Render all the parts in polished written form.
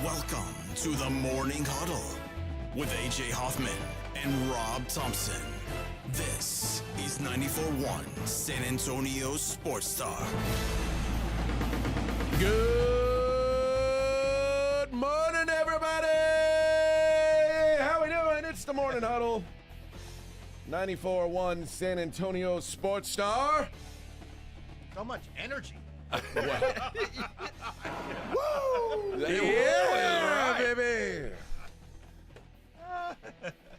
Welcome to the Morning Huddle with AJ Hoffman and Rob Thompson. This is 94.1 San Antonio Sports Star. Good morning, everybody! How we doing? It's the Morning Huddle. 94.1 San Antonio Sports Star. So much energy. Woo! Yeah, baby!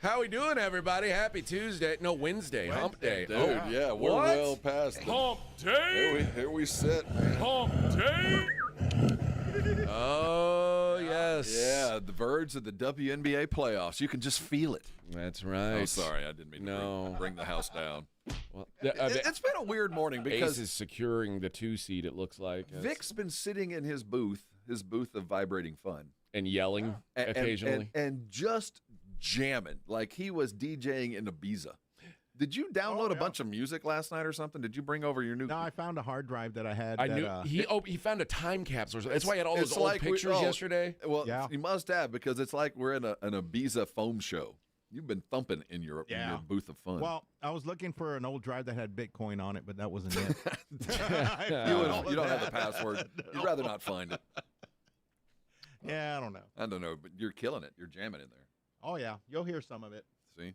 How we doing, everybody? Happy Tuesday. No, Wednesday. Hump Day. Dude, yeah, we're What? well past it. Hump Day! Here we sit, man. Hump Day! Oh, yes. Yeah, the verge of the WNBA playoffs. You can just feel it. That's right. Oh, sorry, I didn't mean to bring the house down. Well, It's been a weirred morning Ace because is securing the 2 seed, it looks like. Vic's been sitting in his booth of vibrating fun. And yelling occasionally. And just jamming like he was DJing in Ibiza. Did you download a bunch of music last night or something? Did you bring over your new? No, I found a hard drive that I had. I knew he found a time capsule. That's why he had all those old pictures yesterday. Well, Yeah. you must have, because it's like we're in an Ibiza foam show. You've been thumping in your booth of fun. Well, I was looking for an old drive that had Bitcoin on it, but that wasn't it. you don't have the password. You'd rather not find it. Yeah, I don't know. I don't know, but you're killing it. You're jamming in there. Oh, yeah. You'll hear some of it. See?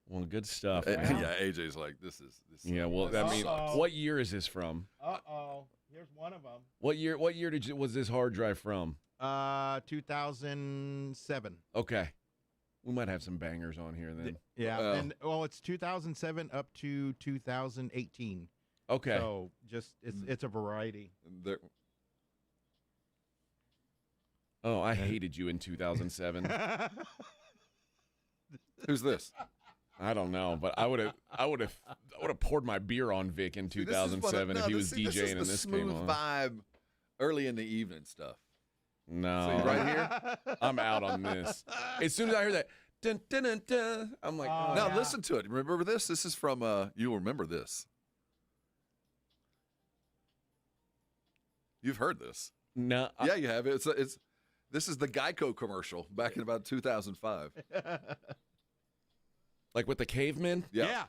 Well, good stuff. Yeah, AJ's like, this is. Yeah, well, I mean, what year is this from? Uh-oh. Here's one of them. What year was this hard drive from? 2007. Okay. We might have some bangers on here then. Yeah, it's 2007 up to 2018. Okay. So just it's a variety. Oh, I hated you in 2007. Who's this? I don't know, but I would have poured my beer on Vic in 2007 if he was DJing and this came on. Smooth vibe, early in the evening stuff. No, So right here. I'm out on this. As soon as I heard that, dun, dun, dun, dun, I'm like, Now listen to it. Remember this? This is from. You'll remember this. You've heard this. no. Yeah, you have. It's. This is the Geico commercial back in about 2005. Like with the cavemen. Yeah.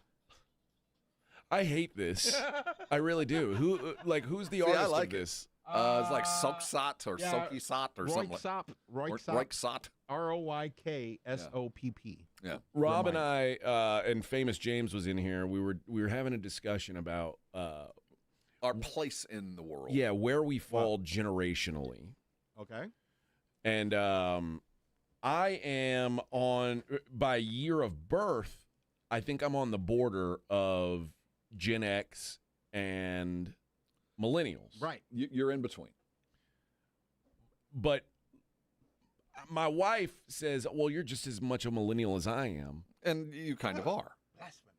I hate this. I really do. Who's the See, I artist like of this? It's like Soksot or Sokisot or something. Royksop. ROYKSOPP. Yeah. Rob and I and Famous James was in here. We were having a discussion about Our place in the world. yeah, where we fall generationally. Okay. And I am by year of birth, I think I'm on the border of Gen X and millennials. Right. You're in between. But my wife says, well, you're just as much a millennial as I am. And you kind of are. Blasphemy.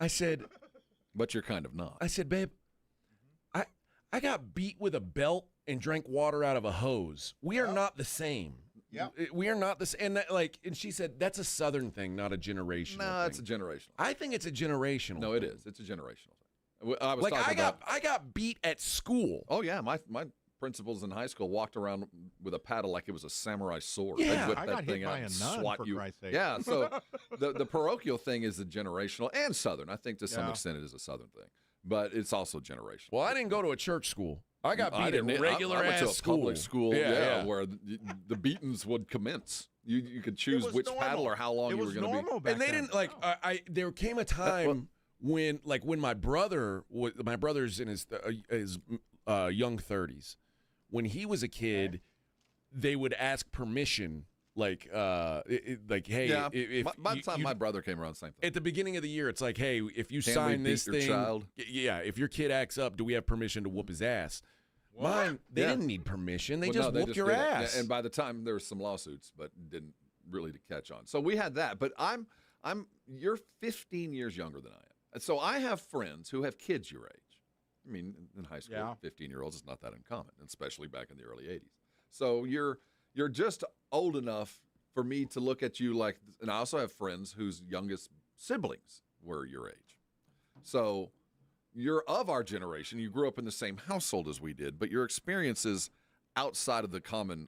I said, But you're kind of not. babe, I got beat with a belt and drank water out of a hose. We are not the same. Yep. We are not the same. And she said, that's a Southern thing, not a generational No, thing. it's a generational. I think it's a generational No, thing. it is. It's a generational thing. I was Like, talking about. I got beat at school. Oh yeah, my principals in high school walked around with a paddle like it was a samurai sword. Yeah. They'd whip I that got hit thing by out a and nun, swat for you. Christ's sake. Yeah, so the parochial thing is a generational and Southern. I think to some Yeah. extent it is a Southern thing, but it's also generational. Well, I didn't go to a church school. I got beat at didn't- regular I went to a ass school. public school, Yeah. where the beatings would commence. You could choose was which normal. paddle or how long It you were was going to be. normal back And they then. didn't like. There came a time when my brother's in his young 30s. When he was a kid, they would ask permission. Hey, Yeah, if by the time my brother came around, same thing. at the beginning of the year, it's like, hey, if you Can we sign beat this your thing, child? yeah, if your kid acts up, do we have permission to whoop his ass? Mine, they Yeah. didn't need permission. They Well, just no, they whooped your did it. ass. And by the time there were some lawsuits, but didn't really to catch on. So we had that. But you're 15 years younger than I am. And so I have friends who have kids your age. I mean, in high school, Yeah. 15-year-olds is not that uncommon, especially back in the early 80s. So you're just old enough for me to look at you like, and I also have friends whose youngest siblings were your age. So you're of our generation. You grew up in the same household as we did, but your experiences outside of the common,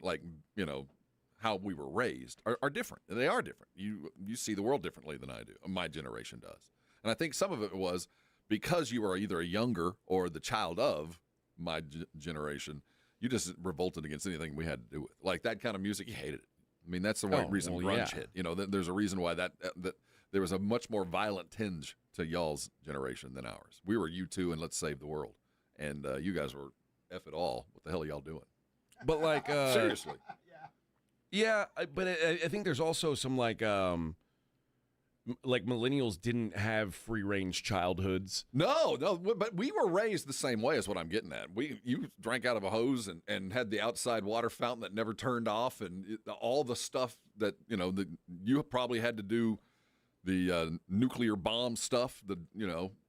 how we were raised are different. And they are different. You see the world differently than I do. My generation does. And I think some of it was because you were either a younger or the child of my generation, you just revolted against anything we had to do with. Like that kind of music, you hated it. I mean, that's the reason grunge hit. There's a reason why that there was a much more violent tinge to y'all's generation than ours. We were U2 and Let's Save the World. And you guys were F it all. What the hell are y'all doing? But like seriously. Yeah, but I think there's also some like millennials didn't have free range childhoods. No, but we were raised the same way, is what I'm getting at. You drank out of a hose and had the outside water fountain that never turned off, and all the stuff that you probably had to do, the nuclear bomb stuff.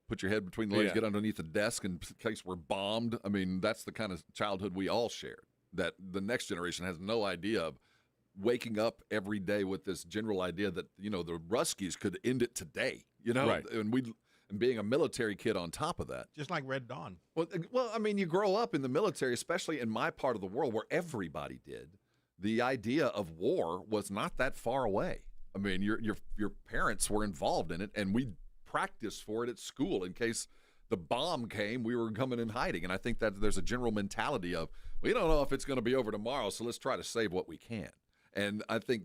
Put your head between the legs, get underneath the desk in case we're bombed. I mean, that's the kind of childhood we all shared. That the next generation has no idea of. Waking up every day with this general idea that the Ruskies could end it today, right. and being a military kid on top of that, just like Red Dawn. Well, I mean, you grow up in the military, especially in my part of the world where everybody did. The idea of war was not that far away. I mean, your parents were involved in it, and we practiced for it at school in case the bomb came. We were coming in hiding, and I think that there's a general mentality of we don't know if it's going to be over tomorrow, so let's try to save what we can. And I think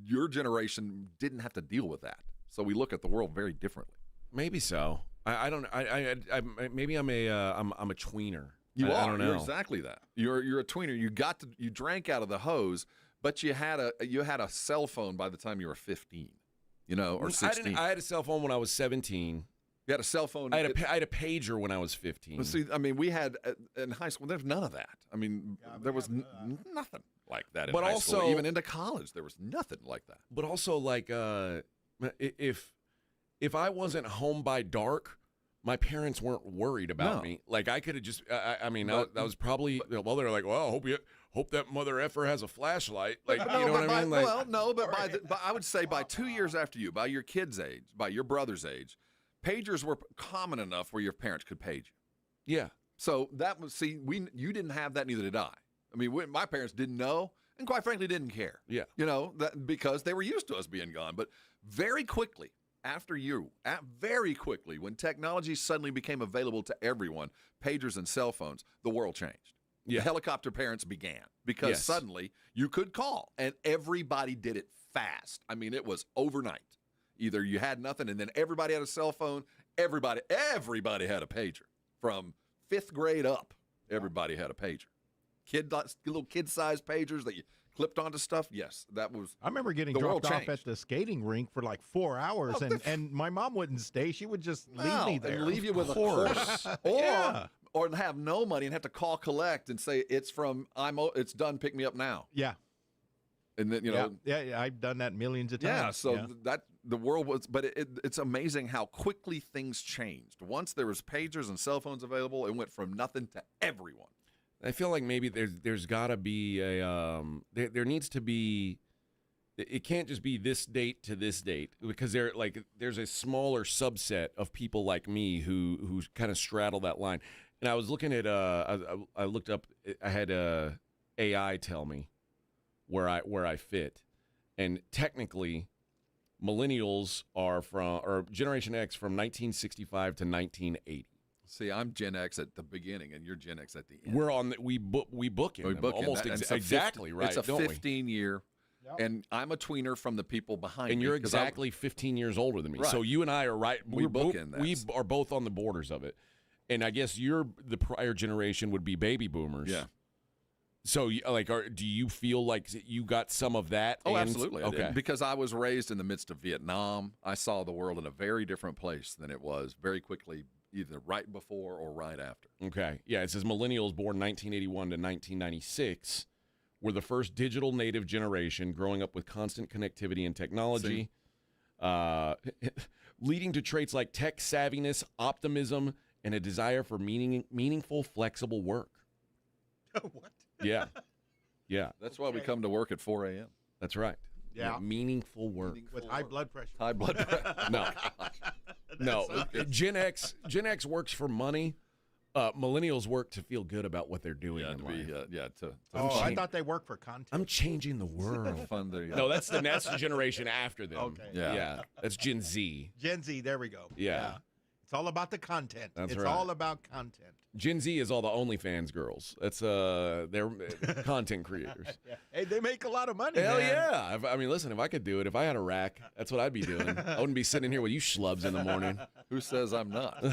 your generation didn't have to deal with that, so we look at the world very differently. Maybe so. I don't. I maybe I'm a tweener. You are. I don't know. You're exactly that. You're a tweener. You drank out of the hose, but you had a cell phone by the time you were 15, or 16. I had a cell phone when I was 17. You had a cell phone. I had a pager when I was 15. See, I mean, we had in high school. There's none of that. I mean, there was nothing like that in high school. Even into college, there was nothing like that. But also, like, if I wasn't home by dark, my parents weren't worried about me. Like, I could have just. I mean, that was probably. Well, they're like, well, hope that mother effer has a flashlight. Like, you know what I mean? But I would say by 2 years after you, by your kid's age, by your brother's age. Pagers were common enough where your parents could page you. Yeah. So that was, you didn't have that, neither did I. I mean, my parents didn't know, and quite frankly, didn't care. Yeah. Because they were used to us being gone. But very quickly, when technology suddenly became available to everyone, pagers and cell phones, the world changed. Yeah. The helicopter parents began because suddenly you could call, and everybody did it fast. I mean, it was overnight. Either you had nothing, and then everybody had a cell phone. Everybody had a pager. From 5th grade up, everybody had a pager. Little kid-sized pagers that you clipped onto stuff. Yes, that was. I remember getting dropped off at the skating rink for like 4 hours, and my mom wouldn't stay. She would just leave me there. And leave you with a course. Or have no money and have to call collect and say it's done. Pick me up now. Yeah. And then yeah, I've done that millions of times. Yeah, so that the world was, but it's amazing how quickly things changed. Once there was pagers and cell phones available, it went from nothing to everyone. I feel like maybe there's got to be there needs to be. It can't just be this date to this date because there's a smaller subset of people like me who kind of straddle that line. And I was looking at I looked up. I had AI tell me where I fit, and technically, millennials or Generation X from 1965 to 1980. See, I'm Gen X at the beginning, and you're Gen X at the end. We're on we book in almost exactly right. It's a 15-year, and I'm a tweener from the people behind me. And you're exactly 15 years older than me. Right. So you and I are right. We are both on the borders of it. And I guess the prior generation would be baby boomers. Yeah. So, do you feel like you got some of that? Oh, absolutely. Okay. Because I was raised in the midst of Vietnam. I saw the world in a very different place than it was very quickly, either right before or right after. Okay. Yeah, it says millennials born 1981 to 1996 were the first digital native generation growing up with constant connectivity and technology, leading to traits like tech savviness, optimism, and a desire for meaningful, flexible work. What? Yeah. Yeah. That's why we come to work at 4 a.m. That's right. Yeah. Meaningful work. With high blood pressure. High blood pressure. No. Gen X works for money. Millennials work to feel good about what they're doing in life. I thought they work for content. I'm changing the world. Fun there. No, that's the next generation after them. Okay. Yeah. That's Gen Z. Gen Z, there we go. Yeah. It's all about the content. That's it's right. all about content. Gen Z is all the OnlyFans girls. That's they're content creators. Hey, they make a lot of money. Hell man. yeah. I mean, listen, if I could do it, if I had a rack, that's what I'd be doing. I wouldn't be sitting here with you schlubs in the morning. Who says I'm not?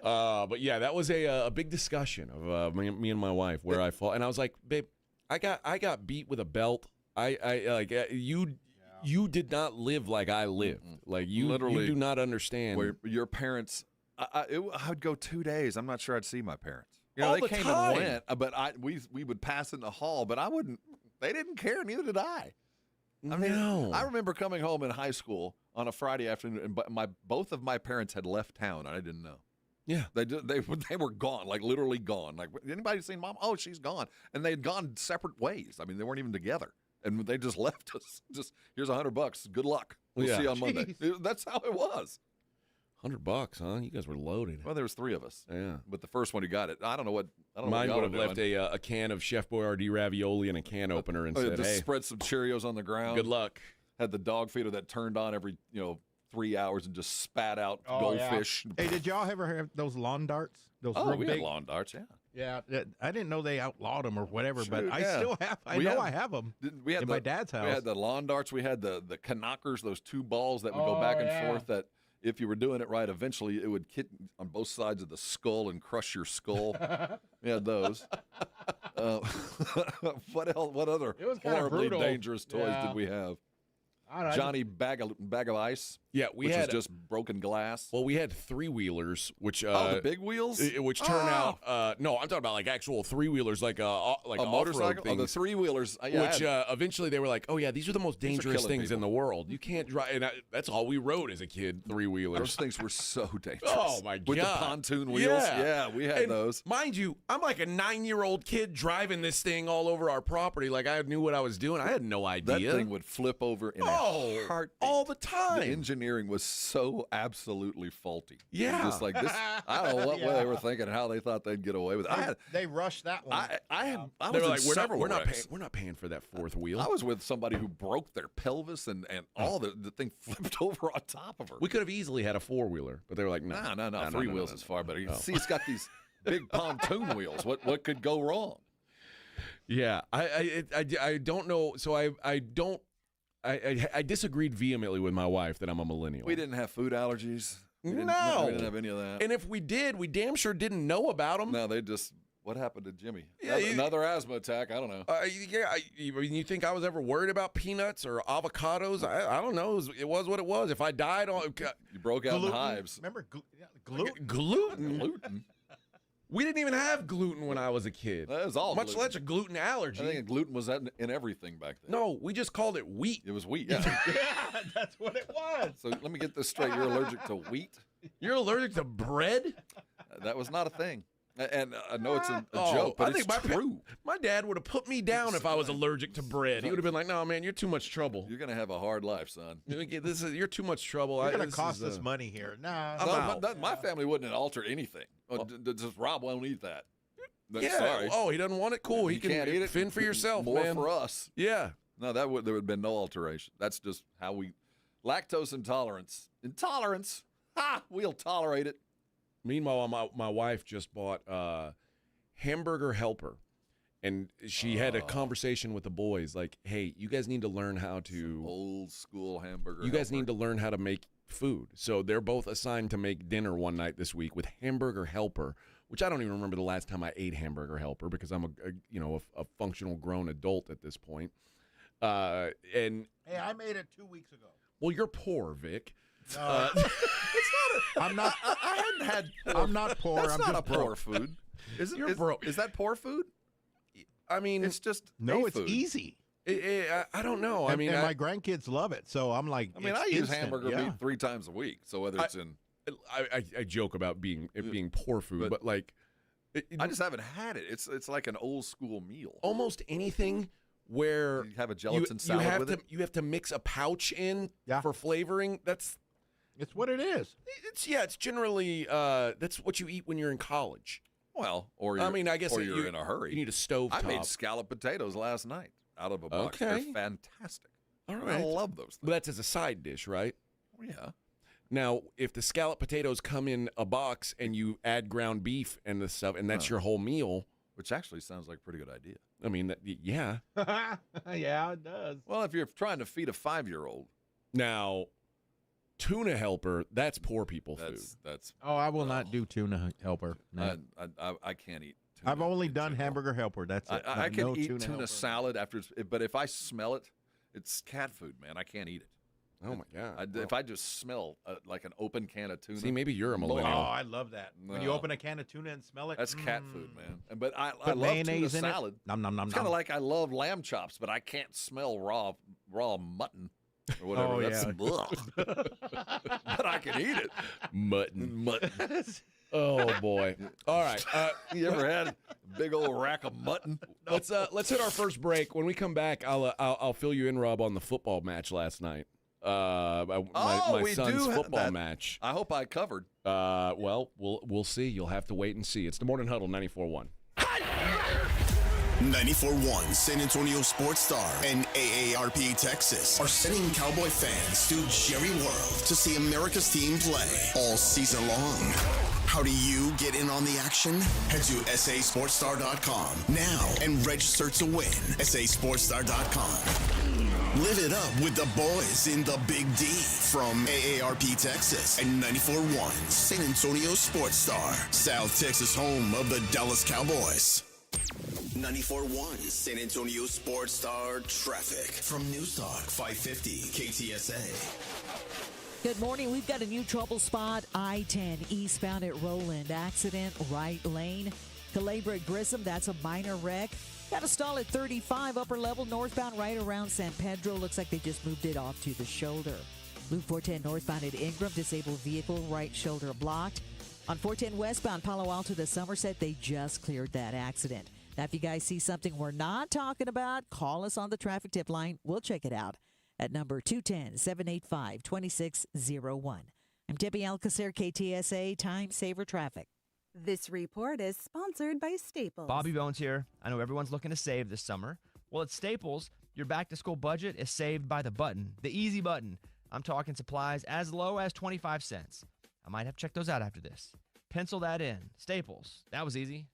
But yeah, that was a big discussion of me and my wife where I fought, and I was like, babe, I got beat with a belt. You did not live like I lived. Like you do not understand. Where your parents, I would go 2 days. I'm not sure I'd see my parents. All they the came time. and went, but we would pass in the hall, but I wouldn't. They didn't care. Neither did I. I mean, No. I remember coming home in high school on a Friday afternoon, and both of my parents had left town. And I didn't know. Yeah. They were gone, like literally gone. Like, anybody seen Mom? Oh, she's gone. And they had gone separate ways. I mean, they weren't even together. And they just left us. Just, here's $100. Good luck. We'll see you on Monday. That's how it was. $100, huh? You guys were loaded. Well, there was 3 of us. Yeah. But the first one who got it, I don't know what. Mine what would y'all have are doing. left a can of Chef Boyardee ravioli and a can opener and said, Just hey, spread some Cheerios on the ground. good luck. Had the dog feeder that turned on every 3 hours and just spat out Oh, goldfish. Yeah. Hey, did y'all ever have those lawn darts? Those Oh, real we big? had lawn darts, yeah. Yeah, I didn't know they outlawed them or whatever, but Sure, I yeah. still have. I have them We had in my dad's house. We had the lawn darts. We had the knockers, those 2 balls that would go back and forth that if you were doing it right, eventually it would hit on both sides of the skull and crush your skull. We had those. What else? What other It was kinda horribly brutal. dangerous toys Yeah. did we have? I don't know, Johnny bag of ice. Yeah, we which had was just broken glass. Well, we had 3-wheelers, which the big wheels. which turn out. No, I'm talking about like actual 3-wheelers, like a motorcycle. things. The 3-wheelers. Which eventually they were like, oh yeah, these are the most These are dangerous killing things in the world. You can't drive, and that's all we rode as a kid. 3-wheelers. Those things were so dangerous. Oh my god! With the pontoon wheels. Yeah, we had And those. Mind you, I'm like a 9-year-old kid driving this thing all over our property. Like I knew what I was doing. I had no idea. That thing would flip over in a heartbeat. All the time. The engineering was so absolutely faulty. Yeah. Just like this. I don't know what they were thinking and how they thought they'd get away with it. They rushed that one. I They was were in like, several we're not wrecks. paying for that 4th wheel. I was with somebody who broke their pelvis and all the thing flipped over on top of her. We could have easily had a 4-wheeler, but they were like, no. No. 3 wheels is far better. Oh. See, it's got these big pontoon wheels. What could go wrong? Yeah, I don't know. So I disagreed vehemently with my wife that I'm a millennial. We didn't have food allergies. We didn't have any of that. And if we did, we damn sure didn't know about them. No, they just. What happened to Jimmy? Yeah, another asthma attack. I don't know. You think I was ever worried about peanuts or avocados? I don't know. It was what it was. If I died on You broke out in hives. Remember gluten? gluten. We didn't even have gluten when I was a kid. That was all much gluten. less a gluten allergy. I think gluten was in everything back then. No, we just called it wheat. It was wheat. Yeah. Yeah, that's what it was. So let me get this straight. You're allergic to wheat? You're allergic to bread? That was not a thing. And I know it's a Oh, joke, but I think it's true. My dad would have put me down if I was allergic to bread. He would have been like, "No, man, you're too much trouble. You're going to have a hard life, son. You're too much trouble. You're going to cost us money here. Nah. I'm out. My family wouldn't have altered anything. Just Rob won't eat that. Yeah. Sorry. Oh, he doesn't want it. Cool. He You can can't eat it. fend for yourself, More man. for us. Yeah. No, there would have been no alteration. That's just how we. Lactose intolerance. Intolerance. Ha! We'll tolerate it. Meanwhile, my wife just bought Hamburger Helper, and she had a conversation with the boys like, "Hey, you guys need to learn how to Old school hamburger. You guys need to learn how to make food." So they're both assigned to make dinner one night this week with Hamburger Helper, which I don't even remember the last time I ate Hamburger Helper because I'm a functional grown adult at this point. And Hey, I made it 2 weeks ago. well, you're poor, Vic. It's not. I'm not. I hadn't had. I'm not poor. That's I'm not just a poor broke. food. Is it? You're broke. Is that poor food? I mean, It's just No, a it's food. easy. I don't know. And my grandkids love it, so I'm like. I mean, it's I use instant, hamburger yeah. meat 3 times a week. So whether it's in, I joke about being poor food, but like, I just haven't had it. It's like an old school meal. almost anything where You have a gelatin salad have with to, it? You have to mix a pouch in for flavoring. It's what it is. It's generally that's what you eat when you're in college. Well, or you're, I guess you're in a hurry. You need a stove I top. made scalloped potatoes last night out of a box. Okay. They're fantastic. All I right. love those things. But that's as a side dish, right? Yeah. Now, if the scalloped potatoes come in a box and you add ground beef and the stuff, and that's your whole meal, Which actually sounds like a pretty good idea. I mean, yeah. Yeah, it does. Well, if you're trying to feed a 5-year-old, Now, tuna helper, that's poor people food. that's. Oh, I will not do tuna helper. No. I can't eat. Tuna I've only in done general. hamburger helper. That's it. I can No eat tuna tuna helper. salad after, but if I smell it, it's cat food, man. I can't eat it. Oh, my God. If I just smell like an open can of tuna, See, maybe you're a Oh, millennial. I love that. When you No. open a can of tuna and smell it, that's cat food, man. But I Put love mayonnaise tuna in salad. it. Nom nom nom It's nom. kind of like I love lamb chops, but I can't smell raw mutton or whatever. Oh, That's yeah. but I can eat it. Mutton. Oh, boy. All right. You ever had a big old rack of mutton? Let's hit our first break. When we come back, I'll fill you in, Rob, on the football match last night. My we son's do have football that. match. I hope I covered. Well, we'll see. You'll have to wait and see. It's the Morning Huddle 94.1. 94.1 San Antonio Sports Star and AARP Texas are sending Cowboy fans to Jerry World to see America's team play all season long. How do you get in on the action? Head to sasportstar.com now and register to win. sasportstar.com. Live it up with the boys in the Big D from AARP Texas and 94.1 San Antonio Sports Star, South Texas home of the Dallas Cowboys. 94.1 San Antonio Sports Star traffic from Newstalk 550 KTSA. Good morning. We've got a new trouble spot. I-10 eastbound at Roland. Accident, right lane. Calabria Grissom, that's a minor wreck. Got a stall at 35 upper level northbound right around San Pedro. Looks like they just moved it off to the shoulder. Loop 410 northbound at Ingram, disabled vehicle, right shoulder blocked. On 410 westbound Palo Alto to Somerset, they just cleared that accident. Now, if you guys see something we're not talking about, call us on the traffic tip line. We'll check it out at number 210-785-2601. I'm Debbie Alcacer, KTSA Time Saver Traffic. This report is sponsored by Staples. Bobby Bones here. I know everyone's looking to save this summer. Well, at Staples, your back-to-school budget is saved by the button, the easy button. I'm talking supplies as low as 25 cents. I might have to check those out after this. Pencil that in. Staples. That was easy.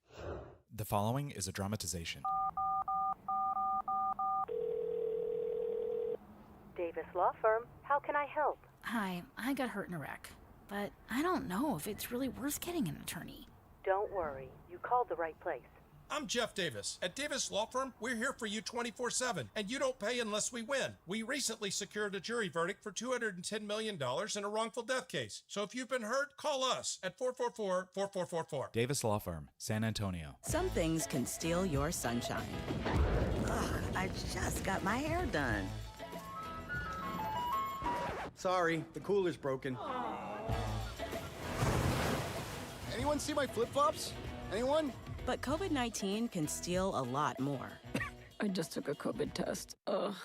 The following is a dramatization. Davis Law Firm, how can I help? Hi, I got hurt in a wreck, but I don't know if it's really worth getting an attorney. Don't worry, you called the right place. I'm Jeff Davis. At Davis Law Firm, we're here for you 24/7, and you don't pay unless we win. We recently secured a jury verdict for $210 million in a wrongful death case. So if you've been hurt, call us at 444-4444. Davis Law Firm, San Antonio. Some things can steal your sunshine. Ugh, I just got my hair done. Sorry, the cooler's broken. Anyone see my flip-flops? Anyone? But COVID-19 can steal a lot more. I just took a COVID test. Ugh.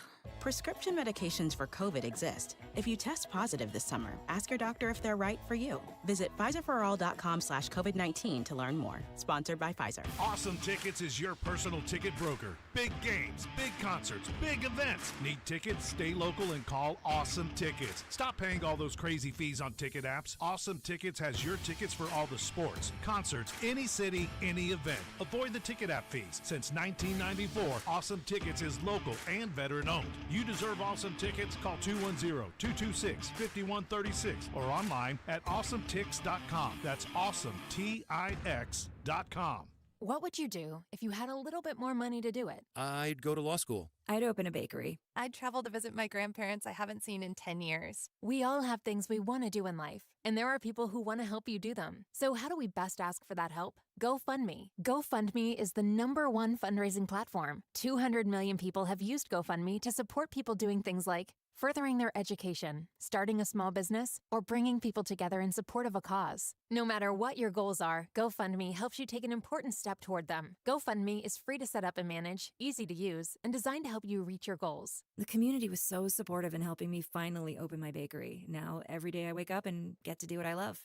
Prescription medications for COVID exist. If you test positive this summer, ask your doctor if they're right for you. Visit PfizerForAll.com/COVID-19 to learn more. Sponsored by Pfizer. Awesome Tickets is your personal ticket broker. Big games, big concerts, big events. Need tickets? Stay local and call Awesome Tickets. Stop paying all those crazy fees on ticket apps. Awesome Tickets has your tickets for all the sports, concerts, any city, any event. Avoid the ticket app fees. Since 1994, Awesome Tickets is local and veteran-owned. You deserve Awesome Tickets. Call 210-226-5136 or online at awesometix.com. That's awesometix.com. What would you do if you had a little bit more money to do it? I'd go to law school. I'd open a bakery. I'd travel to visit my grandparents I haven't seen in 10 years. We all have things we want to do in life, and there are people who want to help you do them. So how do we best ask for that help? GoFundMe. GoFundMe is the #1 fundraising platform. 200 million people have used GoFundMe to support people doing things like furthering their education, starting a small business, or bringing people together in support of a cause. No matter what your goals are, GoFundMe helps you take an important step toward them. GoFundMe is free to set up and manage, easy to use, and designed to help you reach your goals. The community was so supportive in helping me finally open my bakery. Now, every day I wake up and get to do what I love.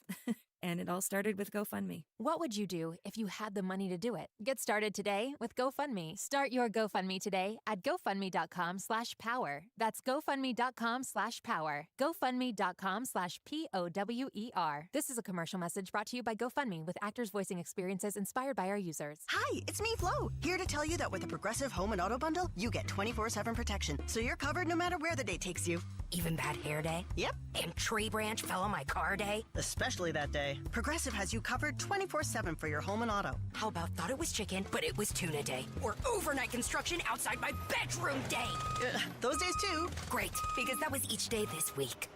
And it all started with GoFundMe. What would you do if you had the money to do it? Get started today with GoFundMe. Start your GoFundMe today at GoFundMe.com/power. That's GoFundMe.com/power. GoFundMe.com/POWER. This is a commercial message brought to you by GoFundMe with actors voicing experiences inspired by our users. Hi, it's me, Flo, here to tell you that with a Progressive Home and Auto Bundle, you get 24/7 protection, so you're covered no matter where the day takes you. Even bad hair day? Yep. And tree branch fell on my car day? Especially that day. Progressive has you covered 24/7 for your home and auto. How about thought it was chicken, but it was tuna day? Or overnight construction outside my bedroom day? Those days too. Great, because that was each day this week.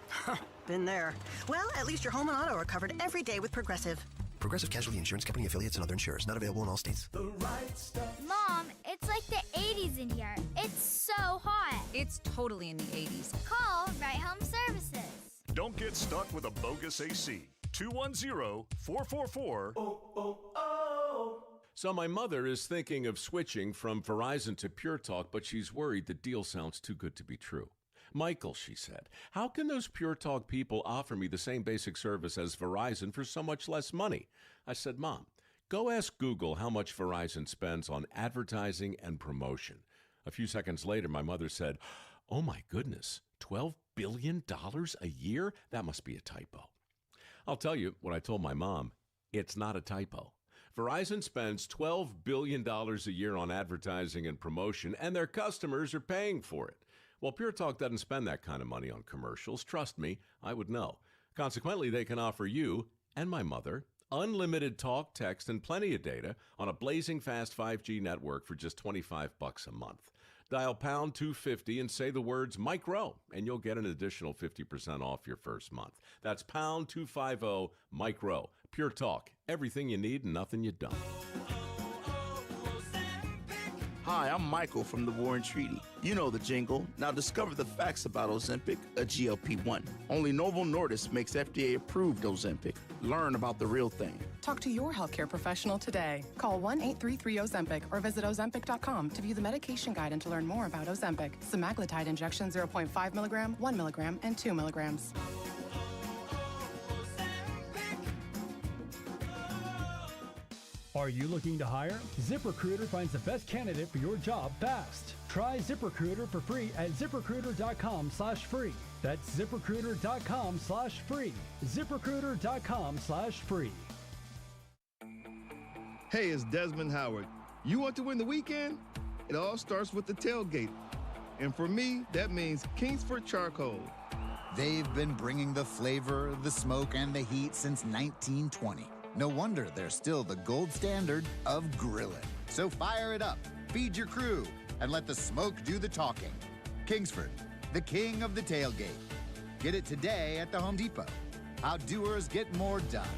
Been there. Well, at least your home and auto are covered every day with Progressive. Progressive Casualty Insurance Company affiliates and other insurers. Not available in all states. The right stuff. Mom, it's like the 80s in here. It's so hot. It's totally in the 80s. Call Right Home Services. Don't get stuck with a bogus AC. 210-444. So my mother is thinking of switching from Verizon to Pure Talk, but she's worried the deal sounds too good to be true. Michael, she said, how can those Pure Talk people offer me the same basic service as Verizon for so much less money? I said, Mom, go ask Google how much Verizon spends on advertising and promotion. A few seconds later, my mother said, oh my goodness, $12 billion a year? That must be a typo. I'll tell you what I told my mom. It's not a typo. Verizon spends $12 billion a year on advertising and promotion, and their customers are paying for it. Well, Pure Talk doesn't spend that kind of money on commercials. Trust me, I would know. Consequently, they can offer you and my mother unlimited talk, text, and plenty of data on a blazing fast 5G network for just $25 a month. Dial pound 250 and say the words Mike Rowe, and you'll get an additional 50% off your first month. That's pound 250 Mike Rowe. Pure Talk. Everything you need and nothing you don't. Hi, I'm Michael from the War and Treaty. You know the jingle. Now discover the facts about Ozempic, a GLP-1. Only Novo Nordisk makes FDA-approved Ozempic. Learn about the real thing. Talk to your healthcare professional today. Call 1-833-OZEMPIC or visit Ozempic.com to view the medication guide and to learn more about Ozempic. Semaglutide injection 0.5 milligram, 1 milligram, and 2 milligrams. Are you looking to hire? ZipRecruiter finds the best candidate for your job fast. Try ZipRecruiter for free at ZipRecruiter.com/free. That's ZipRecruiter.com/free. ZipRecruiter.com/free. Hey, it's Desmond Howard. You want to win the weekend? It all starts with the tailgate. And for me, that means Kingsford Charcoal. They've been bringing the flavor, the smoke, and the heat since 1920. No wonder they're still the gold standard of grilling. So fire it up, feed your crew, and let the smoke do the talking. Kingsford, the king of the tailgate. Get it today at the Home Depot. How doers get more done.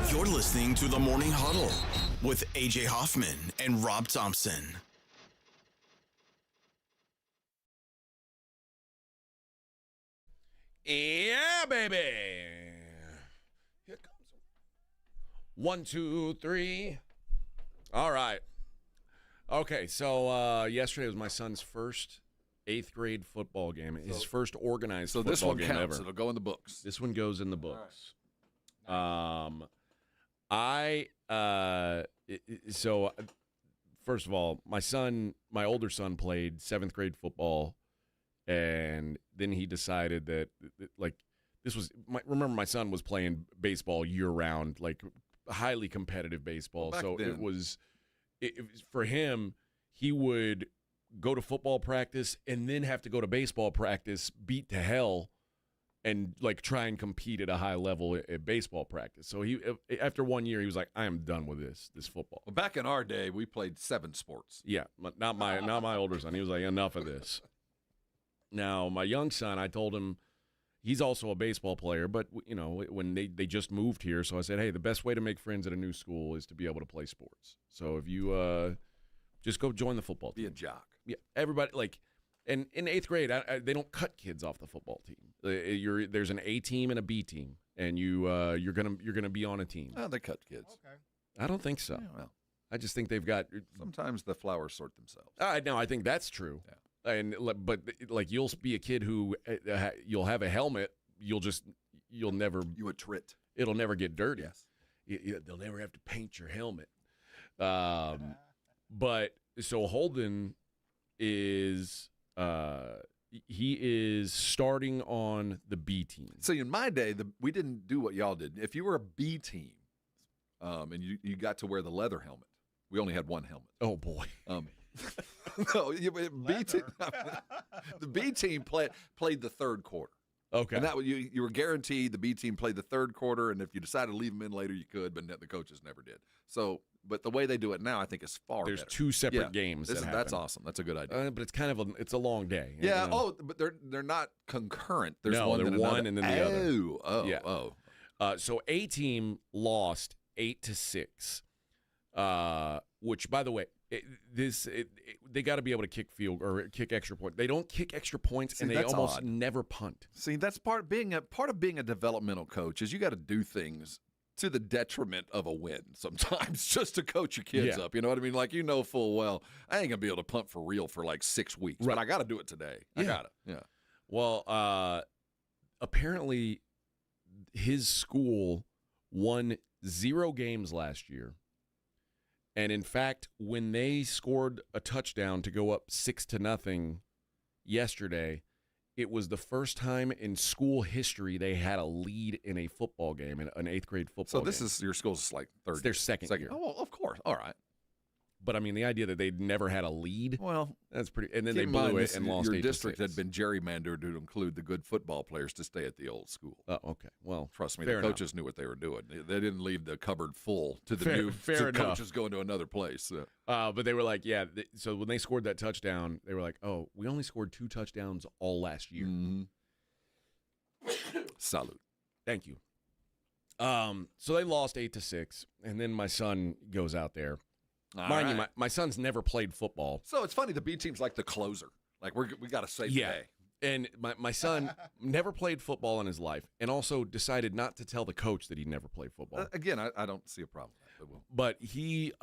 You're listening to the Morning Huddle with AJ Hoffman and Rob Thompson. Yeah, baby. Here comes 1, 2, 3. All right. Okay, so yesterday was my son's first 8th grade football game. His first organized football game ever. So this one counts. It'll go in the books. This one goes in the books. So first of all, my older son played 7th grade football, and then he decided that remember my son was playing baseball year round, like highly competitive baseball. Well, so then. it was for him, he would go to football practice and then have to go to baseball practice, beat to hell, and like try and compete at a high level at baseball practice. So he, after 1 year, he was like, I am done with this football. Well, back in our day, we played 7 sports. Yeah, not my older son. He was like, enough of this. Now, my young son, I told him he's also a baseball player, but you know, when they just moved here, so I said, hey, the best way to make friends at a new school is to be able to play sports. So if you just go join the football team. Be a jock. Yeah, everybody, like And in 8th grade, they don't cut kids off the football team. There's an A team and a B team, and you're gonna be on a team. Oh, they cut kids. Okay. I don't think so. Yeah, well, I just think they've got. Sometimes the flowers sort themselves. No, I think that's true. Yeah. But like you'll be a kid who you'll have a helmet. You'll never. You would trit. It'll never get dirty. Yes. They'll never have to paint your helmet. But so Holden is he is starting on the B team. So in my day, we didn't do what y'all did. If you were a B team, and you got to wear the leather helmet, we only had one helmet. Oh boy. No, B team. The B team played the third quarter. Okay. And that you were guaranteed the B team played the third quarter, and if you decided to leave them in later, you could, but the coaches never did. So, but the way they do it now, I think is far There's better. 2 separate games. That's awesome. That's a good idea. But it's kind of it's a long day. Yeah. You know? Oh, but they're not concurrent. There's no, one, they're then one another. and then the other. Oh. So A team lost 8-6, which, by the way, they got to be able to kick field or kick extra point. They don't kick extra points, See, and they that's almost odd. never punt. See, that's part of being a developmental coach is you got to do things to the detriment of a win sometimes just to coach your kids up. You know what I mean? Like, full well, I ain't gonna be able to punt for real for like 6 weeks, but I got to do it today. I got it. Yeah. Well, apparently his school won 0 games last year. And in fact, when they scored a touchdown to go up 6-0 yesterday, it was the first time in school history they had a lead in a football game, in an 8th grade football game. So this is your school's like third. It's their second year. Oh, well, of course. All right. But I mean, the idea that they'd never had a lead, well, that's pretty. And then they blew it and lost 8-6. Your district had been gerrymandered to include the good football players to stay at the old school. Oh, okay. Well, trust me, the coaches knew what they were doing. They didn't leave the cupboard full to the new coaches going to another place. But they were like, yeah. So when they scored that touchdown, they were like, oh, we only scored 2 touchdowns all last year. Mm-hmm. Salute. Thank you. So they lost 8-6, and then my son goes out there. Mind you, my son's never played football. So it's funny, the B team's like the closer. Like, we got to save the day. And my son never played football in his life and also decided not to tell the coach that he never played football. Again, I don't see a problem with that. But he,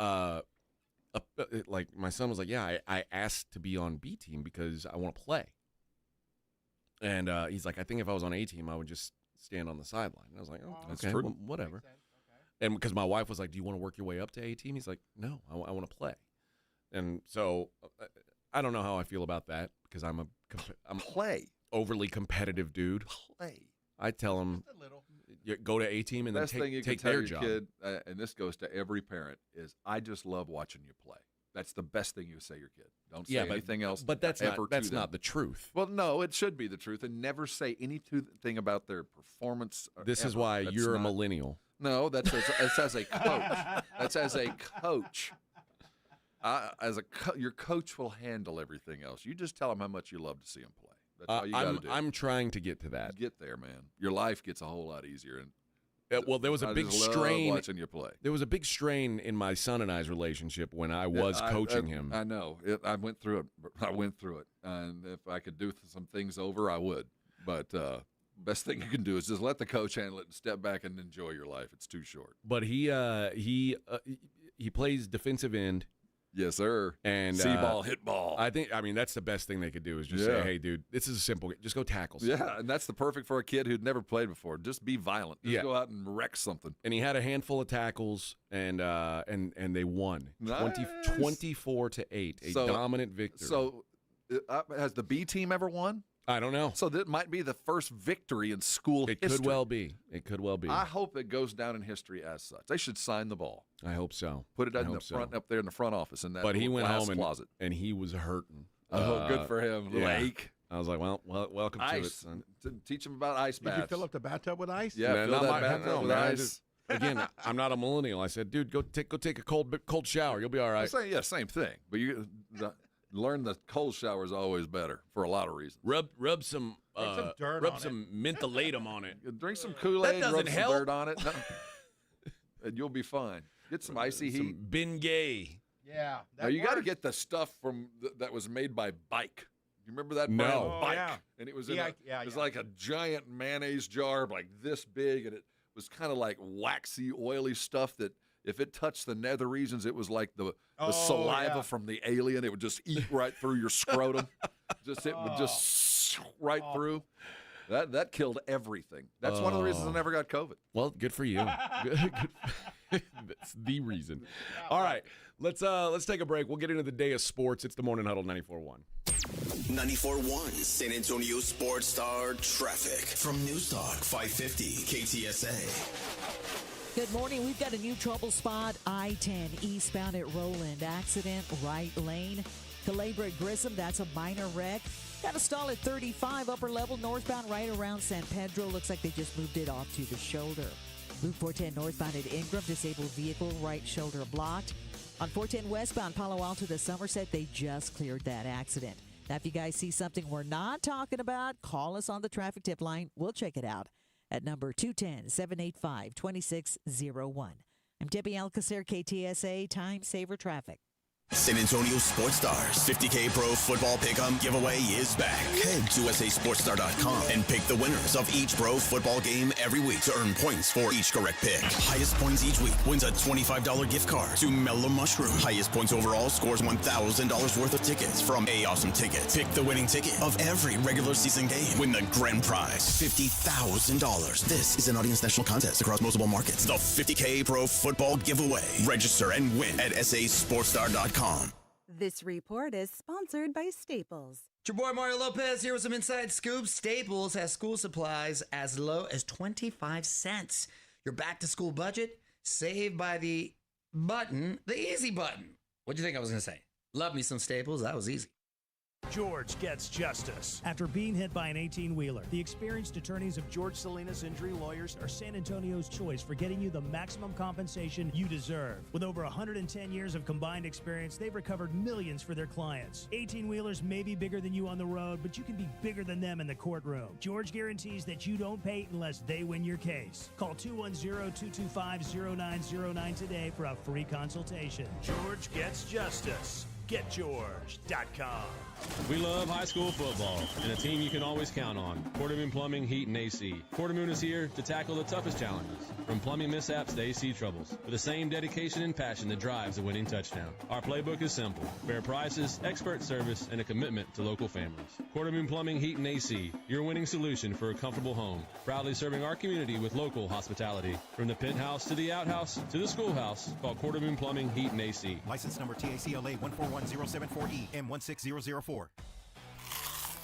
like, my son was like, yeah, I asked to be on B team because I want to play. And he's like, I think if I was on A team, I would just stand on the sideline. And I was like, oh, That's okay, true. well, whatever. And because my wife was like, do you want to work your way up to A team? He's like, no, I want to play. And so I don't know how I feel about that because I'm overly competitive dude. Play. I tell him, go to A team and Best then thing you take can tell their your job. kid, and this goes to every parent, is I just love watching you play. That's the best thing you say to your kid. Don't say anything else. But that's ever not to them. not the truth. Well, no, it should be the truth, and never say anything about their performance. This is why you're a millennial. No, that's as a coach. That's as a coach. Your coach will handle everything else. You just tell him how much you love to see him play. That's all you got to do. I'm trying to get to that. Get there, man. Your life gets a whole lot easier. And well, there was a big just love strain watching you play. There was a big strain in my son and I's relationship when I was coaching him. I know. I went through it. And if I could do some things over, I would. But best thing you can do is just let the coach handle it and step back and enjoy your life. It's too short. But he plays defensive end. Yes, sir. And see ball, hit ball. I mean, that's the best thing they could do is just say, hey, dude, this is a simple game. Just go tackle something. Yeah, and that's the perfect for a kid who'd never played before. Just be violent. Just go out and wreck something. And he had a handful of tackles, and they won. Nice. 24-8, a dominant victory. So has the B team ever won? I don't know. So that might be the first victory in school history. It could well be. It could well be. I hope it goes down in history as such. They should sign the ball. I hope so. Put it in the front, up there in the front office in that But he went home closet. And he was hurting. Oh, good for him. Lake. I was like, well, welcome ice. to it, son. Teach him about ice baths. Did you fill up the bathtub with ice? Yeah, fill that bathtub with ice. Again, I'm not a millennial. I said, dude, go take a cold shower. You'll be all right. Same thing. But learn the cold shower is always better for a lot of reasons. Rub some dirt rub some mentholatum on it. Drink some Kool-Aid, that rub doesn't some help. dirt on it, and you'll be fine. Get some icy heat. Bengay. Yeah. Now you got to get the stuff from that was made by Bike. You remember that? No. Bike? Yeah. And it was like a giant mayonnaise jar, like this big, and it was kind of like waxy, oily stuff that if it touched the nether regions, it was like the saliva from the alien. It would just eat right through your scrotum. It would just right through. That killed everything. That's one of the reasons I never got COVID. Well, good for you. That's the reason. All right, let's take a break. We'll get into the day of sports. It's the Morning Huddle 94.1. 94.1 San Antonio Sports Star traffic from News Talk 550 KTSA. Good morning. We've got a new trouble spot. I-10 eastbound at Roland. Accident, right lane. Calabria at Grissom, that's a minor wreck. Got a stall at 35 upper level northbound right around San Pedro. Looks like they just moved it off to the shoulder. Loop 410 northbound at Ingram, disabled vehicle, right shoulder blocked. On 410 westbound Palo Alto to Somerset, they just cleared that accident. Now, if you guys see something we're not talking about, call us on the traffic tip line. We'll check it out at number 210-785-2601. I'm Debbie Alcacer, KTSA Time Saver Traffic. San Antonio Sports Stars 50K Pro Football Pick'em giveaway is back. Head to USASportsStar.com and pick the winners of each pro football game every week to earn points for each correct pick. Highest points each week wins a $25 gift card to Mellow Mushroom. Highest points overall scores $1,000 worth of tickets from A Awesome Tickets. Pick the winning ticket of every regular season game. Win the grand prize, $50,000. This is an audience national contest across multiple markets. The 50K Pro Football Giveaway. Register and win at USASportsStar.com. This report is sponsored by Staples. It's your boy Mario Lopez here with some inside scoops. Staples has school supplies as low as 25 cents. Your back-to-school budget, saved by the button, the easy button. What'd you think I was going to say? Love me some Staples. That was easy. George gets justice. After being hit by an 18-wheeler, the experienced attorneys of George Salinas Injury Lawyers are San Antonio's choice for getting you the maximum compensation you deserve. With over 110 years of combined experience, they've recovered millions for their clients. 18-wheelers may be bigger than you on the road, but you can be bigger than them in the courtroom. George guarantees that you don't pay unless they win your case. Call 210-225-0909 today for a free consultation. George gets justice. GetGeorge.com. We love high school football and a team you can always count on. Quartermoon Plumbing, Heat, and AC. Quartermoon is here to tackle the toughest challenges, from plumbing mishaps to AC troubles, with the same dedication and passion that drives a winning touchdown. Our playbook is simple: fair prices, expert service, and a commitment to local families. Quartermoon Plumbing, Heat, and AC, your winning solution for a comfortable home. Proudly serving our community with local hospitality. From the penthouse to the outhouse to the schoolhouse, call Quartermoon Plumbing, Heat, and AC. License number TACLA 141074E M16004.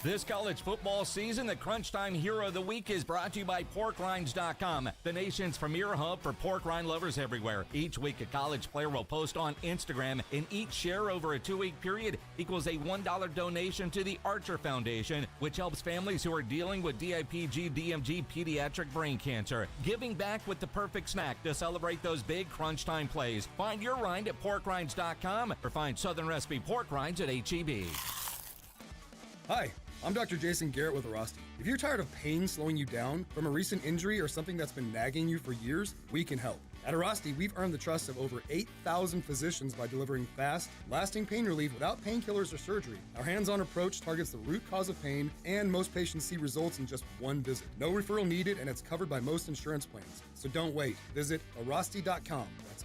This college football season, the Crunch Time Hero of the Week is brought to you by PorkRinds.com, the nation's premier hub for pork rind lovers everywhere. Each week, a college player will post on Instagram, and each share over a 2-week period equals a $1 donation to the Archer Foundation, which helps families who are dealing with DIPG, DMG, pediatric brain cancer. Giving back with the perfect snack to celebrate those big Crunch Time plays. Find your rind at PorkRinds.com or find Southern Recipe pork rinds at HEB. Hi, I'm Dr. Jason Garrett with Arasti. If you're tired of pain slowing you down from a recent injury or something that's been nagging you for years, we can help. At Arasti, we've earned the trust of over 8,000 physicians by delivering fast, lasting pain relief without painkillers or surgery. Our hands-on approach targets the root cause of pain, and most patients see results in just one visit. No referral needed, and it's covered by most insurance plans. So don't wait. Visit Arasti.com. That's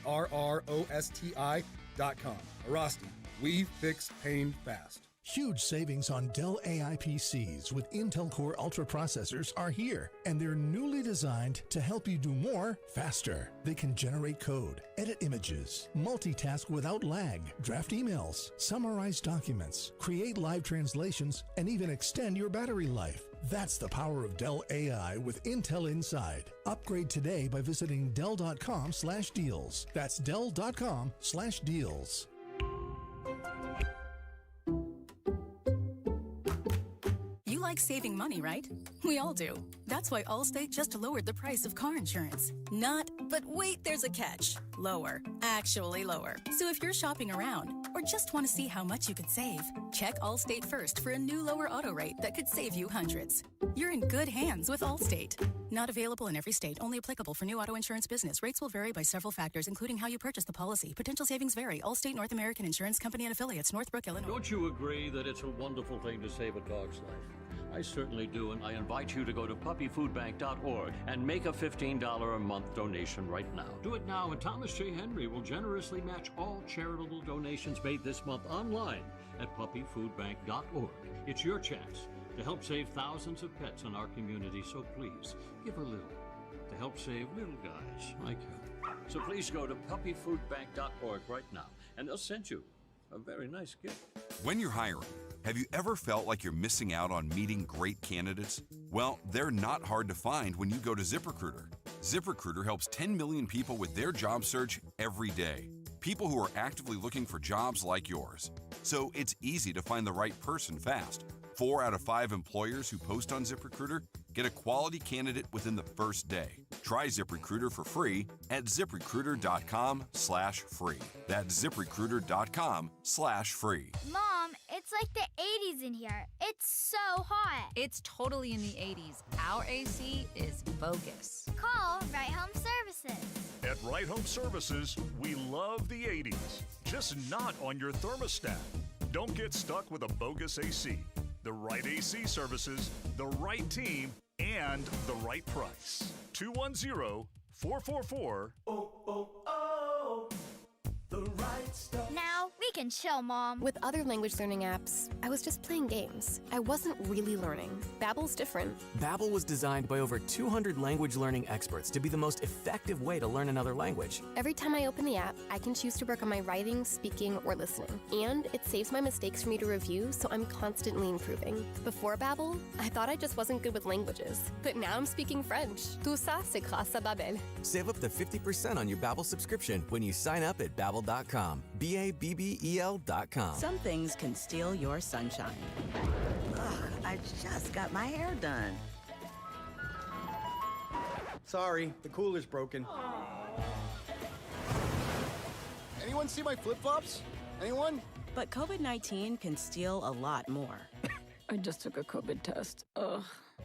AIRROSTI.com. Arasti. We fix pain fast. Huge savings on Dell AI PCs with Intel Core Ultra processors are here, and they're newly designed to help you do more faster. They can generate code, edit images, multitask without lag, draft emails, summarize documents, create live translations, and even extend your battery life. That's the power of Dell AI with Intel inside. Upgrade today by visiting Dell.com/deals. That's Dell.com/deals. like saving money, right? We all do. That's why Allstate just lowered the price of car insurance. But wait, there's a catch. Lower. Actually lower. So if you're shopping around or just want to see how much you could save, check Allstate first for a new lower auto rate that could save you hundreds. You're in good hands with Allstate. Not available in every state. Only applicable for new auto insurance business. Rates will vary by several factors, including how you purchase the policy. Potential savings vary. Allstate North American Insurance Company and affiliates, Northbrook, Illinois. Don't you agree that it's a wonderful thing to save a dog's life? I certainly do, and I invite you to go to puppyfoodbank.org and make a $15 a month donation right now. Do it now, and Thomas J. Henry will generously match all charitable donations made this month online at puppyfoodbank.org. It's your chance to help save thousands of pets in our community, so please give a little to help save little guys like you. So please go to puppyfoodbank.org right now, and they'll send you a very nice gift. When you're hiring, have you ever felt like you're missing out on meeting great candidates? Well, they're not hard to find when you go to ZipRecruiter. ZipRecruiter helps 10 million people with their job search every day. People who are actively looking for jobs like yours. So it's easy to find the right person fast. 4 out of 5 employers who post on ZipRecruiter get a quality candidate within the first day. Try ZipRecruiter for free at ZipRecruiter.com/free. That's ZipRecruiter.com/free. Mom, it's like the 80s in here. It's so hot. It's totally in the 80s. Our AC is bogus. Call Right Home Services. At Right Home Services, we love the 80s, just not on your thermostat. Don't get stuck with a bogus AC. The right AC services, the right team, and the right price. 210-444. The right stuff. Now we can chill, Mom. With other language learning apps, I was just playing games. I wasn't really learning. Babbel's different. Babbel was designed by over 200 language learning experts to be the most effective way to learn another language. Every time I open the app, I can choose to work on my writing, speaking, or listening. And it saves my mistakes for me to review, so I'm constantly improving. Before Babbel, I thought I just wasn't good with languages. But now I'm speaking French. Tout ça, c'est grâce à Babbel. Save up to 50% on your Babbel subscription when you sign up at Babbel.com. Babbel.com. Some things can steal your sunshine. Ugh, I just got my hair done. Sorry, the cooler's broken. Anyone see my flip-flops? Anyone? But COVID-19 can steal a lot more. I just took a COVID test. Ugh.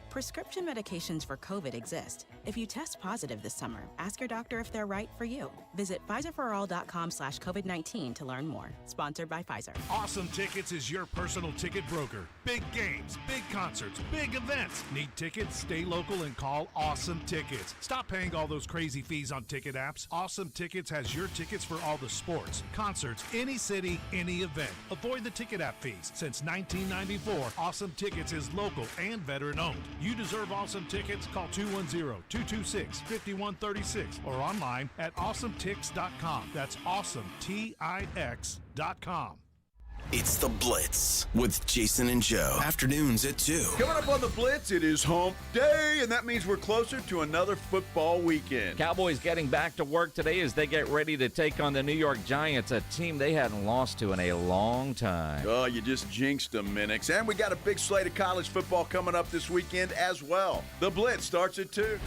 Prescription medications for COVID exist. If you test positive this summer, ask your doctor if they're right for you. Visit PfizerForAll.com/COVID-19 to learn more. Sponsored by Pfizer. Awesome Tickets is your personal ticket broker. Big games, big concerts, big events. Need tickets? Stay local and call Awesome Tickets. Stop paying all those crazy fees on ticket apps. Awesome Tickets has your tickets for all the sports, concerts, any city, any event. Avoid the ticket app fees. Since 1994, Awesome Tickets is local and veteran-owned. You deserve Awesome Tickets. Call 210-226-5136 or online at awesometix.com. That's awesometix.com. It's The Blitz with Jason and Joe. Afternoons at 2. Coming up on The Blitz, it is Hump Day, and that means we're closer to another football weekend. Cowboys getting back to work today as they get ready to take on the New York Giants, a team they hadn't lost to in a long time. Oh, you just jinxed them, Minix. And we got a big slate of college football coming up this weekend as well. The Blitz starts at 2.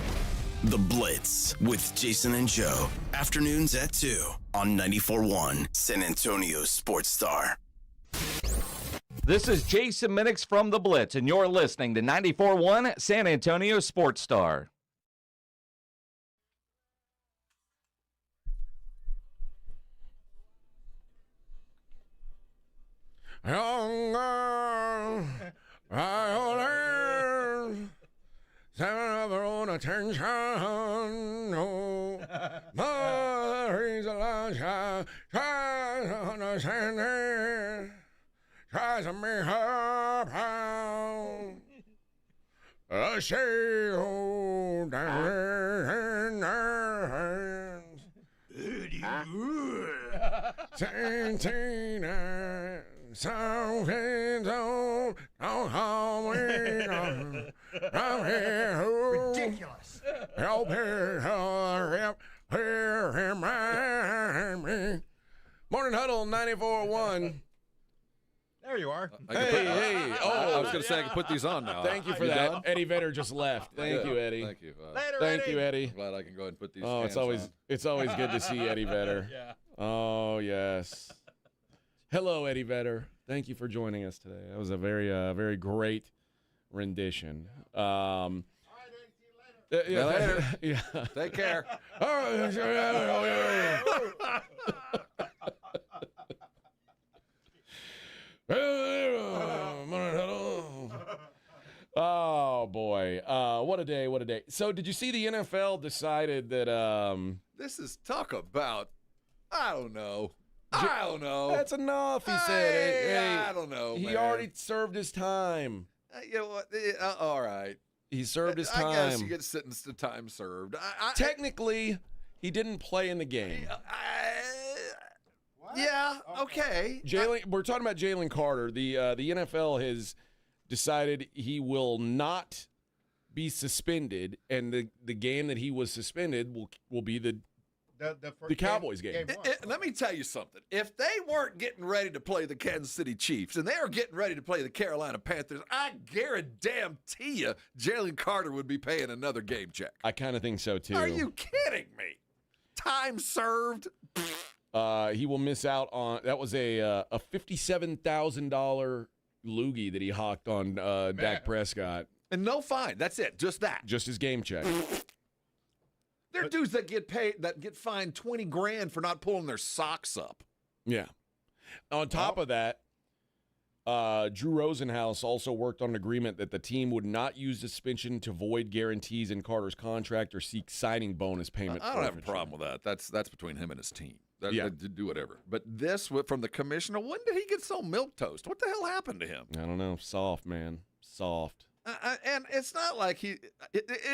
The Blitz with Jason and Joe. Afternoons at 2 on 94.1 San Antonio Sports Star. This is Jason Minix from The Blitz, and you're listening to 94.1 San Antonio Sports Star. Young girl, violin, seven of her own attention. No, mother is a Elijah, tries to understand it, tries to make her proud. A shade down hands. Saint Tina. Something's on home. Ridiculous. Help her, remind me. Morning Huddle 94.1. There you are. Hey. Oh, I was going to say I can put these on now. Thank you for that. Done? Eddie Vedder just left. Thank you, Eddie. Thank you. Thank you, Eddie. I'm glad I can go ahead and put these. Oh, it's always good to see Eddie Vedder. Yeah. Oh, yes. Hello, Eddie Vedder. Thank you for joining us today. That was a very great rendition. Later. Yeah. Take care. Oh boy, what a day. So did you see the NFL decided that this is talk about I don't know. That's enough, he said. Hey, I don't know, He man. already served his time. You know what? All right. He served his time. I guess you get sentenced to time served. Technically, he didn't play in the game. Yeah, okay. We're talking about Jalen Carter. The NFL has decided he will not be suspended, and the game that he was suspended will be the Cowboys game. Let me tell you something. If they weren't getting ready to play the Kansas City Chiefs and they were getting ready to play the Carolina Panthers, I guarantee you Jalen Carter would be paying another game check. I kind of think so, too. Are you kidding me? Time served? He will miss out on – that was a $57,000 loogie that he hawked on Dak Prescott. And no fine. That's it. Just that. Just his game check. There are dudes that get fined $20,000 for not pulling their socks up. Yeah. On top of that, Drew Rosenhaus also worked on an agreement that the team would not use suspension to void guarantees in Carter's contract or seek signing bonus payment. I don't have a problem with that. That's between him and his team. Do whatever. But this from the commissioner, when did he get so milquetoast? What the hell happened to him? I don't know. Soft, man. Soft. And it's not like it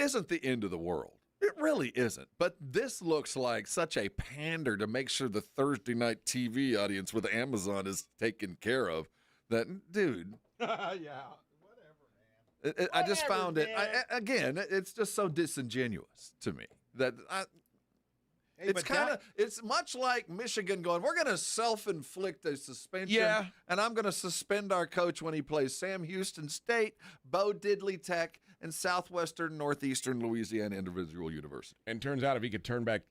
isn't the end of the world. It really isn't. But this looks like such a pander to make sure the Thursday night TV audience with Amazon is taken care of. That, dude. Yeah, whatever, man. I just found it. Again, it's just so disingenuous to me that it's much like Michigan going, we're going to self-inflict a suspension, and I'm going to suspend our coach when he plays Sam Houston State, Bo Diddley Tech, and Southwestern Northeastern Louisiana Individual University. And turns out if he could turn back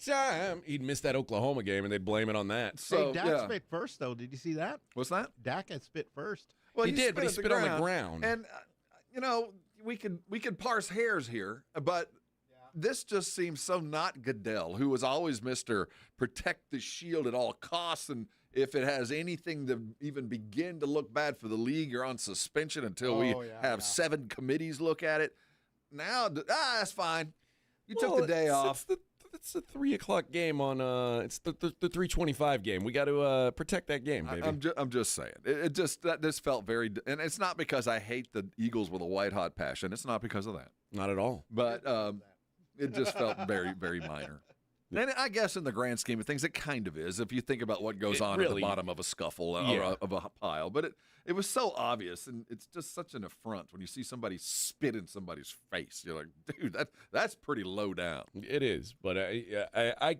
time, he'd miss that Oklahoma game, and they'd blame it on that. So, Dak spit first, though. Did you see that? What's that? Dak had spit first. Well, he did, but he spit on the ground. And, we could parse hairs here, but this just seems so not Goodell, who was always Mr. Protect the Shield at all costs, and if it has anything to even begin to look bad for the league, you're on suspension until we have 7 committees look at it. Now, that's fine. You took the day off. It's the 3 o'clock game on. It's the 3:25 game. We got to protect that game, baby. I'm just saying. This felt very, and it's not because I hate the Eagles with a white hot passion. It's not because of that. Not at all. But it just felt very, very minor. And I guess in the grand scheme of things, it kind of is if you think about what goes on at the bottom of a scuffle or of a pile. But it was so obvious, and it's just such an affront when you see somebody spit in somebody's face. You're like, dude, that's pretty low down. It is, but I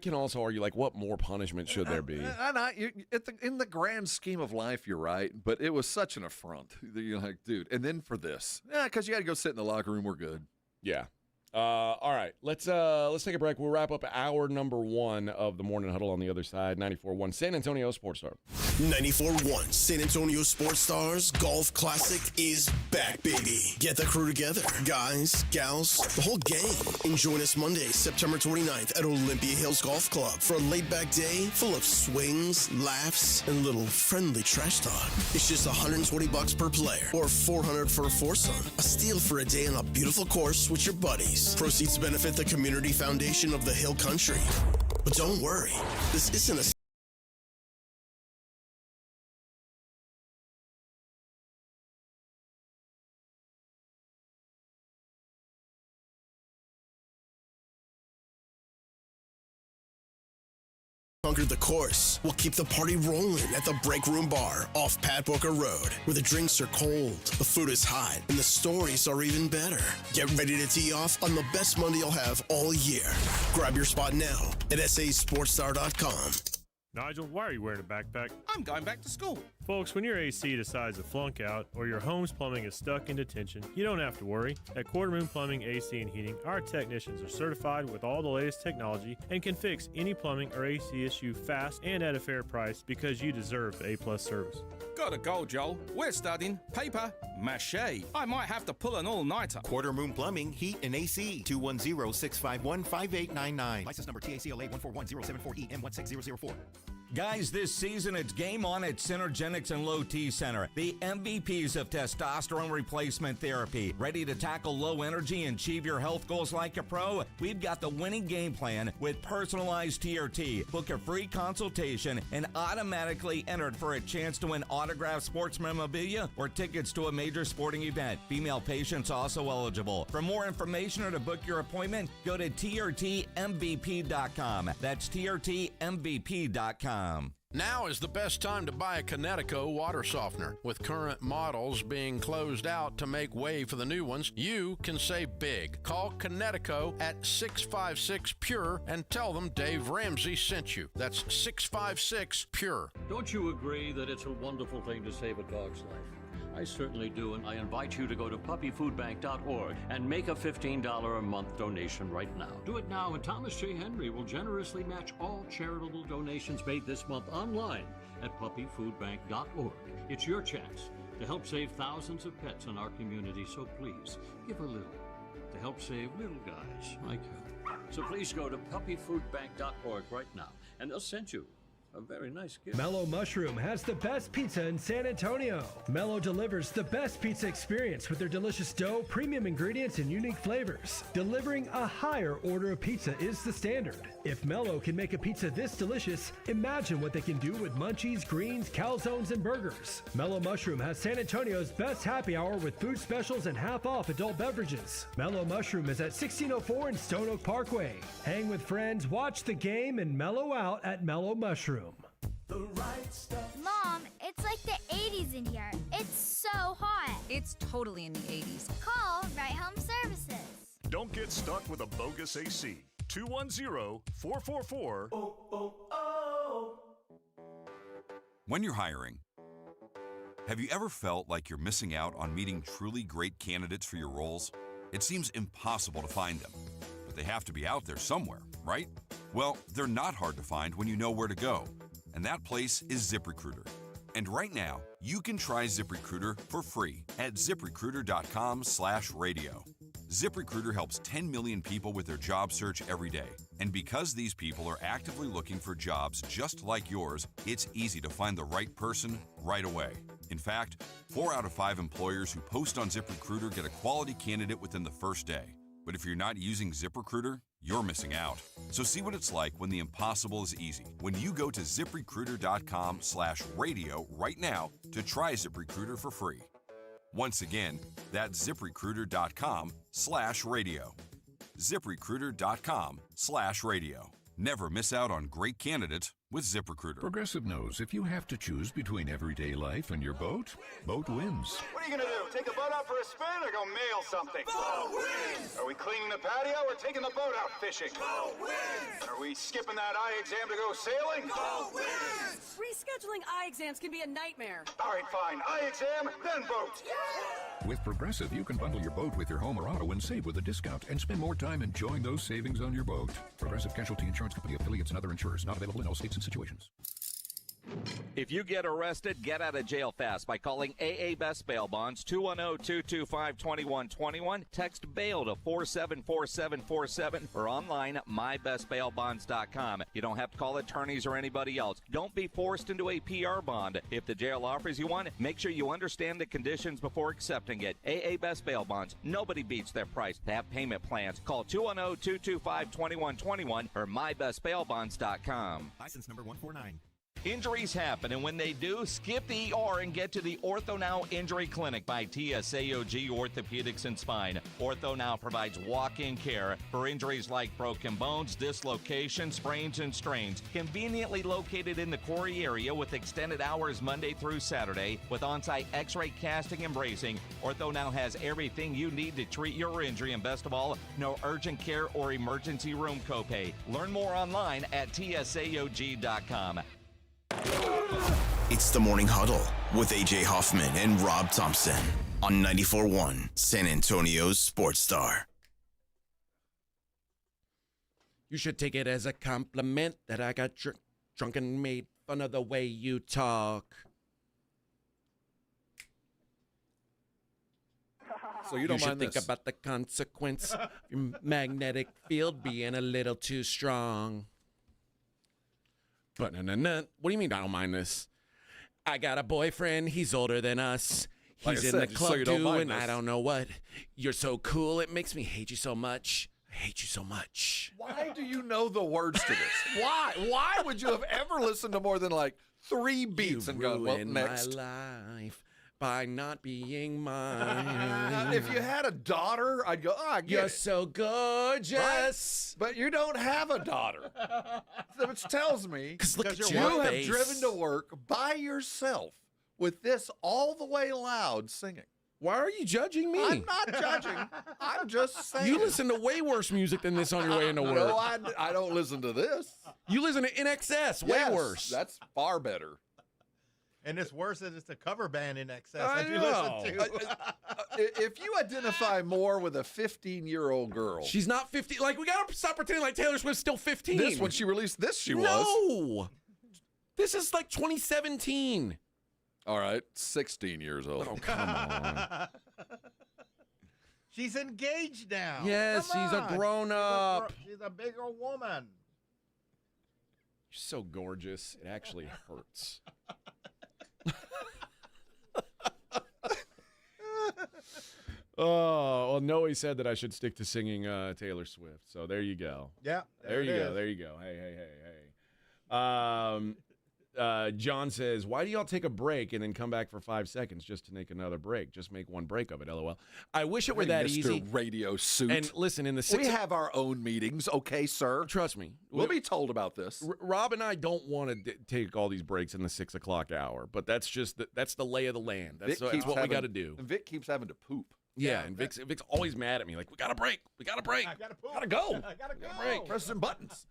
can also argue, like, what more punishment should there be? In the grand scheme of life, you're right, but it was such an affront. You're like, dude, and then for this, because you got to go sit in the locker room, we're good. Yeah. All right, let's take a break. We'll wrap up hour number 1 of the Morning Huddle on the other side. 94.1 San Antonio Sports Star. 94.1 San Antonio Sports Stars Golf Classic is back, baby. Get the crew together. Guys, gals, the whole gang. And join us Monday, September 29th at Olympia Hills Golf Club for a laid-back day full of swings, laughs, and a little friendly trash talk. It's just $120 per player or $400 for a foursome. A steal for a day on a beautiful course with your buddies. Proceeds benefit the Community Foundation of the Hill Country. But don't worry, this isn't a conquered the course. We'll keep the party rolling at the Break Room Bar off Pat Booker Road, where the drinks are cold, the food is hot, and the stories are even better. Get ready to tee off on the best Monday you'll have all year. Grab your spot now at sasportstar.com. Nigel, why are you wearing a backpack? I'm going back to school. Folks, when your AC decides to flunk out or your home's plumbing is stuck in detention, you don't have to worry. At Quarter Moon Plumbing, AC, and Heating, our technicians are certified with all the latest technology and can fix any plumbing or AC issue fast and at a fair price because you deserve the A+ service. Gotta go, Joel. We're studying paper mache. I might have to pull an all-nighter. Quarter Moon Plumbing, Heat, and AC. 210-651-5899. License number TACLA 141074E M16004. Guys, this season it's game on at Synergenics and Low T Center, the MVPs of testosterone replacement therapy. Ready to tackle low energy and achieve your health goals like a pro? We've got the winning game plan with personalized TRT. Book a free consultation and automatically entered for a chance to win autographed sports memorabilia or tickets to a major sporting event. Female patients also eligible. For more information or to book your appointment, go to trtmvp.com. That's trtmvp.com. Now is the best time to buy a Connecticut water softener. With current models being closed out to make way for the new ones, you can save big. Call Connecticut at 656-PURE and tell them Dave Ramsey sent you. That's 656-PURE. Don't you agree that it's a wonderful thing to save a dog's life? I certainly do, and I invite you to go to puppyfoodbank.org and make a $15 a month donation right now. Do it now, and Thomas J. Henry will generously match all charitable donations made this month online at puppyfoodbank.org. It's your chance to help save thousands of pets in our community, so please give a little to help save little guys like you. So please go to puppyfoodbank.org right now, and they'll send you a very nice gift. Mellow Mushroom has the best pizza in San Antonio. Mellow delivers the best pizza experience with their delicious dough, premium ingredients, and unique flavors. Delivering a higher order of pizza is the standard. If Mellow can make a pizza this delicious, imagine what they can do with munchies, greens, calzones, and burgers. Mellow Mushroom has San Antonio's best happy hour with food specials and half-off adult beverages. Mellow Mushroom is at 1604 in Stone Oak Parkway. Hang with friends, watch the game, and mellow out at Mellow Mushroom. The right stuff. Mom, it's like the 80s in here. It's so hot. It's totally in the 80s. Call Right Home Services. Don't get stuck with a bogus AC. 210-444. When you're hiring, have you ever felt like you're missing out on meeting truly great candidates for your roles? It seems impossible to find them, but they have to be out there somewhere, right? Well, they're not hard to find when you know where to go, and that place is ZipRecruiter. And right now, you can try ZipRecruiter for free at ZipRecruiter.com/radio. ZipRecruiter helps 10 million people with their job search every day. And because these people are actively looking for jobs just like yours, it's easy to find the right person right away. In fact, 4 out of 5 employers who post on ZipRecruiter get a quality candidate within the first day. But if you're not using ZipRecruiter, you're missing out. So see what it's like when the impossible is easy. When you go to ZipRecruiter.com/radio right now to try ZipRecruiter for free. Once again, that's ZipRecruiter.com/radio. ZipRecruiter.com/radio. Never miss out on great candidates with ZipRecruiter. Progressive knows if you have to choose between everyday life and your boat, boat wins. What are you going to do? Take the boat out for a spin or go mail something? Boat wins! Are we cleaning the patio or taking the boat out fishing? Boat wins! Are we skipping that eye exam to go sailing? Boat wins! Rescheduling eye exams can be a nightmare. All right, fine. Eye exam, then boat. Yeah! With Progressive, you can bundle your boat with your home or auto and save with a discount and spend more time enjoying those savings on your boat. Progressive Casualty Insurance Company, affiliates, and other insurers. Not available in all states and situations. If you get arrested, get out of jail fast by calling AA Best Bail Bonds, 210-225-2121. Text BAIL to 474747 or online at mybestbailbonds.com. You don't have to call attorneys or anybody else. Don't be forced into a PR bond. If the jail offers you one, make sure you understand the conditions before accepting it. AA Best Bail Bonds. Nobody beats their price. They have payment plans. Call 210-225-2121 or mybestbailbonds.com. License number 149. Injuries happen, and when they do, skip the ER and get to the Ortho Now Injury Clinic by TSAOG Orthopedics and Spine. Ortho Now provides walk-in care for injuries like broken bones, dislocations, sprains, and strains. Conveniently located in the Quarry area with extended hours Monday through Saturday with on-site x-ray casting and bracing, Ortho Now has everything you need to treat your injury, and best of all, no urgent care or emergency room copay. Learn more online at tsaog.com. It's the Morning Huddle with A.J. Hoffman and Rob Thompson on 94.1 San Antonio's Sports Star. You should take it as a compliment that I got drunk and made fun of the way you talk. So you don't should mind think this? about the consequence of your magnetic field being a little too strong. But no. What do you mean I don't mind this? I got a boyfriend. He's older than us. Like He's I in said, the so club you don't mind doing this. I don't know what. You're so cool. It makes me hate you so much. I hate you so much. Why do you know the words to this? Why? Why would you have ever listened to more than like 3 beats and gone, well, Ruined next? my life by not being mine. If you had a daughter, I'd go, oh, I get You're it. so gorgeous. Right? But you don't have a daughter. Which tells me Look at you your have face. driven to work by yourself with this all the way loud singing. Why are you judging me? I'm not judging. I'm just saying. You listen to way worse music than this on your way into work. No, I don't listen to this. You listen to NXS, way Yes, worse. That's far better. And it's worse that it's a cover band in excess I that you know. listen to. If you identify more with a 15-year-old girl. She's not 15. Like, we got to stop pretending like Taylor Swift's still 15. This, when she released this, she was. No. This is like 2017. All right, 16 years old. Oh, come on. She's engaged now. Yes, Come she's a on. grown-up. She's a bigger woman. You're so gorgeous. It actually hurts. Oh, well, Noe said that I should stick to singing Taylor Swift. So there you go. Yeah. There you go. There you go. Hey. John says, why do y'all take a break and then come back for 5 seconds just to make another break? Just make one break of it, LOL. I wish it were that Mr. easy. Radio suit. And listen, in the we have our own meetings, okay, sir? Trust me. We'll be told about this. Rob and I don't want to take all these breaks in the 6 o'clock hour, but that's just that's the lay of the land. That's what we got to do. And Vic keeps having to poop. Yeah, and Vic's always mad at me. Like, we got to break. We got to break. I gotta poop. Gotta go. I gotta go. break. Press some buttons.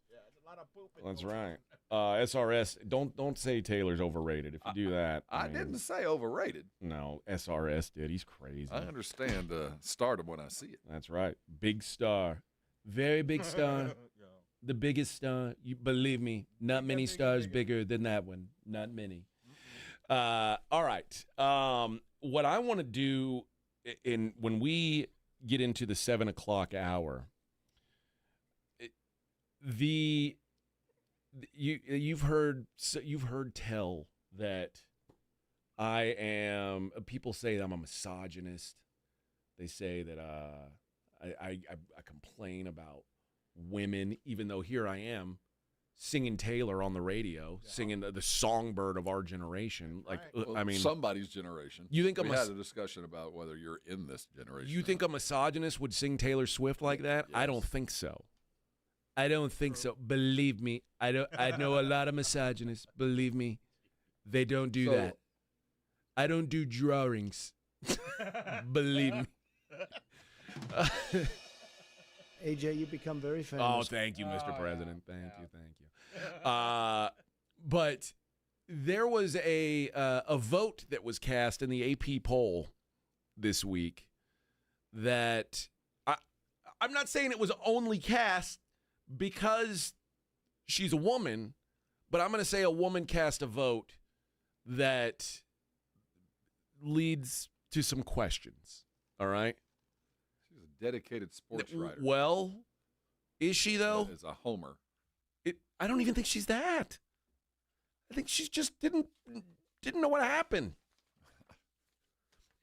Yeah, it's a lot of pooping. That's right. SRS, don't say Taylor's overrated. If you do that. I mean, didn't say overrated. No, SRS did. He's crazy. I understand stardom when I see it. That's right. Big star. Very big star. The biggest star. You believe me, not many stars bigger than that one. Not many. All right. What I want to do when we get into the 7 o'clock hour, you've heard tell that I am. People say that I'm a misogynist. They say that I complain about women, even though here I am singing Taylor on the radio, singing the songbird of our generation. Like, Well, I mean, somebody's generation. You think we had a discussion about whether you're in this generation. You think a misogynist would sing Taylor Swift like that? Yes. I don't think so. I don't think so. Believe me, I know a lot of misogynists. Believe me, they don't do that. I don't do drawings. Believe me. AJ, you become very famous. Oh, thank you, Mr. President. Thank you. But there was a vote that was cast in the AP poll this week that I'm not saying it was only cast because she's a woman, but I'm going to say a woman cast a vote that leads to some questions. All right? She's a dedicated sports writer. Well, is she though? As a homer. I don't even think she's that. I think she just didn't know what happened.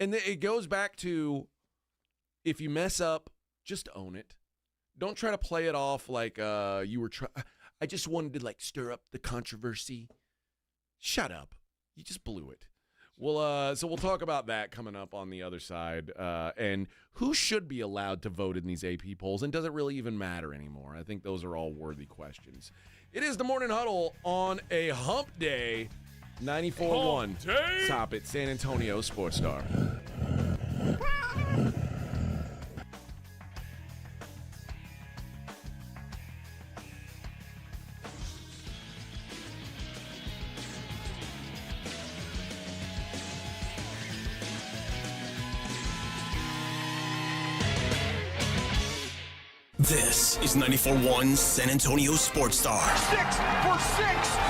And it goes back to, if you mess up, just own it. Don't try to play it off like you were I just wanted to stir up the controversy. Shut up. You just blew it. Well, so we'll talk about that coming up on the other side, and who should be allowed to vote in these AP polls, and does it really even matter anymore? I think those are all worthy questions. It is the Morning Huddle on a hump day, 94.1. Top it, San Antonio Sports Star. This is 94.1 San Antonio Sports Star. 6 for 6,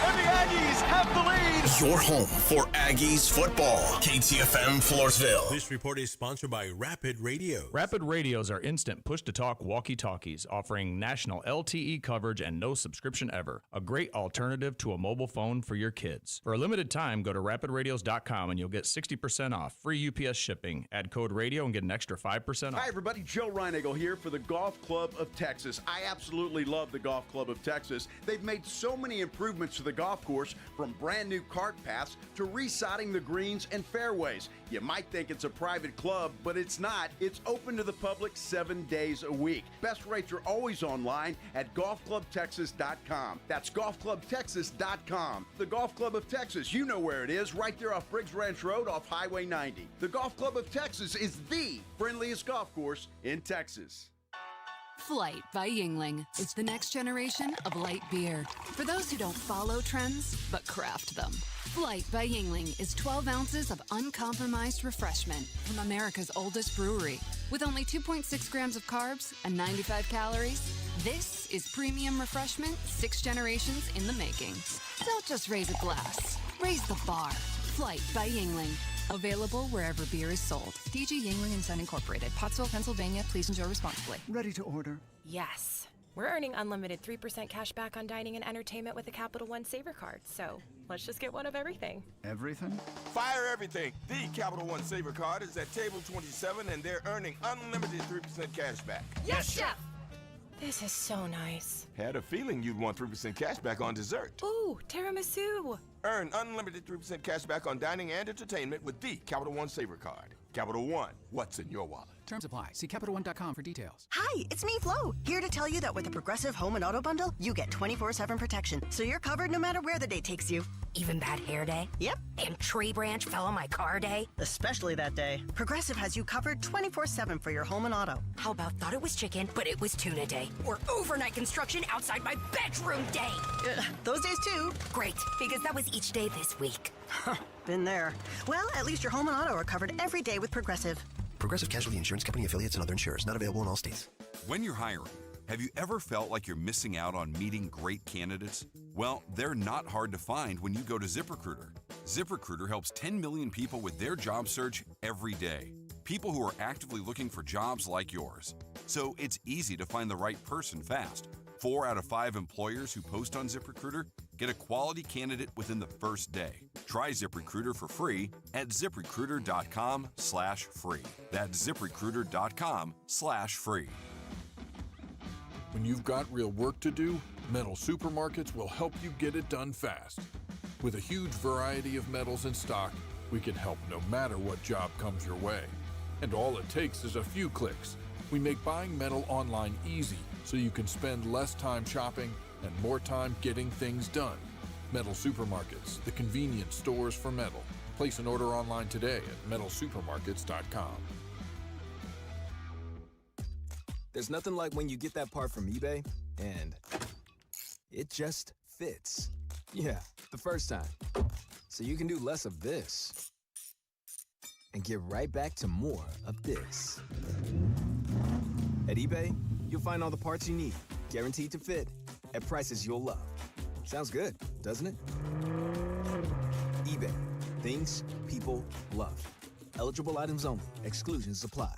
and the Aggies have the lead. Your home for Aggies football. KTFM Floresville. This report is sponsored by Rapid Radio. Rapid Radios are instant push-to-talk walkie-talkies offering national LTE coverage and no subscription ever. A great alternative to a mobile phone for your kids. For a limited time, go to rapidradios.com and you'll get 60% off. Free UPS shipping. Add code radio and get an extra 5% off. Hi, everybody. Joe Reinagle here for the Golf Club of Texas. I absolutely love the Golf Club of Texas. They've made so many improvements to the golf course, from brand new cart paths to resodding the greens and fairways. You might think it's a private club, but it's not. It's open to the public 7 days a week. Best rates are always online at golfclubtexas.com. That's golfclubtexas.com. The Golf Club of Texas, you know where it is, right there off Briggs Ranch Road off Highway 90. The Golf Club of Texas is the friendliest golf course in Texas. Flight by Yingling. It's the next generation of light beer. For those who don't follow trends, but craft them. Flight by Yingling is 12 ounces of uncompromised refreshment from America's oldest brewery. With only 2.6 grams of carbs and 95 calories, this is premium refreshment 6 generations in the making. Don't just raise a glass, raise the bar. Flight by Yingling. Available wherever beer is sold. DG Yingling & Son Incorporated, Pottsville, Pennsylvania. Please enjoy responsibly. Ready to order? Yes. We're earning unlimited 3% cash back on dining and entertainment with a Capital One Saver card. So let's just get one of everything. Everything? Fire everything. The Capital One Saver card is at table 27, and they're earning unlimited 3% cash back. Yes, Chef! This is so nice. Had a feeling you'd want 3% cash back on dessert. Ooh, tiramisu. Earn unlimited 3% cash back on dining and entertainment with the Capital One Saver card. Capital One, what's in your wallet? Terms apply. See CapitalOne.com for details. Hi, it's me, Flo, here to tell you that with the Progressive Home and Auto Bundle, you get 24/7 protection, so you're covered no matter where the day takes you. Even bad hair day? Yep. And tree branch fell on my car day? Especially that day. Progressive has you covered 24/7 for your home and auto. How about thought it was chicken, but it was tuna day? Or overnight construction outside my bedroom day? Those days too. Great, because that was each day this week. Been there. Well, at least your home and auto are covered every day with Progressive. Progressive Casualty Insurance Company, affiliates, and other insurers. Not available in all states. When you're hiring, have you ever felt like you're missing out on meeting great candidates? Well, they're not hard to find when you go to ZipRecruiter. ZipRecruiter helps 10 million people with their job search every day. People who are actively looking for jobs like yours. So it's easy to find the right person fast. 4 out of 5 employers who post on ZipRecruiter get a quality candidate within the first day. Try ZipRecruiter for free at ZipRecruiter.com/free. That's ZipRecruiter.com/free. When you've got real work to do, Metal Supermarkets will help you get it done fast. With a huge variety of metals in stock, we can help no matter what job comes your way. And all it takes is a few clicks. We make buying metal online easy so you can spend less time shopping and more time getting things done. Metal Supermarkets, the convenience stores for metal. Place an order online today at metalsupermarkets.com. There's nothing like when you get that part from eBay and it just fits. Yeah, the first time. So you can do less of this and get right back to more of this. At eBay, you'll find all the parts you need, guaranteed to fit, at prices you'll love. Sounds good, doesn't it? eBay. Things people love. Eligible items only. Exclusions apply.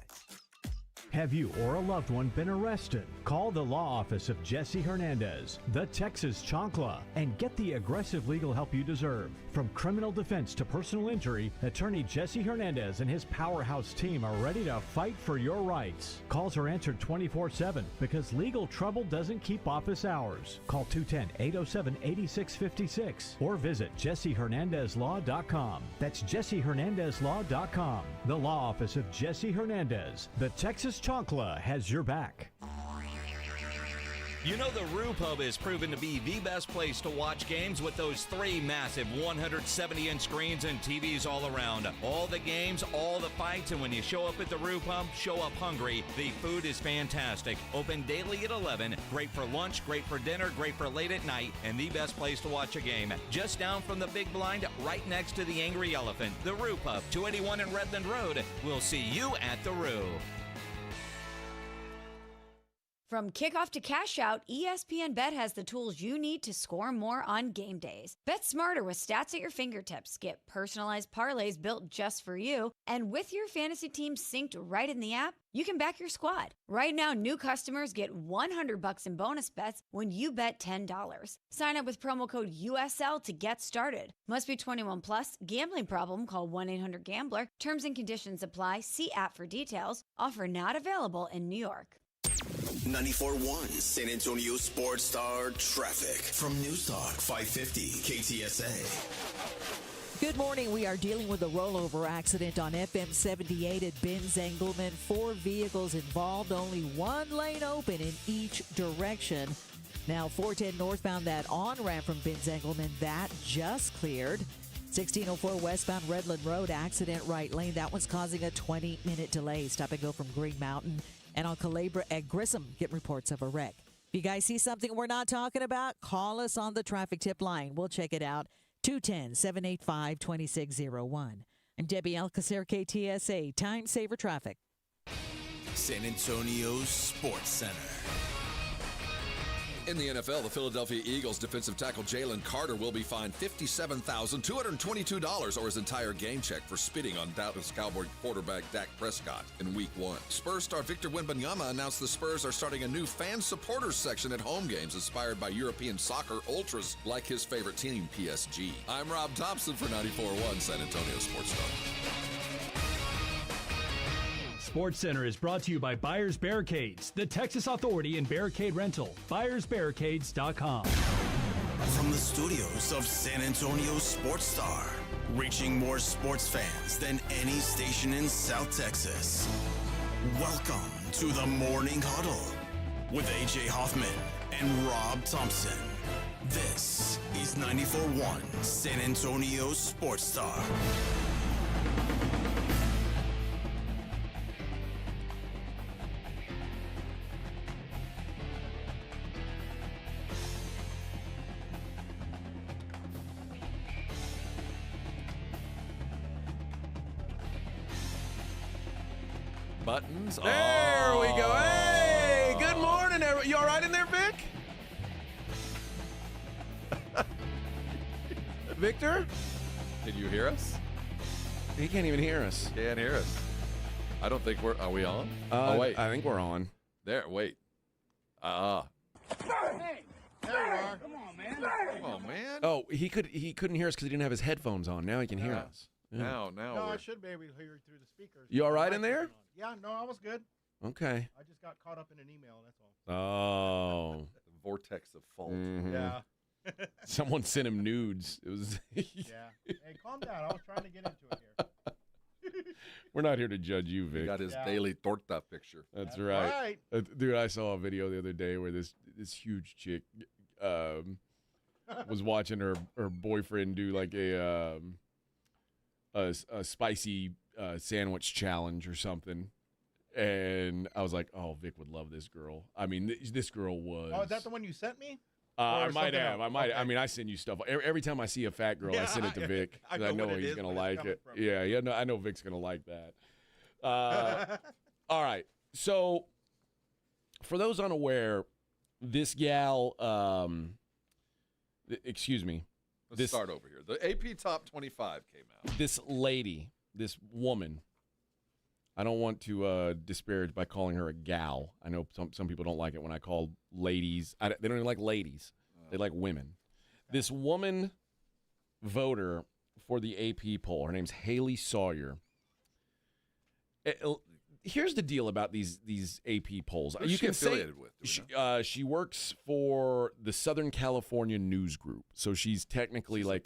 Have you or a loved one been arrested? Call the law office of Jesse Hernandez, the Texas Chancla, and get the aggressive legal help you deserve. From criminal defense to personal injury, attorney Jesse Hernandez and his powerhouse team are ready to fight for your rights. Calls are answered 24/7 because legal trouble doesn't keep office hours. Call 210-807-8656 or visit jessehernandezlaw.com. That's jessehernandezlaw.com. The law office of Jesse Hernandez, the Texas Chancla, has your back. You know the Roo Pub is proven to be the best place to watch games with those 3 massive 170-inch screens and TVs all around. All the games, all the fights, and when you show up at the Roo Pub, show up hungry. The food is fantastic. Open daily at 11. Great for lunch, great for dinner, great for late at night, and the best place to watch a game. Just down from the big blind, right next to the Angry Elephant. The Roo Pub, 281 in Redland Road. We'll see you at the Roo. From kickoff to cash out, ESPN Bet has the tools you need to score more on game days. Bet smarter with stats at your fingertips. Get personalized parlays built just for you. And with your fantasy team synced right in the app, you can back your squad. Right now, new customers get $100 in bonus bets when you bet $10. Sign up with promo code USL to get started. Must be 21 plus. Gambling problem? Call 1-800-GAMBLER. Terms and conditions apply. See app for details. Offer not available in New York. 94.1 San Antonio Sports Star traffic from News Talk 550 KTSA. Good morning. We are dealing with a rollover accident on FM 78 at Benz Engelman. 4 vehicles involved, only 1 lane open in each direction. Now 410 northbound, that on-ramp from Benz Engelman, that just cleared. 1604 westbound Redland Road, accident right lane. That one's causing a 20-minute delay. Stop and go from Green Mountain. And on Calabria at Grissom, get reports of a wreck. If you guys see something we're not talking about, call us on the traffic tip line. We'll check it out. 210-785-2601. I'm Debbie Alcacer, KTSA, Time Saver Traffic. San Antonio Sports Center. In the NFL, the Philadelphia Eagles defensive tackle Jalen Carter will be fined $57,222 or his entire game check for spitting on Dallas Cowboy quarterback Dak Prescott in Week 1. Spurs star Victor Wembanyama announced the Spurs are starting a new fan supporters section at home games inspired by European soccer ultras like his favorite team, PSG. I'm Rob Thompson for 94.1 San Antonio Sports Star. Sports Center is brought to you by Buyers Barricades, the Texas Authority in Barricade Rental. BuyersBarricades.com. From the studios of San Antonio Sports Star, reaching more sports fans than any station in South Texas. Welcome to the Morning Huddle with AJ Hoffman and Rob Thompson. This is 94.1 San Antonio Sports Star. Buttons. There we go. Hey, good morning, everyone. You all right in there, Vic? Victor? Can you hear us? He can't even hear us. Can't hear us. I don't think are we on? Oh, wait. I think we're on. There, wait. Hey, there you are. Come on, man. Come on, man. Oh, he couldn't hear us because he didn't have his headphones on. Now he can hear us. Yeah. Now. No, I should be able to hear you through the speakers. You all right in there? Yeah, no, I was good. Okay. I just got caught up in an email, that's all. Oh. The vortex of fault. Mm-hmm. Yeah. Someone sent him nudes. It was. Yeah. Hey, calm down. I was trying to get into it here. We're not here to judge you, Vic. He got his daily torta picture. That's right. Dude, I saw a video the other day where this huge chick was watching her boyfriend do like a spicy sandwich challenge or something. And I was like, oh, Vic would love this girl. I mean, this girl was. Oh, is that the one you sent me? I might have. Okay. I mean, I send you stuff. Every time I see a fat girl, I send it to Vic. I know he's going to like it. Yeah, no, I know Vic's going to like that. All right. So, for those unaware, this gal, excuse me. Let's start over here. The AP Top 25 came out. This lady, this woman, I don't want to disparage by calling her a gal. I know some people don't like it when I call ladies. They don't even like ladies. They like women. This woman voter for the AP poll, her name's Haley Sawyer. Here's the deal about these AP polls. Who's she affiliated with? She works for the Southern California News Group, so she's technically the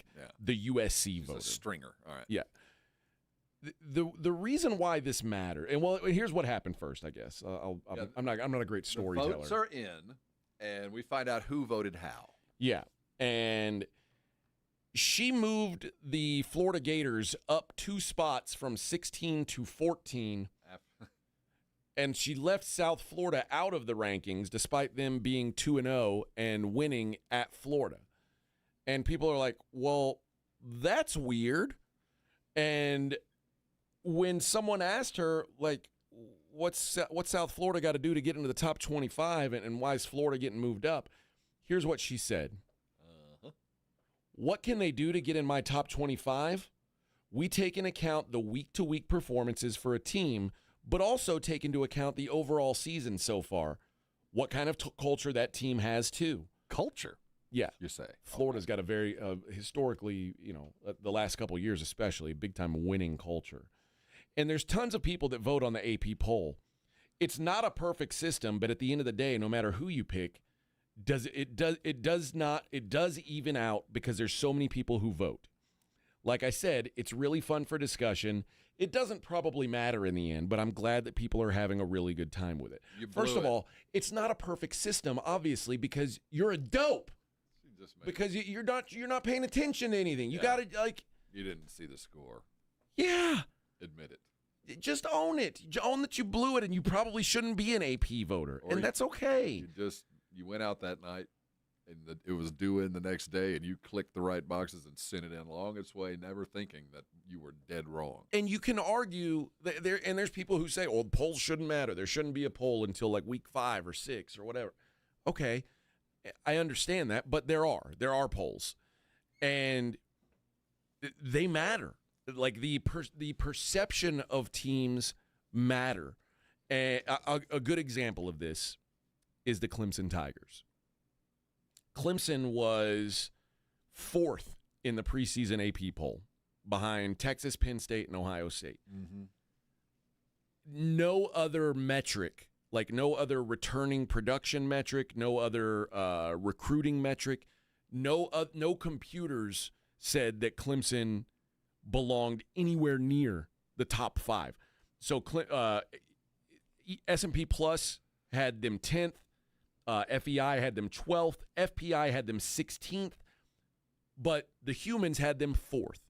USC voter. A stringer. All right. Yeah. The reason why this mattered, and well, here's what happened first. I guess I'm not a great storyteller. The votes are in, and we find out who voted how. Yeah, and she moved the Florida Gators up 2 spots from 16 to 14. And she left South Florida out of the rankings despite them being 2-0 and winning at Florida. And people are like, well, that's weird. And when someone asked her, like, what's South Florida got to do to get into the top 25, and why is Florida getting moved up? Here's what she said. What can they do to get in my top 25? We take into account the week-to-week performances for a team, but also take into account the overall season so far. What kind of culture that team has, too. Culture? Yeah. You say. Florida's got a very, historically, the last couple of years especially, big-time winning culture. And there's tons of people that vote on the AP poll. It's not a perfect system, but at the end of the day, no matter who you pick, it does even out because there's so many people who vote. Like I said, it's really fun for discussion. It doesn't probably matter in the end, but I'm glad that people are having a really good time with it. First of all, it's not a perfect system, obviously, because you're a dope. Because you're not paying attention to anything. You got to You didn't see the score. Yeah. Admit it. Just own it. Own that you blew it, and you probably shouldn't be an AP voter, and that's okay. You went out that night, and it was due in the next day, and you clicked the right boxes and sent it in along its way, never thinking that you were dead wrong. And you can argue there's people who say, "Oh, polls shouldn't matter. There shouldn't be a poll until like week 5 or 6 or whatever." Okay, I understand that, but there are polls, and they matter. Like the perception of teams matter. And a good example of this is the Clemson Tigers. Clemson was 4th in the preseason AP poll behind Texas, Penn State, and Ohio State. Mm-hmm. No other metric, like no other returning production metric, no other recruiting metric, no computers said that Clemson belonged anywhere near the top 5. So S&P Plus had them 10th. FEI had them 12th. FPI had them 16th. But the humans had them 4th.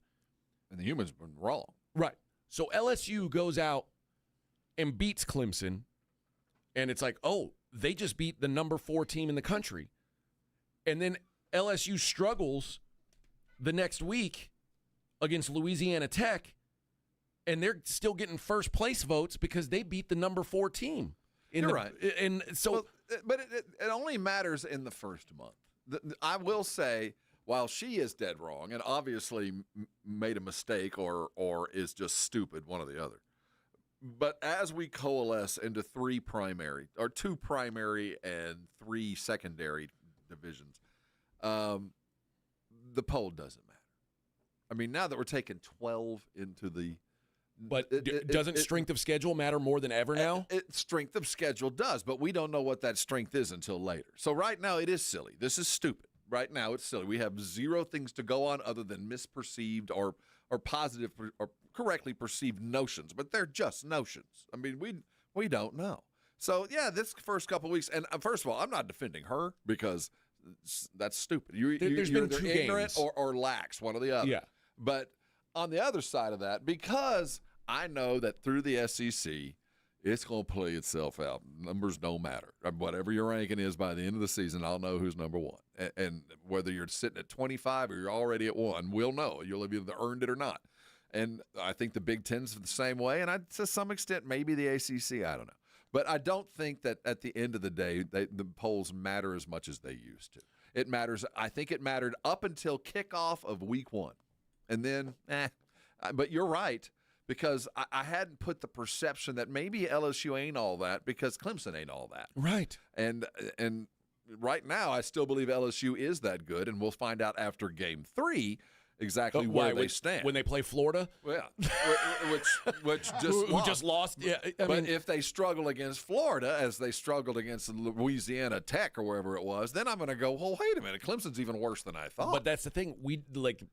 And the humans were wrong. Right. So LSU goes out and beats Clemson. And it's like, oh, they just beat the number 4 team in the country. And then LSU struggles the next week against Louisiana Tech, and they're still getting first place votes because they beat the number 4 team. You're right. And so, but it only matters in the first month. I will say, while she is dead wrong and obviously made a mistake or is just stupid, one or the other, but as we coalesce into 2 primary and 3 secondary divisions, the poll doesn't matter. I mean, now that we're taking 12 into the But doesn't strength of schedule matter more than ever now? Strength of schedule does, but we don't know what that strength is until later. So right now it is silly. This is stupid. Right now it's silly. We have 0 things to go on other than misperceived or positive or correctly perceived notions, but they're just notions. I mean, we don't know. So, yeah, this first couple of weeks, and first of all, I'm not defending her because that's stupid. You're either ignorant or lax, one or the other. Yeah. But on the other side of that, because I know that through the SEC, it's going to play itself out. Numbers don't matter. Whatever your ranking is by the end of the season, I'll know who's number 1. And whether you're sitting at 25 or you're already at 1, we'll know. You'll have either earned it or not. And I think the Big Ten's the same way, and to some extent maybe the ACC, I don't know. But I don't think that at the end of the day, the polls matter as much as they used to. It matters. I think it mattered up until kickoff of week 1. And then, but you're right, because I hadn't put the perception that maybe LSU ain't all that because Clemson ain't all that. Right. And right now, I still believe LSU is that good, and we'll find out after game 3 exactly where they stand. When they play Florida? Well, yeah, which just who just lost. Yeah, but if they struggle against Florida as they struggled against Louisiana Tech or wherever it was, then I'm going to go, well, wait a minute, Clemson's even worse than I thought. But that's the thing. We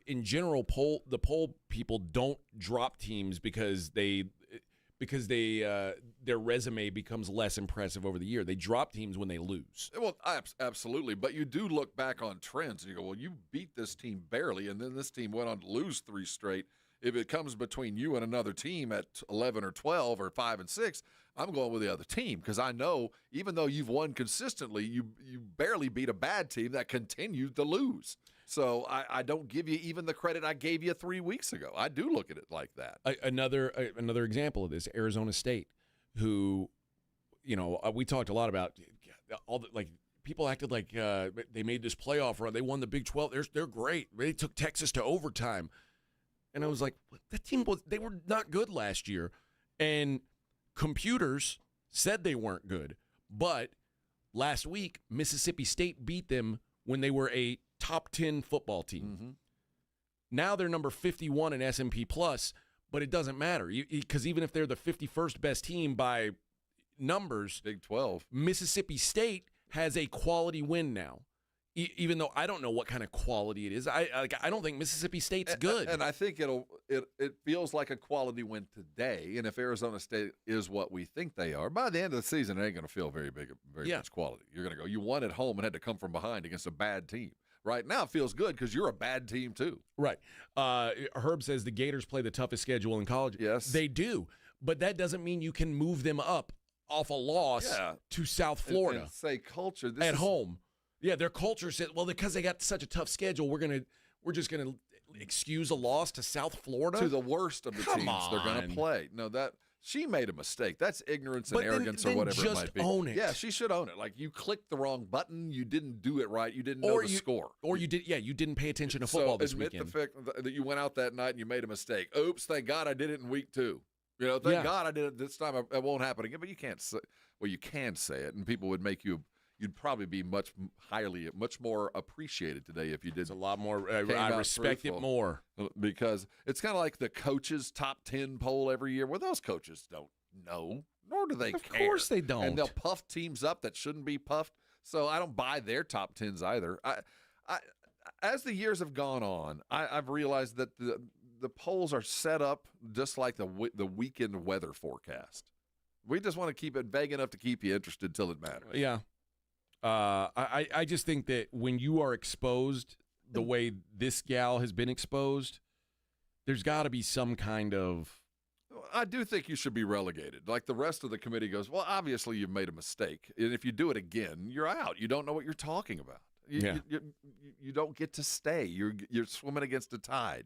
in general the poll people don't drop teams because their resume becomes less impressive over the year. They drop teams when they lose. Well, absolutely. But you do look back on trends and you go, well, you beat this team barely, and then this team went on to lose 3 straight. If it comes between you and another team at 11 or 12 or 5 and 6, I'm going with the other team because I know even though you've won consistently, you barely beat a bad team that continued to lose. So I don't give you even the credit I gave you 3 weeks ago. I do look at it like that. Another example of this, Arizona State. who, we talked a lot about all the, like, people acted like they made this playoff run. They won the Big 12. They're great. They took Texas to overtime. And I was like, that team they were not good last year. And computers said they weren't good. But last week, Mississippi State beat them when they were a top 10 football team. Mm-hmm. Now they're number 51 in S&P Plus, but it doesn't matter because even if they're the 51st best team by numbers, Big 12, Mississippi State has a quality win now. Even though I don't know what kind of quality it is, I don't think Mississippi State's good. And I think it feels like a quality win today. And if Arizona State is what we think they are, by the end of the season, it ain't going to feel very much quality. You're going to go, you won at home and had to come from behind against a bad team. Right now, it feels good because you're a bad team too. Right. Herb says the Gators play the toughest schedule in college. Yes, they do, but that doesn't mean you can move them up off a loss to South Florida. And say culture at home. Yeah, their culture said, well, because they got such a tough schedule, we're just gonna excuse a loss to South Florida, to the worst of the teams they're gonna play. No, that she made a mistake. That's ignorance and arrogance or whatever it might be. Own it. Yeah, she should own it. Like, you clicked the wrong button, you didn't do it right, you didn't know the score, or you did. Yeah, you didn't pay attention to football this weekend. Admit the fact that you went out that night and you made a mistake. Oops, thank God I did it in week 2. Thank God I did it this time. It won't happen again. But you can't say. Well, you can say it, and people would make you. You'd probably be much more appreciated today if you did. It's a lot more. I respect it more because it's kind of like the coaches' top 10 poll every year. Well, those coaches don't know, nor do they care. Of course they don't. And they'll puff teams up that shouldn't be puffed. So I don't buy their top 10s either. I as the years have gone on, I've realized that the polls are set up just like the weekend weather forecast. We just want to keep it vague enough to keep you interested till it matters. Yeah. I just think that when you are exposed the way this gal has been exposed, there's got to be some kind of. I do think you should be relegated. Like the rest of the committee goes, well, obviously you've made a mistake. And if you do it again, you're out. You don't know what you're talking about. You don't get to stay. You're swimming against the tide.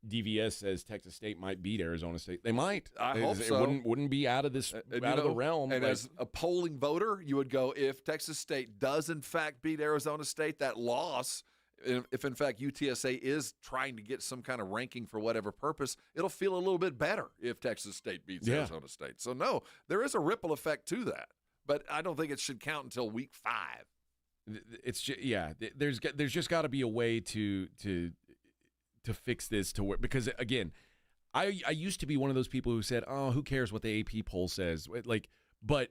DVS says Texas State might beat Arizona State. They might. I hope so. It wouldn't be out of this out of the realm. And as a polling voter, you would go, if Texas State does in fact beat Arizona State, that loss, if in fact UTSA is trying to get some kind of ranking for whatever purpose, it'll feel a little bit better if Texas State beats Arizona State. So no, there is a ripple effect to that, but I don't think it should count until week 5. It's just, there's just got to be a way to fix this to work, because again, I used to be one of those people who said, oh, who cares what the AP poll says, but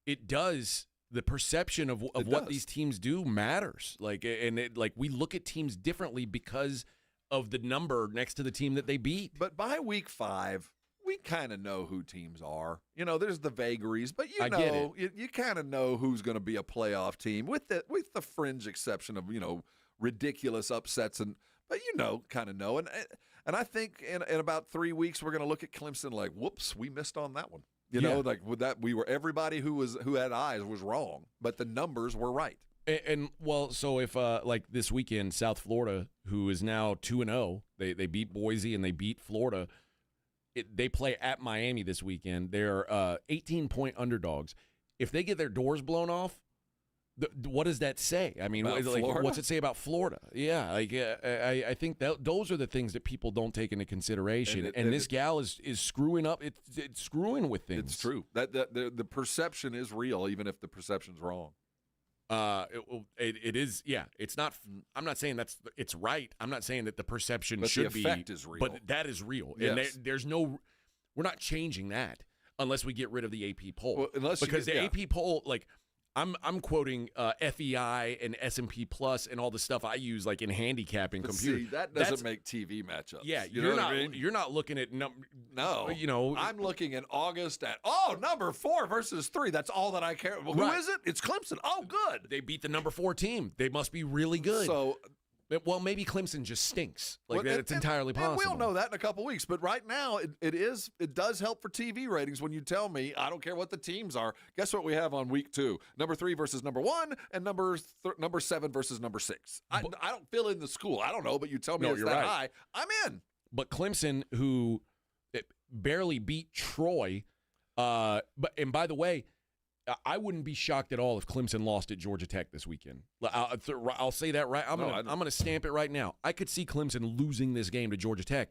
it does. The perception of what these teams do matters, we look at teams differently because of the number next to the team that they beat. But by week 5, we kind of know who teams are. There's the vagaries, but you kind of know who's going to be a playoff team with the fringe exception of ridiculous upsets but kind of know. And I think in about 3 weeks we're going to look at Clemson like, whoops, we missed on that one. With that, everybody who had eyes was wrong, but the numbers were right. So if this weekend, South Florida, who is now 2-0, they beat Boise and they beat Florida. They play at Miami this weekend. They're 18-point underdogs. If they get their doors blown off, what does that say? I mean, what's it say about Florida? Yeah, I think that those are the things that people don't take into consideration. And this gal is screwing up. It's screwing with things. It's true. That the perception is real, even if the perception's wrong. It is. Yeah, it's not. I'm not saying it's right. I'm not saying that the perception should be. The effect is real. But that is real. Yes. And there's no. We're not changing that unless we get rid of the AP poll. Well, AP poll, I'm quoting FEI and S&P Plus and all the stuff I use in handicapping computers. See, that doesn't make TV matchups. Yeah, you're not looking at No, I'm looking in August at number 4 versus 3. That's all that I care. Well, who is it? It's Clemson. Oh, good. They beat the number 4 team. They must be really good. So. Well, maybe Clemson just stinks. It's entirely possible. And we'll know that in a couple weeks. But right now, it does help for TV ratings when you tell me, I don't care what the teams are. Guess what we have on week 2? Number 3 versus number 1, and number 7 versus number 6. I don't fill in the school. I don't know, but you tell me it's that high. I'm in. But Clemson, who barely beat Troy. But by the way, I wouldn't be shocked at all if Clemson lost at Georgia Tech this weekend. I'll say that right. I'm going to stamp it right now. I could see Clemson losing this game to Georgia Tech.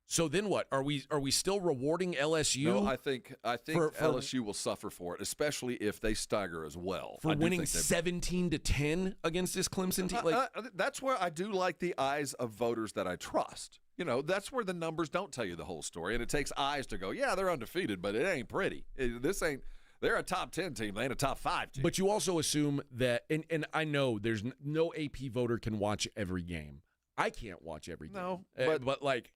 So then what? Are we still rewarding LSU? No, I think LSU will suffer for it, especially if they stagger as well. For winning 17-10 against this Clemson team? That's where I do like the eyes of voters that I trust. You know, that's where the numbers don't tell you the whole story, and it takes eyes to go, yeah, they're undefeated, but it ain't pretty. They're a top 10 team. They ain't a top 5 team. But you also assume that, and I know there's no AP voter can watch every game. I can't watch every game. No, but like,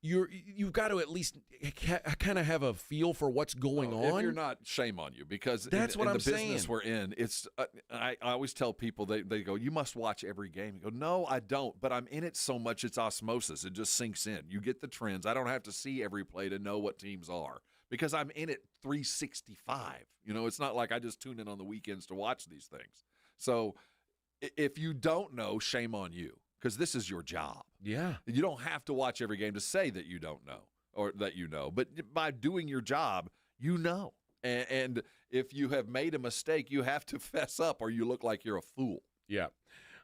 you've got to at least kind of have a feel for what's going on. If you're not, shame on you, because that's in the business we're in, it's. I always tell people, they go, you must watch every game. You go, no, I don't, but I'm in it so much, it's osmosis. It just sinks in. You get the trends. I don't have to see every play to know what teams are, because I'm in it 365. You know, it's not like I just tune in on the weekends to watch these things. So if you don't know, shame on you, because this is your job. Yeah. You don't have to watch every game to say that you don't know or that you know. But by doing your job, you know. And if you have made a mistake, you have to fess up or you look like you're a fool. Yeah.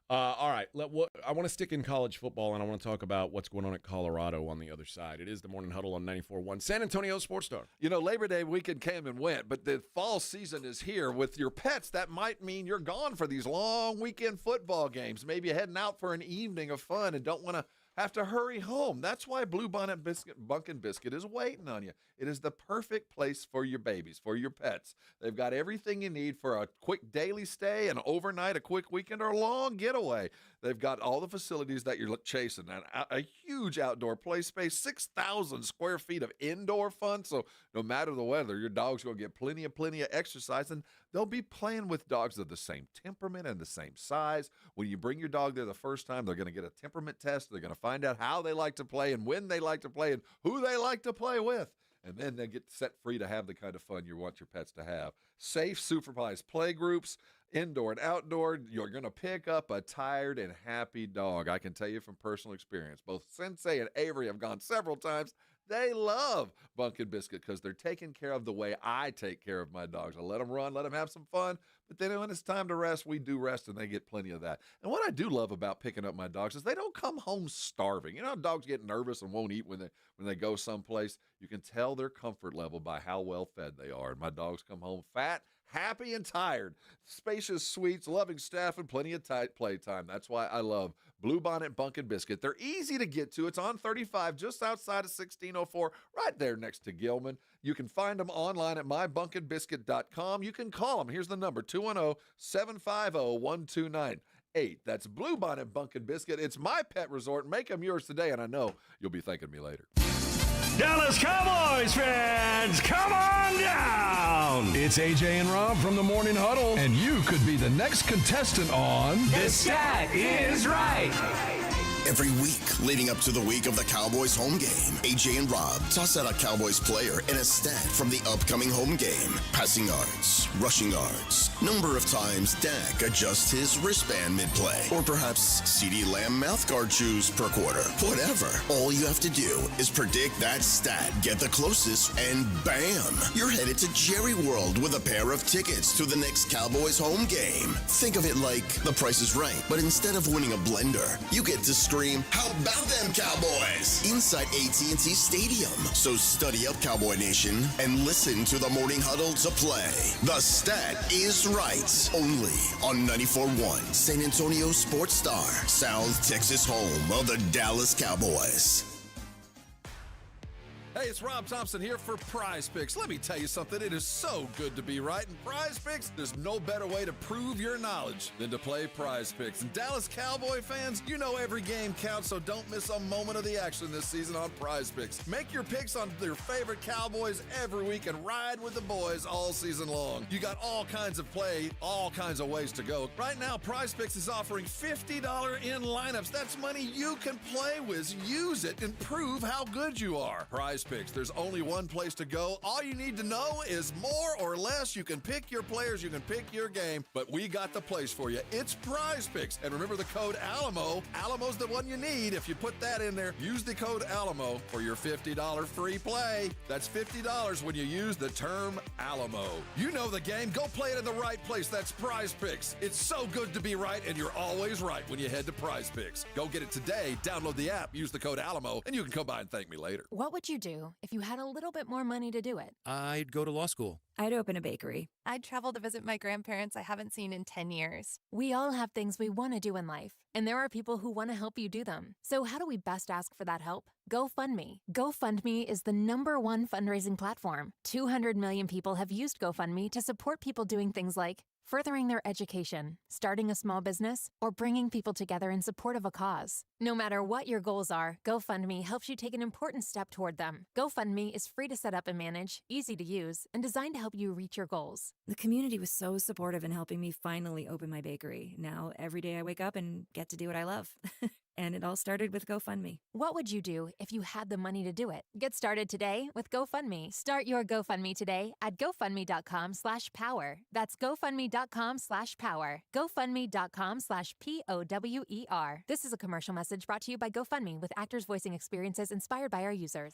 All right. I want to stick in college football, and I want to talk about what's going on at Colorado on the other side. It is the Morning Huddle on 94.1 San Antonio Sports Star. You know, Labor Day weekend came and went, but the fall season is here. With your pets, that might mean you're gone for these long weekend football games. Maybe you're heading out for an evening of fun and don't want to have to hurry home. That's why Bluebonnet Bunkin' Biscuit is waiting on you. It is the perfect place for your babies, for your pets. They've got everything you need for a quick daily stay, an overnight, a quick weekend, or a long getaway. They've got all the facilities that you're chasing. A huge outdoor play space, 6,000 square feet of indoor fun. So no matter the weather, your dog's going to get plenty of exercise, and they'll be playing with dogs of the same temperament and the same size. When you bring your dog there the first time, they're going to get a temperament test. They're going to find out how they like to play and when they like to play and who they like to play with. And then they get set free to have the kind of fun you want your pets to have. Safe, supervised play groups, indoor and outdoor. You're going to pick up a tired and happy dog. I can tell you from personal experience. Both Sensei and Avery have gone several times. They love Bunkin' Biscuit because they're taken care of the way I take care of my dogs. I let them run, let them have some fun, but then when it's time to rest, we do rest, and they get plenty of that. And what I do love about picking up my dogs is they don't come home starving. You know how dogs get nervous and won't eat when they go someplace? You can tell their comfort level by how well fed they are. And my dogs come home fat, happy, and tired. Spacious suites, loving staff, and plenty of tight playtime. That's why I love Bluebonnet Bunkin' Biscuit. They're easy to get to. It's on 35, just outside of 1604, right there next to Gilman. You can find them online at mybunkinbiscuit.com. You can call them. Here's the number, 210-750-1298. That's Bluebonnet Bunkin' Biscuit. It's my pet resort. Make them yours today, and I know you'll be thanking me later. Dallas Cowboys fans, come on down! It's AJ and Rob from the Morning Huddle, and you could be the next contestant on The Stat Is Right. Every week leading up to the week of the Cowboys home game, AJ and Rob toss out a Cowboys player and a stat from the upcoming home game. Passing yards, rushing yards, number of times Dak adjusts his wristband mid-play, or perhaps CeeDee Lamb mouthguard chews per quarter. Whatever. All you have to do is predict that stat, get the closest, and bam! You're headed to Jerry World with a pair of tickets to the next Cowboys home game. Think of it like The Price is Right, but instead of winning a blender, you get to scream, "How about them Cowboys?" inside AT&T Stadium. So study up, Cowboy Nation, and listen to the Morning Huddle to play. The Stat Is Right. Only on 94.1 San Antonio Sports Star, South Texas home of the Dallas Cowboys. Hey, it's Rob Thompson here for Prize Picks. Let me tell you something. It is so good to be right. In Prize Picks, there's no better way to prove your knowledge than to play Prize Picks. And Dallas Cowboy fans, you know every game counts, so don't miss a moment of the action this season on Prize Picks. Make your picks on your favorite Cowboys every week and ride with the boys all season long. You got all kinds of play, all kinds of ways to go. Right now, Prize Picks is offering $50 in lineups. That's money you can play with. Use it and prove how good you are. Prize Picks. There's only one place to go. All you need to know is more or less. You can pick your players, you can pick your game, but we got the place for you. It's Prize Picks. And remember the code ALAMO. Alamo's the one you need. If you put that in there, use the code ALAMO for your $50 free play. That's $50 when you use the term Alamo. You know the game. Go play it in the right place. That's Prize Picks. It's so good to be right, and you're always right when you head to Prize Picks. Go get it today. Download the app, use the code ALAMO, and you can come by and thank me later. What would you do if you had a little bit more money to do it? I'd go to law school. I'd open a bakery. I'd travel to visit my grandparents I haven't seen in 10 years. We all have things we want to do in life, and there are people who want to help you do them. So how do we best ask for that help? GoFundMe. GoFundMe is the #1 fundraising platform. 200 million people have used GoFundMe to support people doing things like furthering their education, starting a small business, or bringing people together in support of a cause. No matter what your goals are, GoFundMe helps you take an important step toward them. GoFundMe is free to set up and manage, easy to use, and designed to help you reach your goals. The community was so supportive in helping me finally open my bakery. Now, every day I wake up and get to do what I love. And it all started with GoFundMe. What would you do if you had the money to do it? Get started today with GoFundMe. Start your GoFundMe today at GoFundMe.com/power. That's GoFundMe.com/power. GoFundMe.com/POWER. This is a commercial message brought to you by GoFundMe with actors voicing experiences inspired by our users.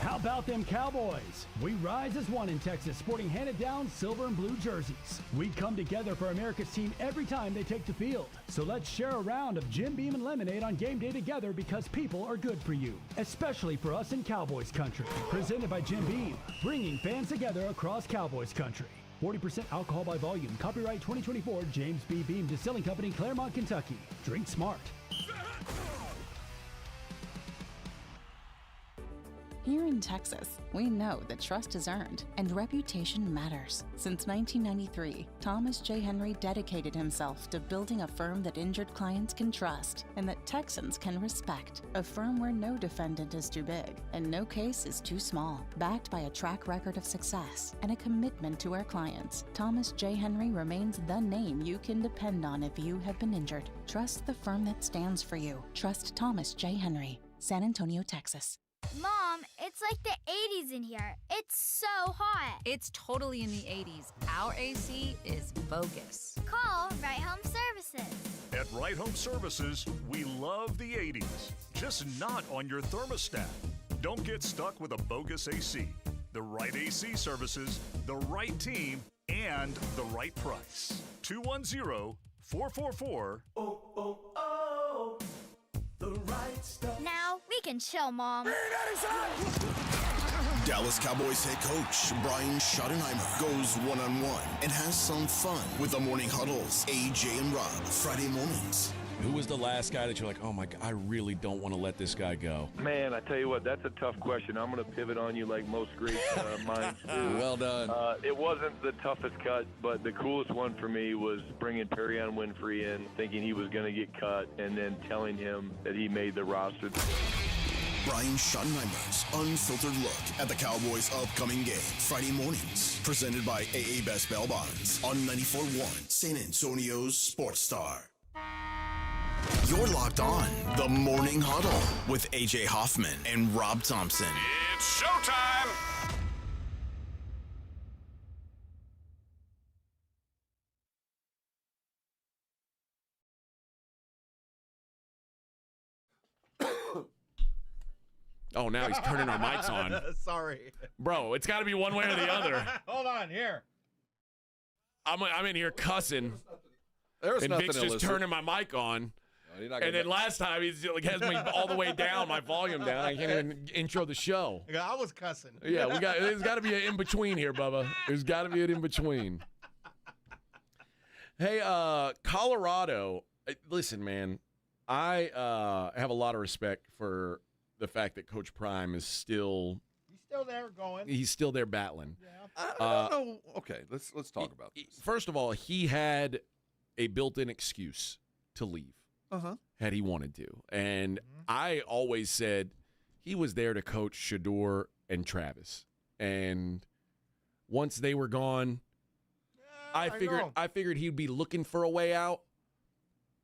How about them Cowboys? We rise as one in Texas, sporting handed-down silver and blue jerseys. We come together for America's team every time they take the field. So let's share a round of Jim Beam and lemonade on game day together because people are good for you, especially for us in Cowboys country. Presented by Jim Beam, bringing fans together across Cowboys country. 40% alcohol by volume. Copyright 2024 James B. Beam Distilling Company, Claremont, Kentucky. Drink smart. Here in Texas, we know that trust is earned and reputation matters. Since 1993, Thomas J. Henry dedicated himself to building a firm that injured clients can trust and that Texans can respect. A firm where no defendant is too big and no case is too small. Backed by a track record of success and a commitment to our clients, Thomas J. Henry remains the name you can depend on if you have been injured. Trust the firm that stands for you. Trust Thomas J. Henry, San Antonio, Texas. Mom, it's like the 80s in here. It's so hot. It's totally in the 80s. Our AC is bogus. Call Right Home Services. At Right Home Services, we love the 80s, just not on your thermostat. Don't get stuck with a bogus AC. The right AC services, the right team, and the right price. 210-444. The right stuff. Now we can chill, Mom. Dallas Cowboys head coach Brian Schottenheimer goes one-on-one and has some fun with the Morning Huddles, AJ and Rob, Friday mornings. Who was the last guy that you're like, oh my God, I really don't want to let this guy go? Man, I tell you what, that's a tough question. I'm going to pivot on you like most great minds do. Well done. It wasn't the toughest cut, but the coolest one for me was bringing Perrion Winfrey in, thinking he was going to get cut, and then telling him that he made the roster. Brian Schottenheimer's unfiltered look at the Cowboys' upcoming game, Friday mornings, presented by AA Best Bail Bonds on 94.1 San Antonio's Sports Star. You're locked on the Morning Huddle with AJ Hoffman and Rob Thompson. It's showtime! Oh, now he's turning our mics on. Sorry. Bro, it's got to be one way or the other. Hold on, here. I'm in here cussing. There's and nothing Vic's just illicit. turning my mic on. No, and then last time he's like has me all the way down, my volume down. I can't even intro the show. I was cussing. Yeah, there's got to be an in between here, Bubba. There's got to be an in between. Hey, Colorado. Listen, man, I have a lot of respect for the fact that Coach Prime is still. He's still there going. He's still there battling. Yeah. I don't know. Okay, let's talk about this. First of all, he had a built-in excuse to leave. Had he wanted to. And I always said he was there to coach Shador and Travis. And once they were gone, I figured he'd be looking for a way out.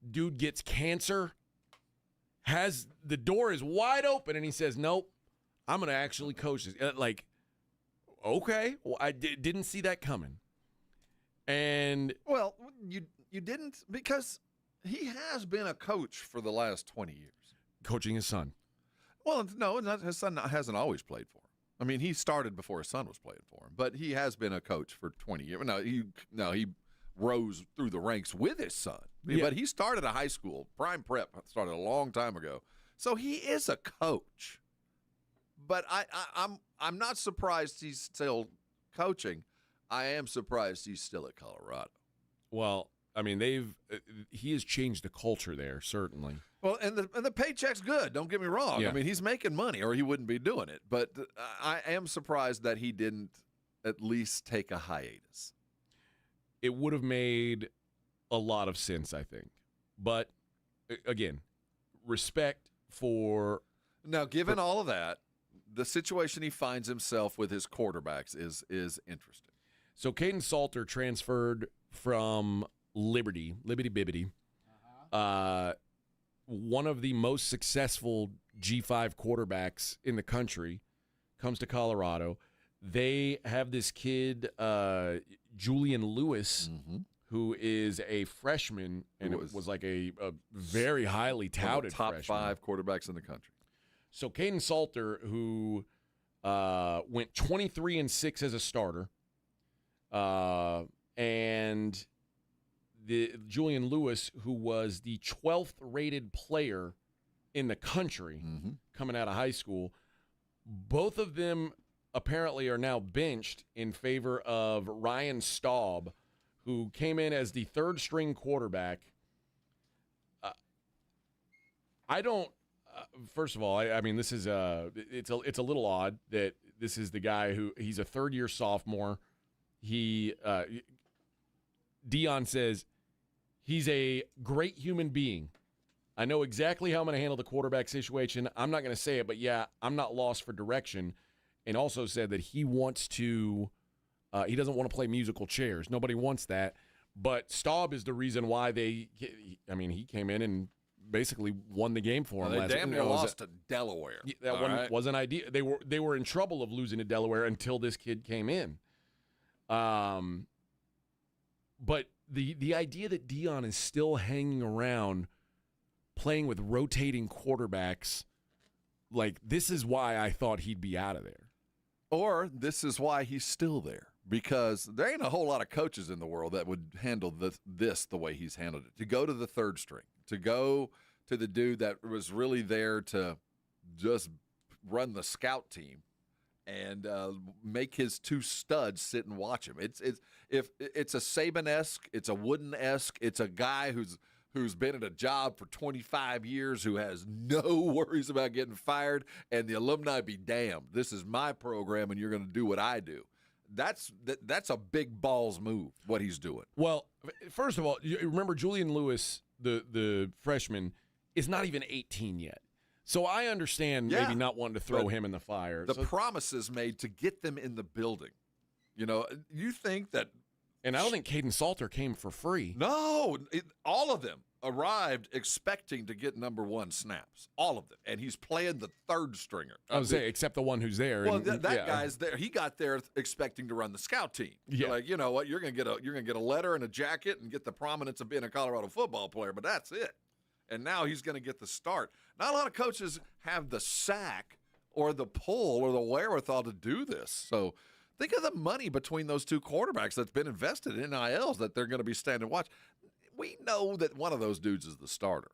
Dude gets cancer. The door is wide open and he says, "Nope. I'm going to actually coach this. Like, okay, well, I didn't see that coming. And well, you didn't, because he has been a coach for the last 20 years. Coaching his son. Well, no, his son hasn't always played for him. I mean, he started before his son was playing for him, but he has been a coach for 20 years. He rose through the ranks with his son, but he started a high school. Prime Prep started a long time ago, so he is a coach. But I'm not surprised he's still coaching. I am surprised he's still at Colorado. Well, I mean, he has changed the culture there, certainly. Well, and the paycheck's good. Don't get me wrong. Yeah. I mean, he's making money, or he wouldn't be doing it. But I am surprised that he didn't at least take a hiatus. It would have made a lot of sense, I think. But again, respect for. Now, given all of that, the situation he finds himself with his quarterbacks is interesting. So Caden Salter transferred from Liberty Bibbity. One of the most successful G5 quarterbacks in the country comes to Colorado. They have this kid, Julian Lewis, who is a freshman, and it was like a very highly touted top freshman. 5 quarterbacks in the country. So Caden Salter, who went 23-6 as a starter, and the Julian Lewis, who was the 12th rated player in the country coming out of high school, both of them apparently are now benched in favor of Ryan Staub, who came in as the third-string quarterback. I don't. First of all, I mean, this is it's a little odd that this is the guy he's a third-year sophomore. Dion says he's a great human being. I know exactly how I'm going to handle the quarterback situation. I'm not going to say it, but yeah, I'm not lost for direction. And also said that he wants to he doesn't want to play musical chairs. Nobody wants that. But Staub is the reason why he came in and basically won the game for him. They damn near lost to Delaware. That one wasn't ideal. They were in trouble of losing to Delaware until this kid came in. But the idea that Dion is still hanging around playing with rotating quarterbacks, like, this is why I thought he'd be out of there. Or this is why he's still there, because there ain't a whole lot of coaches in the world that would handle this the way he's handled it. To go to the third string, to go to the dude that was really there to just run the scout team and make his 2 studs sit and watch him. It's a Saban-esque, it's a Wooden-esque, it's a guy who's been at a job for 25 years, who has no worries about getting fired, and the alumni be damned. This is my program, and you're going to do what I do. That's a big balls move, what he's doing. Well, first of all, you remember Julian Lewis, the freshman, is not even 18 yet. So I understand maybe not wanting to throw him in the fire. The promises made to get them in the building. You know, you think that. And I don't think Caden Salter came for free. No, all of them arrived expecting to get number 1 snaps. All of them. And he's playing the third stringer. I was saying, except the one who's there. Well, that guy's there. He got there expecting to run the scout team. Yeah. Like, you know what? You're gonna get a letter and a jacket and get the prominence of being a Colorado football player, but that's it. And now he's going to get the start. Not a lot of coaches have the sack or the pull or the wherewithal to do this. So think of the money between those 2 quarterbacks that's been invested in NILs that they're going to be standing watch. We know that one of those dudes is the starter.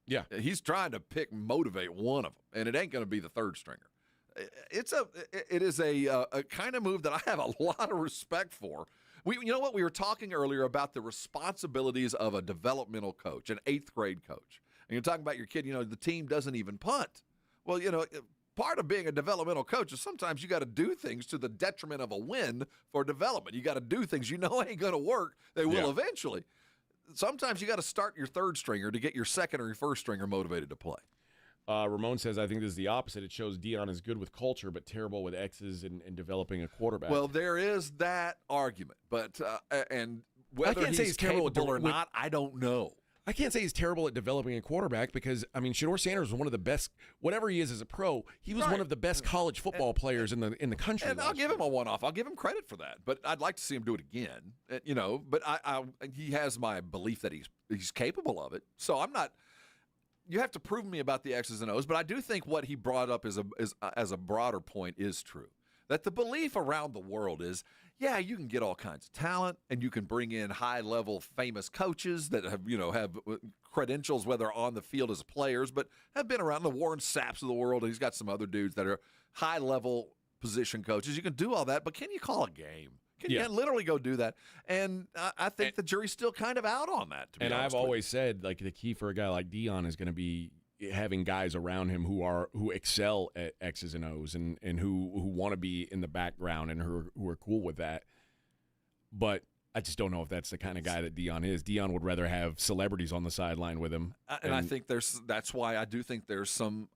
Yeah. He's trying to motivate one of them, and it ain't going to be the third stringer. It is a kind of move that I have a lot of respect for. You know what? We were talking earlier about the responsibilities of a developmental coach, an 8th grade coach. And you're talking about your kid, the team doesn't even punt. Well, part of being a developmental coach is sometimes you got to do things to the detriment of a win for development. You got to do things ain't going to work. They will eventually. Sometimes you got to start your third stringer to get your second or your first stringer motivated to play. Ramon says, I think this is the opposite. It shows Dion is good with culture, but terrible with X's and developing a quarterback. Well, there is that argument, but and whether I can't say he's terrible capable or not, I don't know. I can't say he's terrible at developing a quarterback because, I mean, Shedeur Sanders was one of the best, whatever he is as a pro, he was one of the best college football players in the country. And I'll give him a one-off. I'll give him credit for that. But I'd like to see him do it again. But he has my belief that he's capable of it. So I'm not. You have to prove me about the X's and O's, but I do think what he brought up as a broader point is true. That the belief around the world is, yeah, you can get all kinds of talent, and you can bring in high-level famous coaches that have credentials, whether on the field as players, but have been around the Warren Sapps of the world, and he's got some other dudes that are high-level position coaches. You can do all that, but can you call a game? Can you literally go do that? And I think the jury's still kind of out on that, to be honest I've always said, like, the key for a guy like Deion is going to be having guys around him who excel at X's and O's and who want to be in the background and who are cool with that. But I just don't know if that's the kind of guy that Deion is. Deion would rather have celebrities on the sideline with him. And I think that's why I do think there's some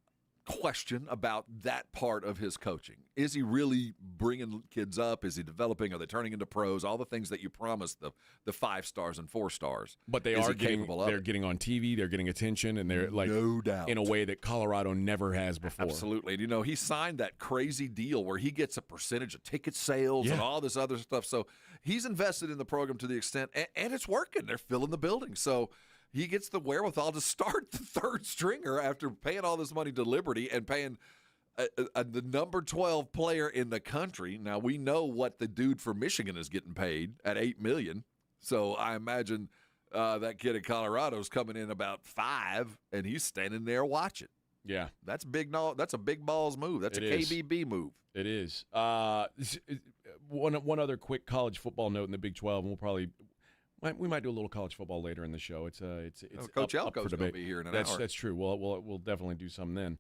question about that part of his coaching. Is he really bringing kids up? Is he developing? Are they turning into pros? All the things that you promised the 5 stars and 4 stars. But they're getting on TV, they're getting attention, and they're like no doubt in a way that Colorado never has before. Absolutely. He signed that crazy deal where he gets a percentage of ticket sales and all this other stuff. So he's invested in the program to the extent, and it's working. They're filling the building. So he gets the wherewithal to start the third stringer after paying all this money to Liberty and paying the number 12 player in the country. Now, we know what the dude from Michigan is getting paid at $8 million. So I imagine that kid in Colorado is coming in about 5, and he's standing there watching. Yeah. That's big. That's a big balls move. That's KBB move. It is. One other quick college football note in the Big 12, and we might do a little college football later in the show. It's Coach up Elko's for going debate. to be here in an hour. That's true. We'll definitely do some then.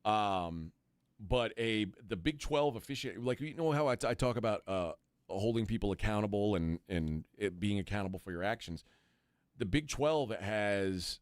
But the Big 12 officiating, like, how I talk about holding people accountable and it being accountable for your actions. The Big 12 has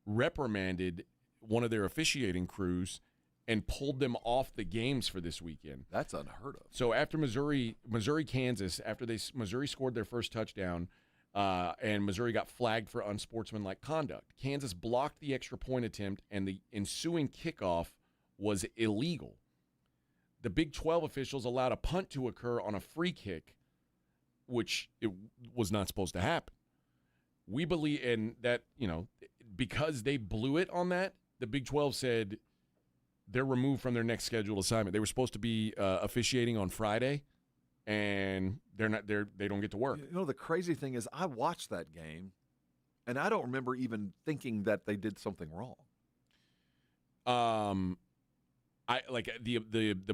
reprimanded one of their officiating crews and pulled them off the games for this weekend. That's unheard of. So after Missouri-Kansas, after Missouri scored their first touchdown, and Missouri got flagged for unsportsmanlike conduct, Kansas blocked the extra point attempt, and the ensuing kickoff was illegal. The Big 12 officials allowed a punt to occur on a free kick, which it was not supposed to happen. We believe in that, because they blew it on that, the Big 12 said they're removed from their next scheduled assignment. They were supposed to be officiating on Friday, and they don't get to work. The crazy thing is I watched that game, and I don't remember even thinking that they did something wrong. The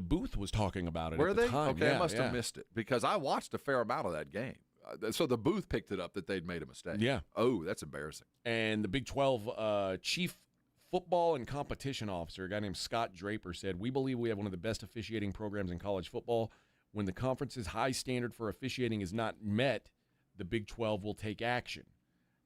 booth was talking about it. Were at they? the time. Okay, Yeah, I must yeah. have missed it because I watched a fair amount of that game. So the booth picked it up that they'd made a mistake. Yeah. Oh, that's embarrassing. And the Big 12 chief football and competition officer, a guy named Scott Draper, said, "We believe we have one of the best officiating programs in college football. When the conference's high standard for officiating is not met, the Big 12 will take action."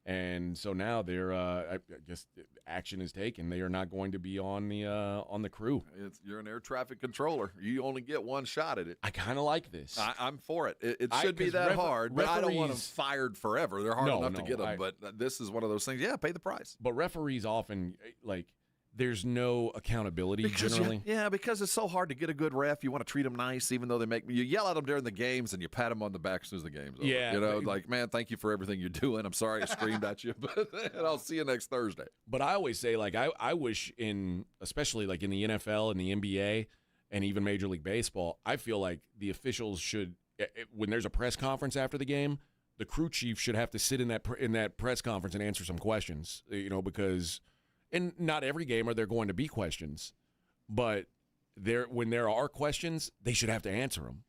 And so now they're, I guess, action is taken. They are not going to be on the crew. You're an air traffic controller. You only get one shot at it. I kind of like this. I'm for it. It should be that hard, but I don't want them fired forever. They're hard enough to get them, but this is one of those things. Yeah, pay the price. But referees often, there's no accountability generally. Because it's so hard to get a good ref. You want to treat them nice, even though you yell at them during the games and you pat them on the back as soon as the game's over. Yeah, man, thank you for everything you're doing. I'm sorry I screamed at you, and I'll see you next Thursday. But I always say, I wish especially in the NFL and the NBA and even Major League Baseball, I feel like the officials should, when there's a press conference after the game, the crew chief should have to sit in that press conference and answer some questions, because. And not every game are there going to be questions, but when there are questions, they should have to answer them.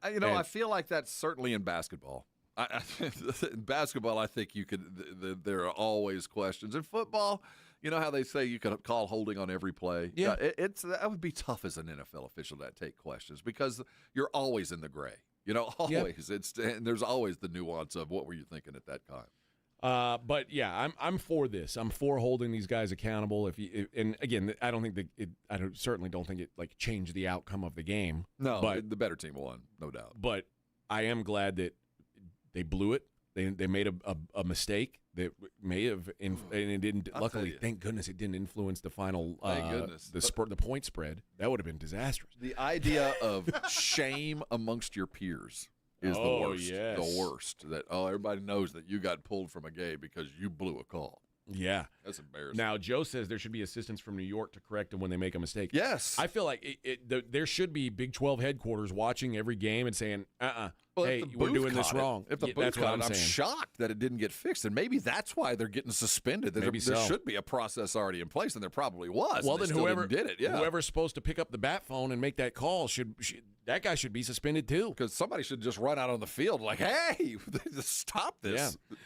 I feel like that's certainly in basketball. In basketball, I think you could. There are always questions. In football, you know how they say you could call holding on every play. Yeah, that would be tough as an NFL official to take questions because you're always in the gray. Always. And there's always the nuance of what were you thinking at that time. But yeah, I'm for this. I'm for holding these guys accountable. And again, I don't think certainly don't think it changed the outcome of the game. No, but the better team won, no doubt. But I am glad that they blew it. They made a mistake that may have and it didn't. Luckily, thank goodness, it didn't influence the final. Thank goodness. The point spread. That would have been disastrous. The idea of shame amongst your peers is the worst. Yes. The worst. That everybody knows that you got pulled from a game because you blew a call. Yeah. That's embarrassing. Now, Joe says there should be assistants from New York to correct them when they make a mistake. Yes. I feel like there should be Big 12 headquarters watching every game and saying, well, hey, we're doing this wrong. If the booth caught it, I'm shocked that it didn't get fixed. And maybe that's why they're getting suspended. There should be a process already in place, and there probably was. Well, then whoever did it, whoever's supposed to pick up the bat phone and make that call, that guy should be suspended too. Because somebody should just run out on the field like, hey, stop this. Yeah.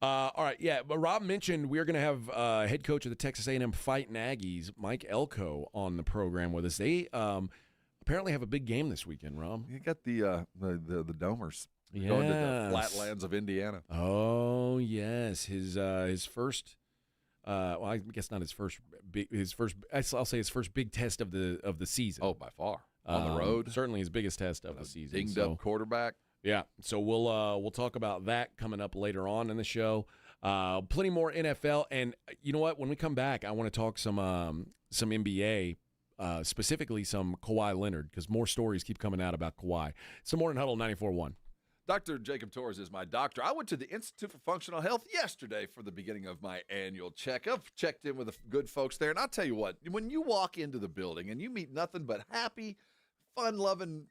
All right, yeah. But Rob mentioned we're going to have head coach of the Texas A&M Fighting Aggies, Mike Elko, on the program with us. They apparently have a big game this weekend, Rob. You got the Domers yes. going to the flatlands of Indiana. Oh yes, his first. Well, I guess not his first. I'll say his first big test of the season. Oh, by far on the road. Certainly his biggest test of the season. Dinged up quarterback. Yeah, so we'll talk about that coming up later on in the show. Plenty more NFL, and you know what? When we come back, I want to talk some NBA, specifically some Kawhi Leonard, because more stories keep coming out about Kawhi. It's the Morning Huddle 94.1. Dr. Jacob Torres is my doctor. I went to the Institute for Functional Health yesterday for the beginning of my annual checkup. Checked in with the good folks there, and I'll tell you what, when you walk into the building and you meet nothing but happy, fun-loving,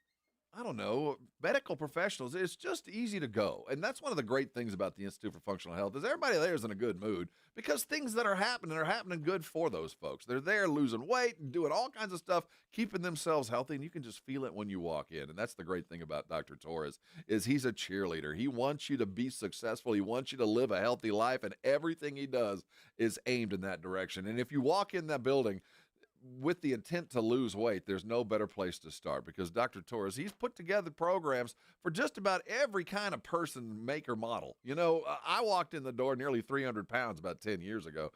medical professionals, it's just easy to go. And that's one of the great things about the Institute for Functional Health is everybody there is in a good mood because things that are happening good for those folks. They're there losing weight and doing all kinds of stuff, keeping themselves healthy, and you can just feel it when you walk in. And that's the great thing about Dr. Torres is he's a cheerleader. He wants you to be successful. He wants you to live a healthy life, and everything he does is aimed in that direction. And if you walk in that building with the intent to lose weight, there's no better place to start because Dr. Torres, he's put together programs for just about every kind of person, make or model. You know, I walked in the door nearly 300 pounds about 10 years ago,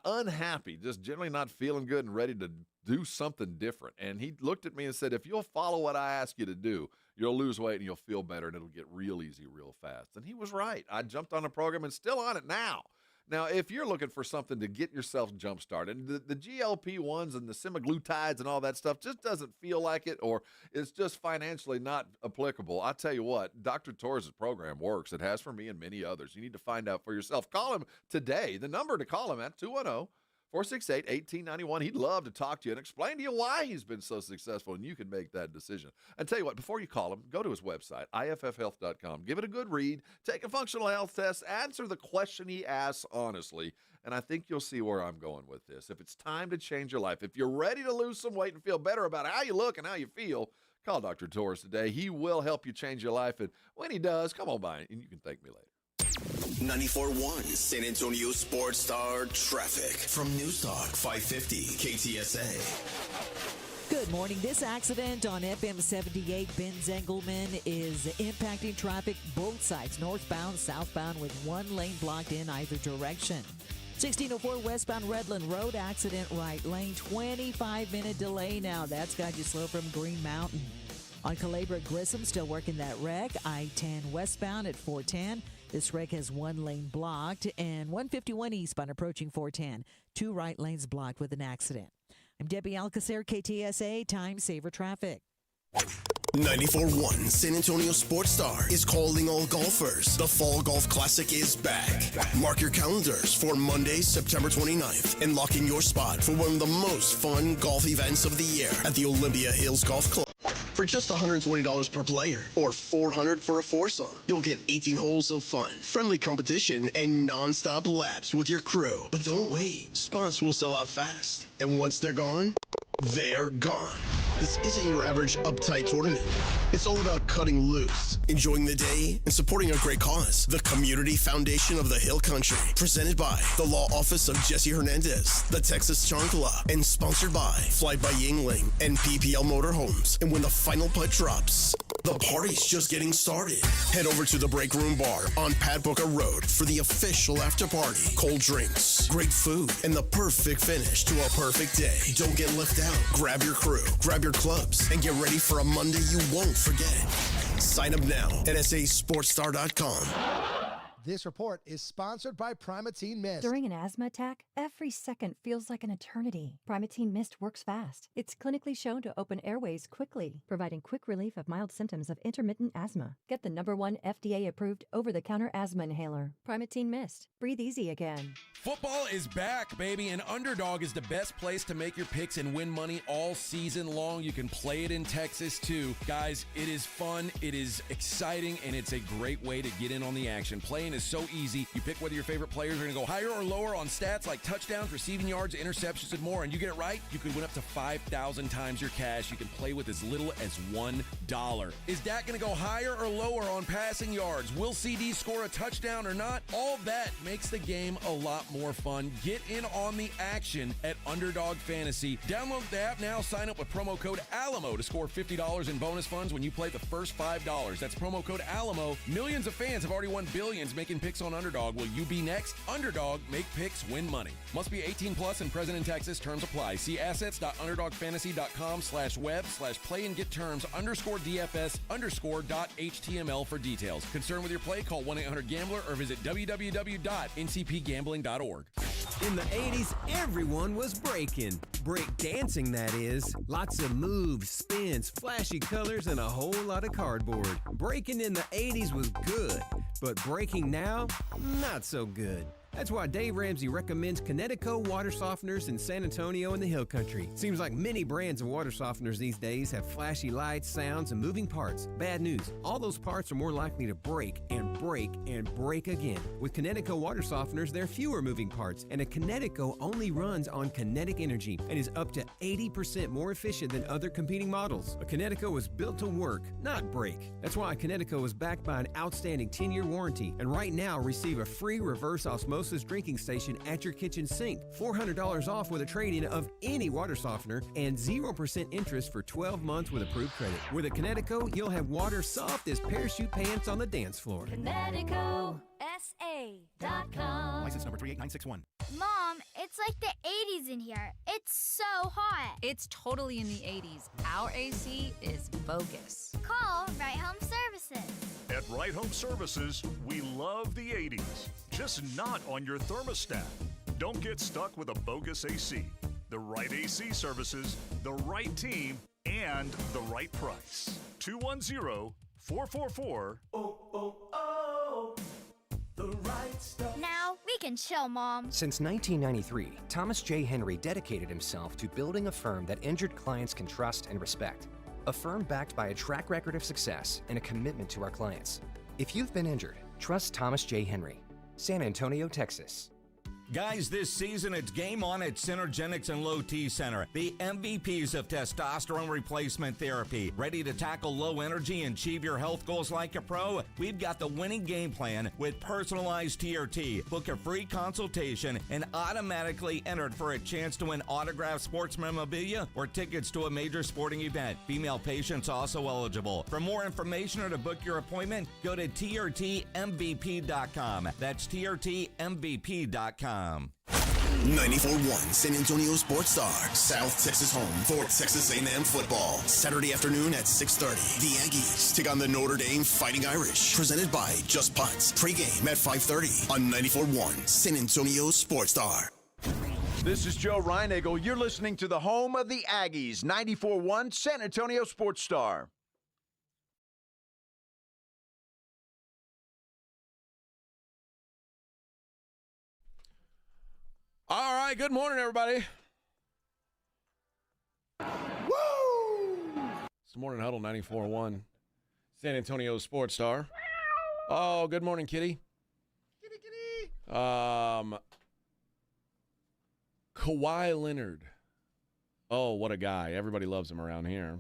unhappy, just generally not feeling good and ready to do something different. And he looked at me and said, if you'll follow what I ask you to do, you'll lose weight and you'll feel better and it'll get real easy real fast. And he was right. I jumped on a program and still on it now. Now, if you're looking for something to get yourself jump-started, the GLP-1s and the semaglutides and all that stuff just doesn't feel like it or it's just financially not applicable, I'll tell you what, Dr. Torres' program works. It has for me and many others. You need to find out for yourself. Call him today. The number to call him at, 210-468-1891. He'd love to talk to you and explain to you why he's been so successful, and you can make that decision. And tell you what, before you call him, go to his website, iffhealth.com. Give it a good read. Take a functional health test. Answer the question he asks honestly, and I think you'll see where I'm going with this. If it's time to change your life, if you're ready to lose some weight and feel better about how you look and how you feel, call Dr. Torres today. He will help you change your life, and when he does, come on by, and you can thank me later. 94.1 San Antonio Sports Star traffic from News Talk 550 KTSA. Good morning. This accident on FM 78 Benz-Engelman is impacting traffic both sides, northbound, southbound, with one lane blocked in either direction. 1604 westbound Redland Road, accident right lane, 25-minute delay now. That's got you slow from Green Mountain. On Calabria Grissom, still working that wreck. I-10 westbound at 410. This wreck has one lane blocked, and 151 eastbound approaching 410. Two right lanes blocked with an accident. I'm Debbie Alcacer, KTSA, Time Saver Traffic. 94.1 San Antonio Sports Star is calling all golfers. The Fall Golf Classic is back. Mark your calendars for Monday, September 29th, and lock in your spot for one of the most fun golf events of the year at the Olympia Hills Golf Club. For just $120 per player, or $400 for a foursome, you'll get 18 holes of fun, friendly competition, and non-stop laps with your crew. But don't wait. Spots will sell out fast. And once they're gone, they're gone. This isn't your average uptight tournament. It's all about cutting loose, enjoying the day, and supporting a great cause. The Community Foundation of the Hill Country, presented by the Law Office of Jesse Hernandez, the Texas Chancla, and sponsored by Fly by Yingling and PPL Motorhomes. And when the final putt drops, the party's just getting started. Head over to the Break Room Bar on Pat Booker Road for the official after party. Cold drinks, great food, and the perfect finish to a perfect day. Don't get left out. Grab your crew, grab your clubs, and get ready for a Monday you won't forget. Sign up now at sasportstar.com. This report is sponsored by Primatene Mist. During an asthma attack, every second feels like an eternity. Primatene Mist works fast. It's clinically shown to open airways quickly, providing quick relief of mild symptoms of intermittent asthma. Get the #1 FDA-approved over-the-counter asthma inhaler. Primatene Mist. Breathe easy again. Football is back, baby, and Underdog is the best place to make your picks and win money all season long. You can play it in Texas, too. Guys, it is fun, it is exciting, and it's a great way to get in on the action. Playing is so easy. You pick whether your favorite players are going to go higher or lower on stats like touchdowns, receiving yards, interceptions, and more, and you get it right, you could win up to 5,000 times your cash. You can play with as little as $1. Is Dak going to go higher or lower on passing yards? Will CD score a touchdown or not? All that makes the game a lot more fun. Get in on the action at Underdog Fantasy. Download the app now. Sign up with promo code ALAMO to score $50 in bonus funds when you play the first $5. That's promo code ALAMO. Millions of fans have already won billions making picks on Underdog. Will you be next? Underdog, make picks, win money. Must be 18 plus and present in Texas. Terms apply. See assets.underdogfantasy.com/web/play and get terms _DFS_.html for details. Concerned with your play? Call 1-800-GAMBLER or visit www.ncpgambling.org. In the 80s, everyone was breaking. Break dancing, that is. Lots of moves, spins, flashy colors, and a whole lot of cardboard. Breaking in the 80s was good, but breaking now, not so good. That's why Dave Ramsey recommends Kinetico water softeners in San Antonio and the Hill Country. Seems like many brands of water softeners these days have flashy lights, sounds, and moving parts. Bad news, all those parts are more likely to break and break and break again. With Kinetico water softeners, there are fewer moving parts, and a Kinetico only runs on kinetic energy and is up to 80% more efficient than other competing models. A Kinetico was built to work, not break. That's why a Kinetico is backed by an outstanding 10-year warranty, and right now receive a free reverse osmosis drinking station at your kitchen sink. $400 off with a trade-in of any water softener and 0% interest for 12 months with approved credit. With a Kinetico, you'll have water soft as parachute pants on the dance floor. KineticoSA.com. License number 38961. Mom, it's like the 80s in here. It's so hot. It's totally in the 80s. Our AC is bogus. Call Right Home Services. At Right Home Services, we love the 80s, just not on your thermostat. Don't get stuck with a bogus AC. The right AC services, the right team, and the right price. 210-444. The right stuff. Now we can chill, Mom. Since 1993, Thomas J. Henry dedicated himself to building a firm that injured clients can trust and respect. A firm backed by a track record of success and a commitment to our clients. If you've been injured, trust Thomas J. Henry. San Antonio, Texas. Guys, this season it's game on at Synergenics and Low T Center, the MVPs of testosterone replacement therapy. Ready to tackle low energy and achieve your health goals like a pro? We've got the winning game plan with personalized TRT. Book a free consultation and automatically entered for a chance to win autographed sports memorabilia or tickets to a major sporting event. Female patients also eligible. For more information or to book your appointment, go to TRTMVP.com. That's TRTMVP.com. 94.1 San Antonio Sports Star, South Texas home for Texas A&M football. Saturday afternoon at 6:30. The Aggies take on the Notre Dame Fighting Irish. Presented by Just Punts. Pre-game at 5:30 on 94.1 San Antonio Sports Star. This is Joe Reinagle. You're listening to the home of the Aggies, 94.1 San Antonio Sports Star. All right, good morning, everybody. Woo! It's the Morning Huddle, 94.1 San Antonio Sports Star. Oh, good morning, kitty. Kitty, kitty. Kawhi Leonard. Oh, what a guy. Everybody loves him around here.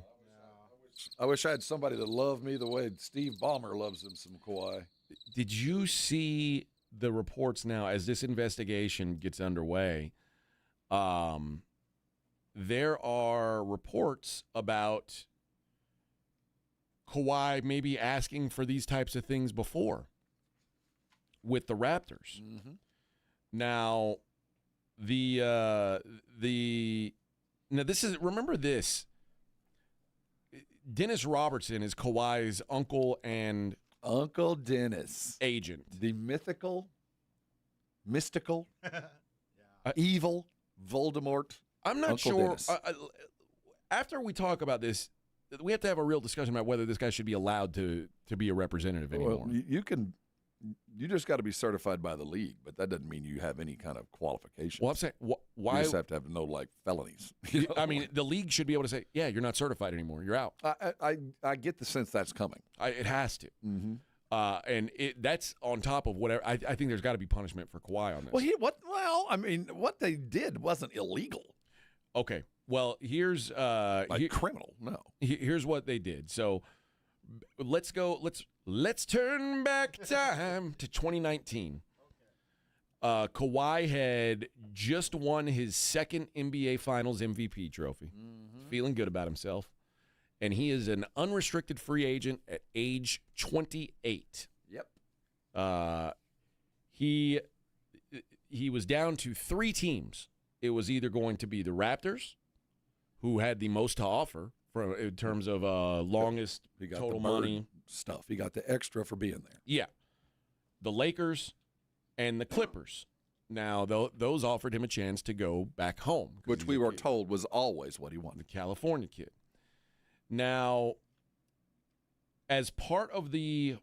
I wish I had somebody that loved me the way Steve Ballmer loves him some Kawhi. Did you see the reports now as this investigation gets underway? There are reports about Kawhi maybe asking for these types of things before with the Raptors. Mm-hmm. Now, remember this. Dennis Robertson is Kawhi's uncle and Uncle Dennis. Agent. The mystical, evil Voldemort. I'm not Uncle sure. Dennis. After we talk about this, we have to have a real discussion about whether this guy should be allowed to be a representative anymore. Well, you just got to be certified by the league, but that doesn't mean you have any kind of qualifications. Well, I'm saying, why? You just have to have no felonies. I mean, the league should be able to say, yeah, you're not certified anymore. You're out. I get the sense that's coming. It has to. Mm-hmm. And that's on top of whatever. I think there's got to be punishment for Kawhi on this. Well, what they did wasn't illegal. Okay. Well, here's criminal. No. Here's what they did. So let's turn back time to 2019. Kawhi had just won his second NBA Finals MVP trophy. Mm-hmm. Feeling good about himself. And he is an unrestricted free agent at age 28. Yep. He was down to 3 teams. It was either going to be the Raptors, who had the most to offer in terms of longest he got total the bird money stuff. He got the extra for being there. Yeah. The Lakers and the Clippers. Now, those offered him a chance to go back home. Which we were told was always what he wanted. The California kid. Now, as part of the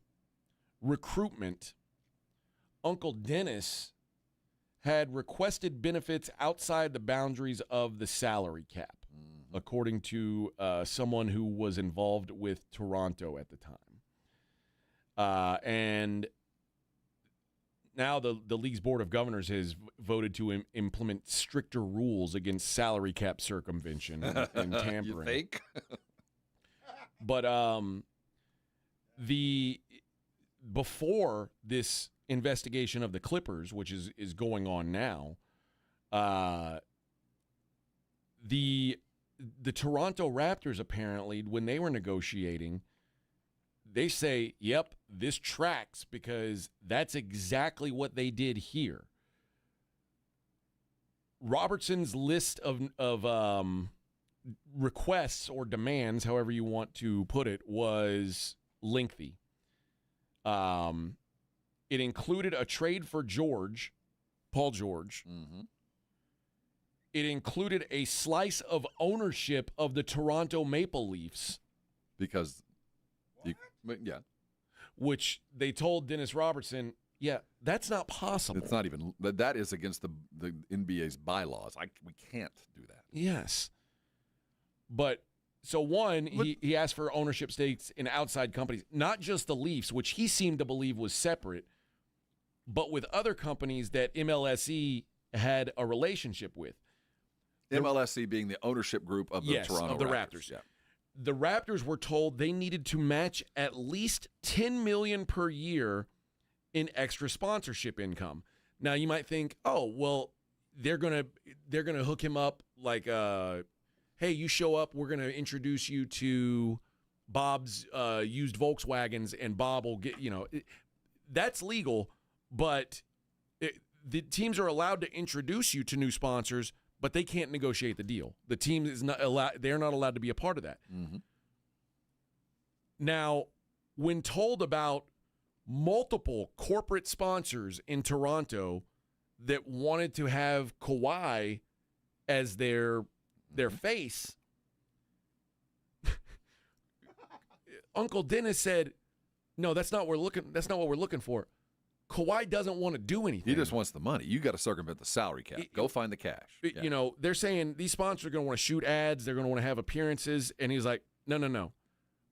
recruitment, Uncle Dennis had requested benefits outside the boundaries of the salary cap, according to someone who was involved with Toronto at the time. And now the league's board of governors has voted to implement stricter rules against salary cap circumvention and tampering. You think? But before this investigation of the Clippers, which is going on now, the Toronto Raptors, apparently, when they were negotiating, they say, yep, this tracks because that's exactly what they did here. Robertson's list of requests or demands, however you want to put it, was lengthy. It included a trade for Paul George. Mm-hmm. It included a slice of ownership of the Toronto Maple Leafs. Because, which they told Dennis Robertson, yeah, that's not possible. It's not even, that is against the NBA's bylaws. We can't do that. Yes. But, so one, he asked for ownership stakes in outside companies, not just the Leafs, which he seemed to believe was separate, but with other companies that MLSE had a relationship with. MLSE being the ownership group of the Toronto Raptors. Yeah. The Raptors were told they needed to match at least $10 million per year in extra sponsorship income. Now you might think, oh, well, they're gonna hook him up like, hey, you show up, we're gonna introduce you to Bob's used Volkswagens, and Bob will get, that's legal, but the teams are allowed to introduce you to new sponsors, but they can't negotiate the deal. The team is not allowed; they're not allowed to be a part of that. Mm-hmm. Now, when told about multiple corporate sponsors in Toronto that wanted to have Kawhi as their face, Uncle Dennis said, "No, that's not what we're looking for. Kawhi doesn't want to do anything. He just wants the money. You got to circumvent the salary cap. Go find the cash." They're saying these sponsors are going to want to shoot ads. They're going to want to have appearances. And he's like, no.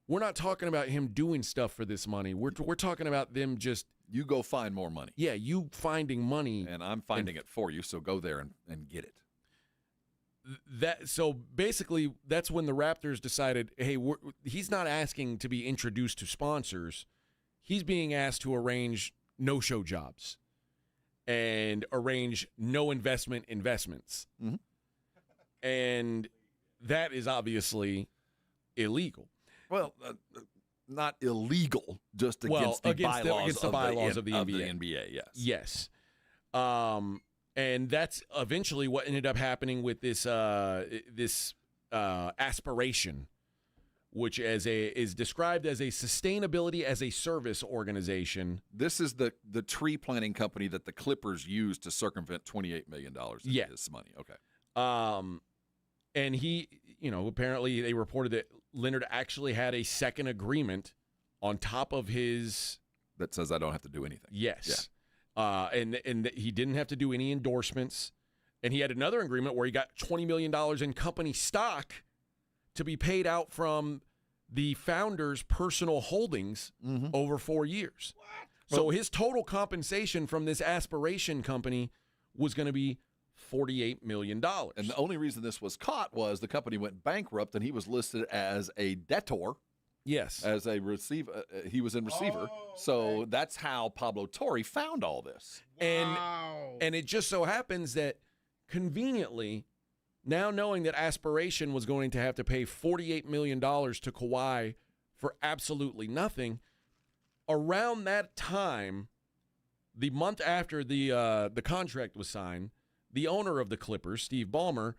We're not talking about him doing stuff for this money. We're talking about them just. You go find more money. Yeah, you finding money. And I'm finding it for you, so go there and get it. So basically, that's when the Raptors decided, hey, he's not asking to be introduced to sponsors. He's being asked to arrange no-show jobs and arrange no investments. Mm-hmm. And that is obviously illegal. Well, not illegal, just against the bylaws of the NBA. Yes. And that's eventually what ended up happening with this aspiration which is described as a sustainability as a service organization. This is the tree planting company that the Clippers used to circumvent $28 million of his money. Okay. And he, apparently they reported that Leonard actually had a second agreement on top of his. That says I don't have to do anything. Yes. Yeah. And he didn't have to do any endorsements. And he had another agreement where he got $20 million in company stock to be paid out from the founder's personal holdings over 4 years. What? So his total compensation from this aspiration company was going to be $48 million. And the only reason this was caught was the company went bankrupt and he was listed as a debtor. Yes. As a receiver. He was in receiver. So that's how Pablo Torre found all this. Wow. And it just so happens that conveniently, now knowing that Aspiration was going to have to pay $48 million to Kawhi for absolutely nothing, around that time, the month after the contract was signed, the owner of the Clippers, Steve Ballmer,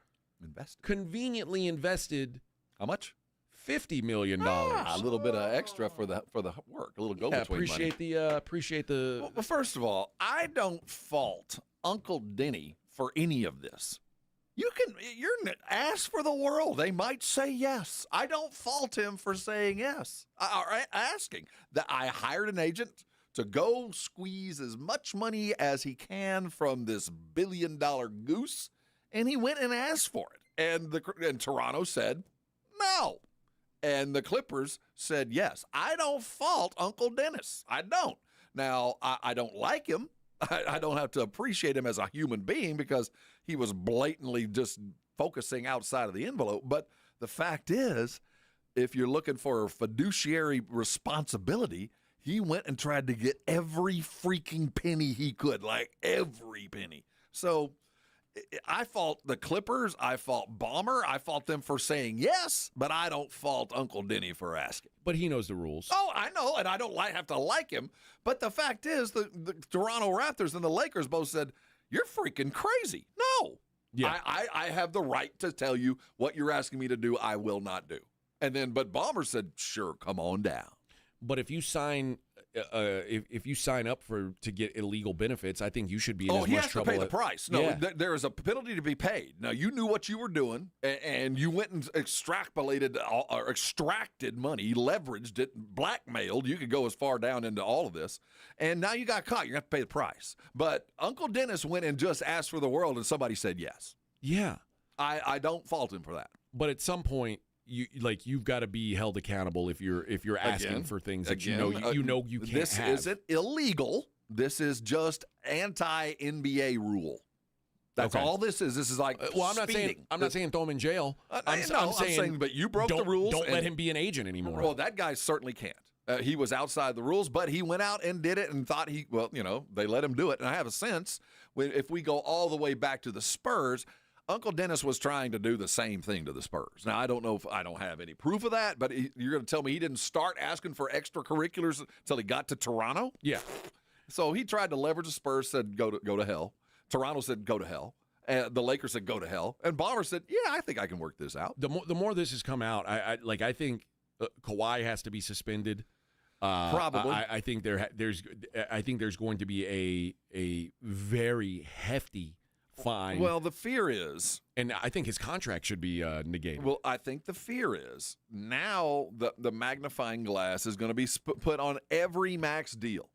conveniently invested how much? $50 million. A little bit of extra for the work, a little go-between money. Appreciate the. Well, first of all, I don't fault Uncle Denny for any of this. You're ask for the world. They might say yes. I don't fault him for saying yes. Asking that I hired an agent to go squeeze as much money as he can from this billion-dollar goose, and he went and asked for it. And Toronto said no. And the Clippers said yes. I don't fault Uncle Dennis. I don't. Now, I don't like him. I don't have to appreciate him as a human being because he was blatantly just focusing outside of the envelope. But the fact is, if you're looking for a fiduciary responsibility, he went and tried to get every freaking penny he could, like every penny. So I fault the Clippers. I fault Ballmer. I fault them for saying yes, but I don't fault Uncle Denny for asking. But he knows the rules. Oh, I know, and I don't have to like him. But the fact is, the Toronto Raptors and the Lakers both said, you're freaking crazy. No. Yeah. I have the right to tell you what you're asking me to do, I will not do. But Ballmer said, sure, come on down. But if you sign if you sign up to get illegal benefits, I think you should be in as much trouble. Oh, he has to pay the price. No, there is a penalty to be paid. Now, you knew what you were doing, and you went and extracted money, leveraged it, blackmailed. You could go as far down into all of this. And now you got caught. You're going to have to pay the price. But Uncle Dennis went and just asked for the world, and somebody said yes. Yeah. I don't fault him for that. But at some point, you've got to be held accountable if you're asking for things that you can't this have. This isn't illegal. This is just anti-NBA rule. That's all this is. This is like I'm not saying throw him in jail. I'm saying, but you broke the rules. Don't let him be an agent anymore. Well, that guy certainly can't. He was outside the rules, but he went out and did it and thought they let him do it. And I have a sense if we go all the way back to the Spurs, Uncle Dennis was trying to do the same thing to the Spurs. Now, I don't know if I don't have any proof of that, but you're going to tell me he didn't start asking for extracurriculars until he got to Toronto? Yeah. So he tried to leverage the Spurs, said go to hell. Toronto said go to hell. The Lakers said go to hell. And Ballmer said, yeah, I think I can work this out. The more this has come out, I think Kawhi has to be suspended. Probably. I think there's going to be a very hefty fine. Well, the fear is, and I think his contract should be negated. Well, I think the fear is now the magnifying glass is going to be put on every max deal,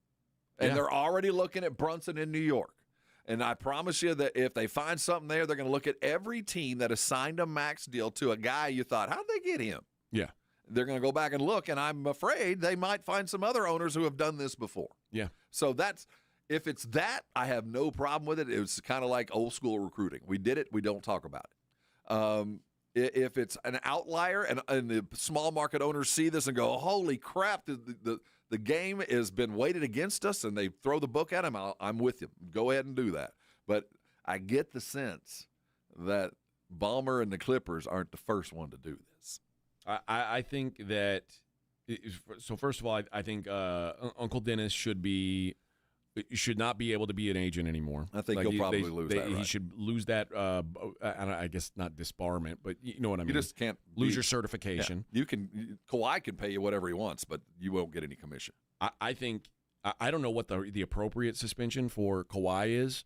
and they're already looking at Brunson in New York. And I promise you that if they find something there, they're going to look at every team that has signed a max deal to a guy you thought, how'd they get him? Yeah. They're going to go back and look, and I'm afraid they might find some other owners who have done this before. Yeah. So if it's that, I have no problem with it. It's kind of like old school recruiting. We did it. We don't talk about it. If it's an outlier and the small market owners see this and go, holy crap, the game has been weighted against us, and they throw the book at him, I'm with you. Go ahead and do that. But I get the sense that Ballmer and the Clippers aren't the first one to do this. I think that – so first of all, I think Uncle Dennis should be should not be able to be an agent anymore. I think he'll probably lose that. He should lose that. I guess not disbarment, but you know what I mean. You just can't lose your certification. Yeah. Kawhi can pay you whatever he wants, but you won't get any commission. I think I don't know what the appropriate suspension for Kawhi is.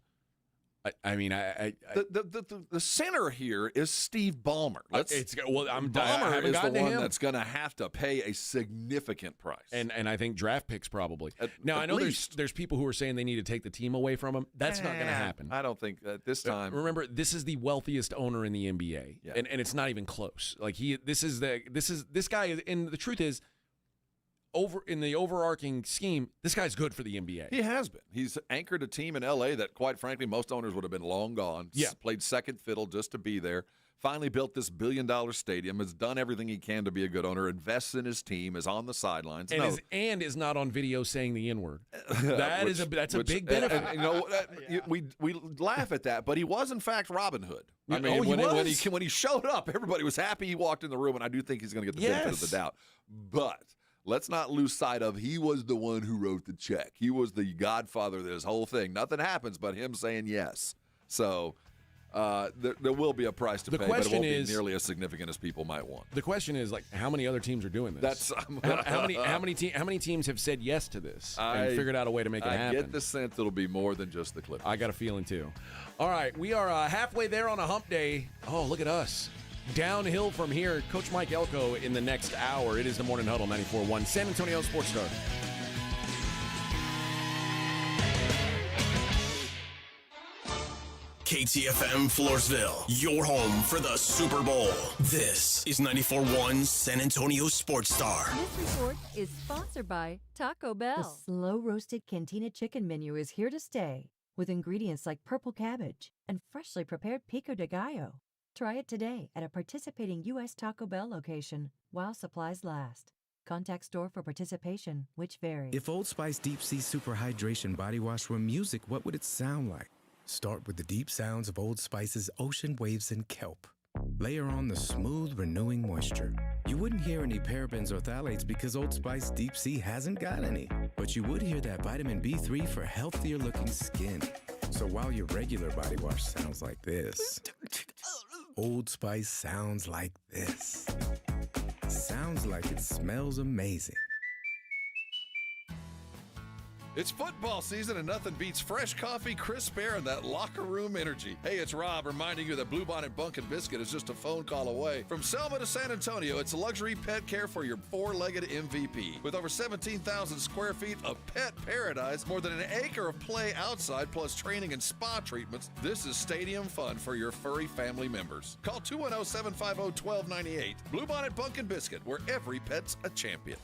The center here is Steve Ballmer. Ballmer is the one that's going to have to pay a significant price, and I think draft picks probably. Now I know there's people who are saying they need to take the team away from him. That's not going to happen. I don't think at this time. Remember, this is the wealthiest owner in the NBA, and it's not even close. Like this guy is, and the truth is, over in the overarching scheme, this guy's good for the NBA. He has been. He's anchored a team in L.A. that, quite frankly, most owners would have been long gone. Yeah. Played second fiddle just to be there. Finally built this $billion stadium. Has done everything he can to be a good owner. Invests in his team. Is on the sidelines. And is not on video saying the N-word. That's a big benefit. We laugh at that, but he was in fact Robin Hood. I mean, when he showed up, everybody was happy he walked in the room, and I do think he's going to get the benefit of the doubt. But let's not lose sight of he was the one who wrote the check. He was the godfather of this whole thing. Nothing happens but him saying yes. So there will be a price to pay, but it won't be nearly as significant as people might want. The question is, like, how many other teams are doing this? How many teams have said yes to this and figured out a way to make it happen? I get the sense it'll be more than just the Clippers. I got a feeling too. All right, we are halfway there on a hump day. Oh, look at us. Downhill from here, Coach Mike Elko in the next hour. It is the Morning Huddle, 94.1 San Antonio Sports Star. KTFM Floresville, your home for the Super Bowl. This is 94.1 San Antonio Sports Star. This report is sponsored by Taco Bell. The slow-roasted Cantina chicken menu is here to stay, with ingredients like purple cabbage and freshly prepared pico de gallo. Try it today at a participating U.S. Taco Bell location while supplies last. Contact store for participation, which varies. If Old Spice Deep Sea Super Hydration Body Wash were music, what would it sound like? Start with the deep sounds of Old Spice's ocean waves and kelp. Layer on the smooth, renewing moisture. You wouldn't hear any parabens or phthalates because Old Spice Deep Sea hasn't got any. But you would hear that vitamin B3 for healthier looking skin. So while your regular body wash sounds like this, Old Spice sounds like this. Sounds like it smells amazing. It's football season, and nothing beats fresh coffee, crisp air, and that locker room energy. Hey, it's Rob reminding you that Bluebonnet Bunk and Biscuit is just a phone call away. From Selma to San Antonio, it's luxury pet care for your four-legged MVP. With over 17,000 square feet of pet paradise, more than an acre of play outside, plus training and spa treatments, this is stadium fun for your furry family members. Call 210-750-1298. Bluebonnet Bunk and Biscuit, where every pet's a champion.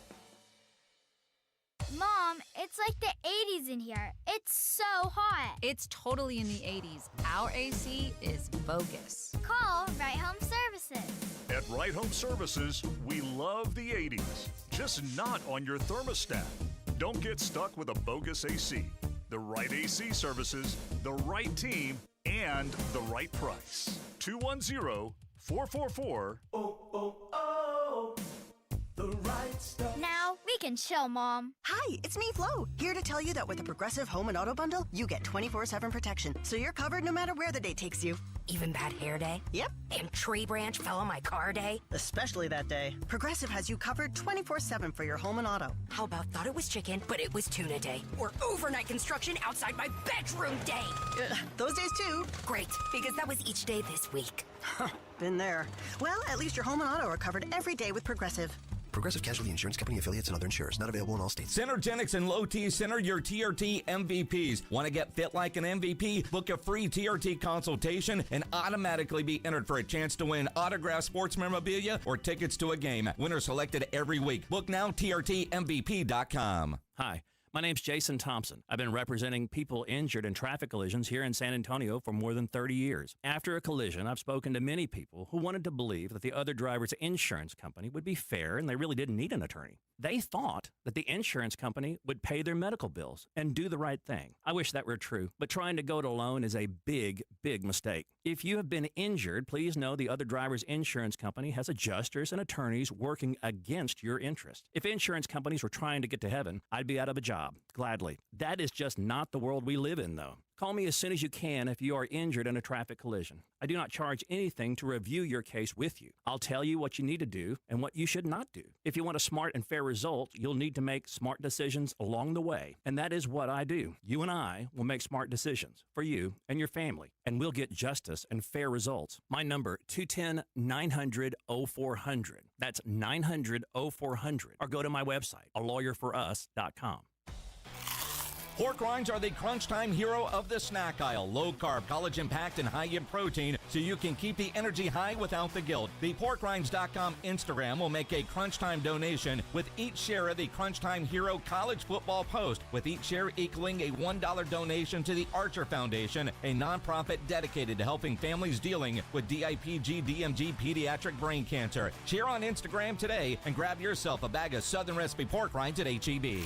Mom, it's like the 80s in here. It's so hot. It's totally in the 80s. Our AC is bogus. Call Right Home Services. At Right Home Services, we love the 80s, just not on your thermostat. Don't get stuck with a bogus AC. The right AC services, the right team, and the right price. 210-444. The right stuff. Now we can chill, Mom. Hi, it's me, Flo, here to tell you that with the Progressive Home and Auto Bundle, you get 24/7 protection, so you're covered no matter where the day takes you. Even bad hair day? Yep. And tree branch fell on my car day? Especially that day. Progressive has you covered 24/7 for your home and auto. How about thought it was chicken, but it was tuna day? Or overnight construction outside my bedroom day? Those days too. Great, because that was each day this week. Been there. Well, at least your home and auto are covered every day with Progressive. Progressive Casualty Insurance Company affiliates and other insurers. Not available in all states. Centergenics and Low T Center, your TRT MVPs. Want to get fit like an MVP? Book a free TRT consultation and automatically be entered for a chance to win autographed sports memorabilia or tickets to a game. Winners selected every week. Book now, TRTMVP.com. Hi. My name's Jason Thompson. I've been representing people injured in traffic collisions here in San Antonio for more than 30 years. After a collision, I've spoken to many people who wanted to believe that the other driver's insurance company would be fair and they really didn't need an attorney. They thought that the insurance company would pay their medical bills and do the right thing. I wish that were true, but trying to go it alone is a big, big mistake. If you have been injured, please know the other driver's insurance company has adjusters and attorneys working against your interest. If insurance companies were trying to get to heaven, I'd be out of a job. job, gladly. That is just not the world we live in, though. Call me as soon as you can if you are injured in a traffic collision. I do not charge anything to review your case with you. I'll tell you what you need to do and what you should not do. If you want a smart and fair result, you'll need to make smart decisions along the way. And that is what I do. You and I will make smart decisions for you and your family, and we'll get justice and fair results. My number, 210-900-0400. That's 900-0400. Or go to my website, alawyerforus.com. Pork rinds are the crunch time hero of the snack aisle. Low carb, collagen packed, and high in protein, so you can keep the energy high without the guilt. The porkrinds.com Instagram will make a crunch time donation with each share of the Crunch Time Hero college football post, with each share equaling a $1 donation to the Archer Foundation, a nonprofit dedicated to helping families dealing with DIPG, DMG, pediatric brain cancer. Share on Instagram today and grab yourself a bag of Southern Recipe pork rinds at HEB.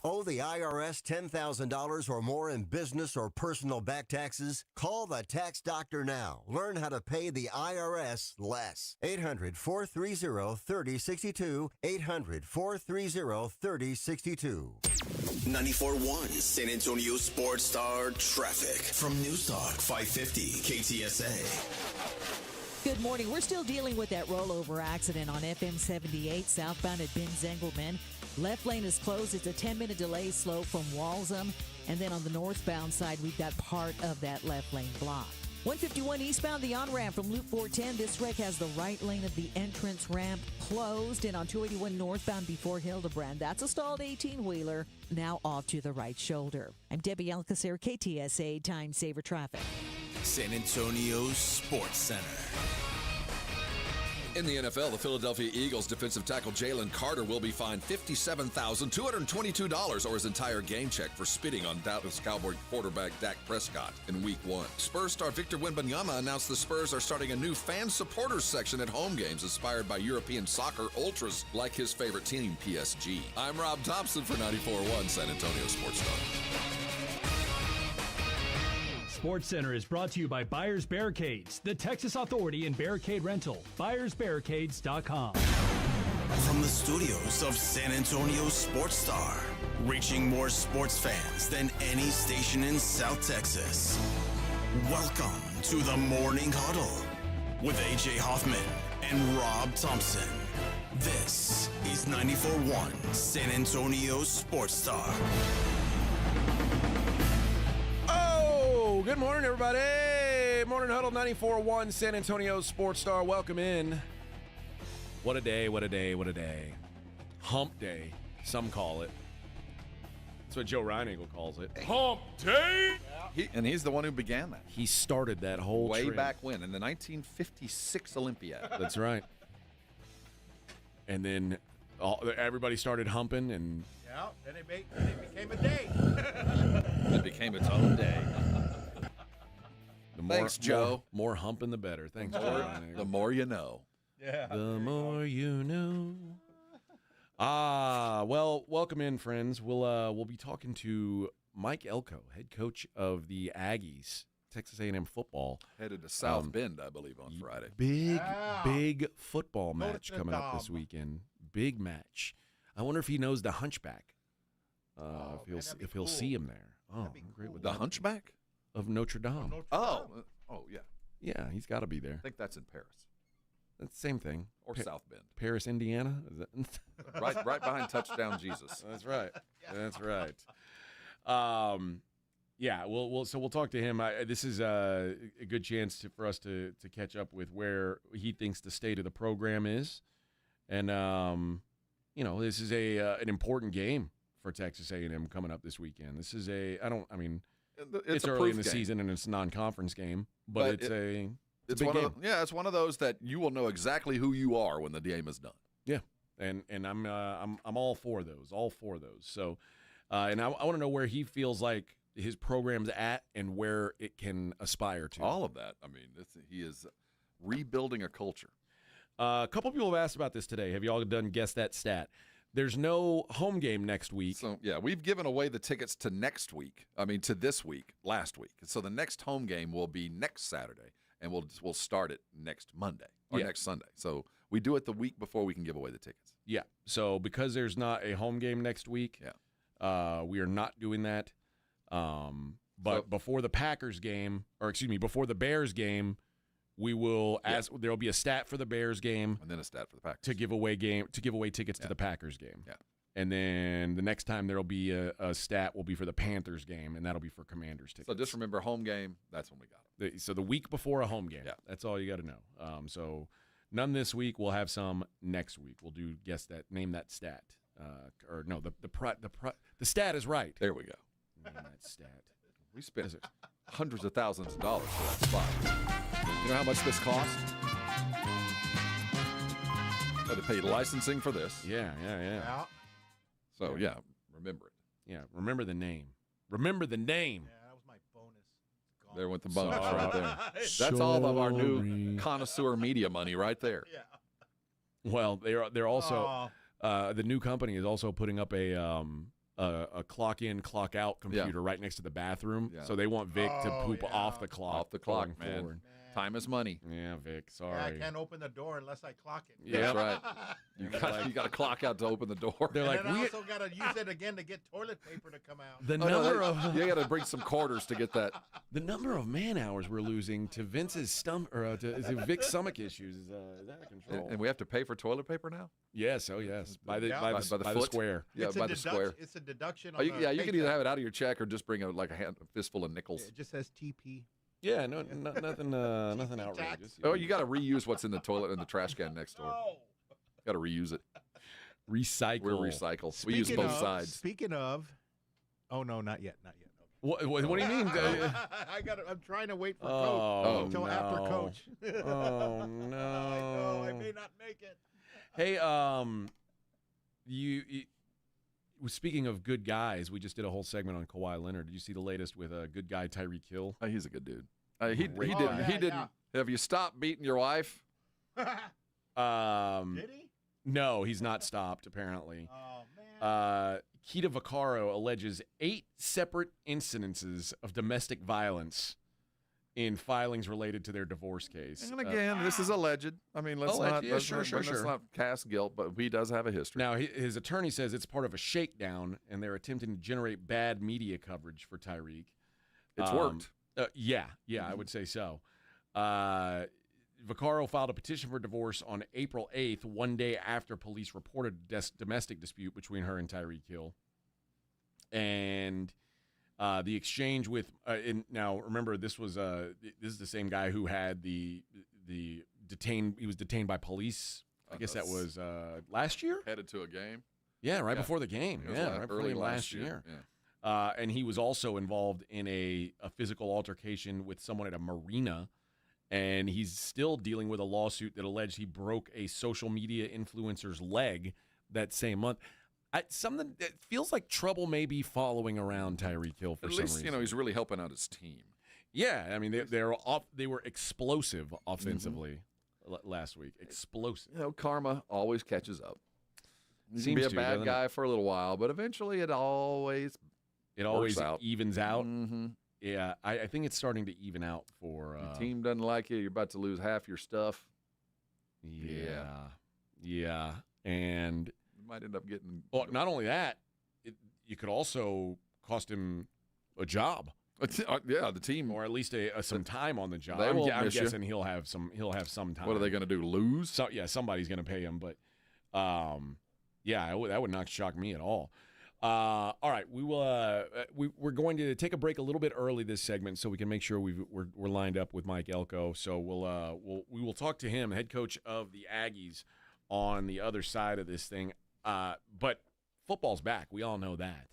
Owe the IRS $10,000 or more in business or personal back taxes? Call the Tax Doctor now. Learn how to pay the IRS less. 800-430-3062. 800-430-3062. 94.1 San Antonio Sports Star Traffic from News Talk 550 KTSA. Good morning. We're still dealing with that rollover accident on FM 78 southbound at Benz Engelman. Left lane is closed. It's a 10-minute delay slow from Walsham. And then on the northbound side, we've got part of that left lane blocked. 151 eastbound, the on-ramp from Loop 410. This wreck has the right lane of the entrance ramp closed. And on 281 northbound before Hildebrand, that's a stalled 18-wheeler, now off to the right shoulder. I'm Debbie Alcacer, KTSA Time Saver Traffic. San Antonio Sports Center. In the NFL, the Philadelphia Eagles defensive tackle Jalen Carter will be fined $57,222 or his entire game check for spitting on Dallas Cowboy quarterback Dak Prescott in Week 1. Spurs star Victor Wembanyama announced the Spurs are starting a new fan supporters section at home games inspired by European soccer ultras like his favorite team, PSG. I'm Rob Thompson for 94.1 San Antonio Sports Star. Sports Center is brought to you by Buyers Barricades, the Texas authority in barricade rental. BuyersBarricades.com. From the studios of San Antonio Sports Star, reaching more sports fans than any station in South Texas. Welcome to the Morning Huddle with AJ Hoffman and Rob Thompson. This is 94.1 San Antonio Sports Star. Good morning, everybody. Morning Huddle 94.1 San Antonio Sports Star. Welcome in. What a day, what a day, what a day. Hump day, some call it. That's what Joe Reinagle calls it. Hump day! He's the one who began that. He started that whole way trend. back when, in the 1956 Olympiad. That's right. And then everybody started humping, and Yeah, then it became a day. It became its own day. Thanks, Joe. More humping, the better. Thanks, Joe. The more you know. Yeah. The more you know. Well, welcome in, friends. We'll be talking to Mike Elko, head coach of the Aggies, Texas A&M football. Headed to South Bend, I believe, on Friday. Big football match coming up this weekend. Big match. I wonder if he knows the Hunchback. If he'll see him there. Oh, great with the Hunchback of Notre Dame. Oh, yeah. Yeah, he's got to be there. I think that's in Paris. That's the same thing. Or South Bend. Paris, Indiana? Is that right behind Touchdown Jesus. That's right. That's right. Yeah, we'll talk to him. This is a good chance for us to catch up with where he thinks the state of the program is. And, this is an important game for Texas A&M coming up this weekend. This is it's early in the season and it's a non-conference game, but it's a big game. It's one of those that you will know exactly who you are when the game is done. Yeah, and I'm all for those. So, and I want to know where he feels like his program's at and where it can aspire to. All of that. I mean, he is rebuilding a culture. A couple people have asked about this today. Have you all done Guess That Stat? There's no home game next week. So, yeah, we've given away the tickets to this week, last week. So the next home game will be next Saturday, and we'll start it next Monday or next Sunday. So we do it the week before we can give away the tickets. Yeah. So because there's not a home game next week, We are not doing that. But before the Packers game, before the Bears game, we will there will be a stat for the Bears game and then a stat for the Packers to give away tickets to the Packers game. Yeah. And then the next time there will be a stat will be for the Panthers game, and that'll be for Commanders tickets. So just remember, home game, that's when we got them. So the week before a home game. Yeah. That's all you got to know. So none this week. We'll have some next week. We'll do name that stat. The stat is right. There we go. Name that stat. We spent hundreds of thousands of dollars for that spot. You know how much this cost? Had to pay licensing for this. Yeah. So, remember it. Yeah, remember the name. Remember the name. Yeah, that was my bonus. There went the bonus right there. That's all of our new connoisseur media money right there. Yeah. Well, they're also the new company is also putting up a clock in, clock out computer right next to the bathroom. Yeah. So they want Vic to poop off the clock. Off the clock, man. Time is money. Yeah, Vic. Sorry. Yeah, I can't open the door unless I clock it. Yeah, that's right. You got to clock out to open the door. They're like, I also got to use it again to get toilet paper to come out. You got to bring some quarters to get that. The number of man hours we're losing to Vince's stomach or to Vic's stomach issues is out of control. And we have to pay for toilet paper now. Yes, by the square. Yeah, by the square. It's a deduction. You can either have it out of your check or just bring a fistful of nickels. It just says TP. Yeah, nothing outrageous. Oh, you got to reuse what's in the toilet and the trash can next door. Got to reuse it. Recycle. We're recycle. We use both sides. Speaking of, oh no, not yet. What do you mean? I'm trying to wait for coach until after coach. Oh no! I know I may not make it. Hey, you speaking of good guys, we just did a whole segment on Kawhi Leonard. Did you see the latest with a good guy, Tyreek Hill? He's a good dude. He didn't. Yeah. Have you stopped beating your wife? Did he? No, he's not stopped. Apparently. Oh man. Keita Vaccaro alleges 8 separate incidences of domestic violence in filings related to their divorce case. And again, this is alleged. I mean, let's not cast guilt, but he does have a history. Now, his attorney says it's part of a shakedown, and they're attempting to generate bad media coverage for Tyreek. It's worked. I would say so. Vaccaro filed a petition for divorce on April 8th, one day after police reported a domestic dispute between her and Tyreek Hill. And the exchange with now remember this is the same guy who had the detained. He was detained by police. I guess that was last year. Headed to a game. Yeah, right before the game. Yeah, right early before last year. Yeah. And he was also involved in a physical altercation with someone at a marina. And he's still dealing with a lawsuit that alleged he broke a social media influencer's leg that same month. Something that feels like trouble may be following around Tyreek Hill for some reason. At least, he's really helping out his team. Yeah, I mean, they were explosive offensively last week. Explosive. Karma always catches up. You can Seems be a bad guy for a little while, but eventually it always evens out. Mm-hmm. Yeah, I think it's starting to even out for your team doesn't like you. You're about to lose half your stuff. Yeah, and you might end up getting. Well, not only that, you could also cost him a job. The team, or at least some time on the job. They won't I'm miss guessing you. he'll have some time. What are they going to do? Lose? So somebody's going to pay him. But that would not shock me at all. All right, we will. We're going to take a break a little bit early this segment so we can make sure we're lined up with Mike Elko. So we will talk to him, head coach of the Aggies, on the other side of this thing. But football's back. We all know that.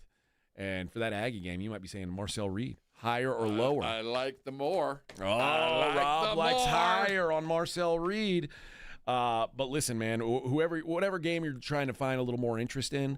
And for that Aggie game, you might be saying Marcel Reed, higher or lower. I like the more. Rob likes higher on Marcel Reed. But listen, man, whatever game you're trying to find a little more interest in,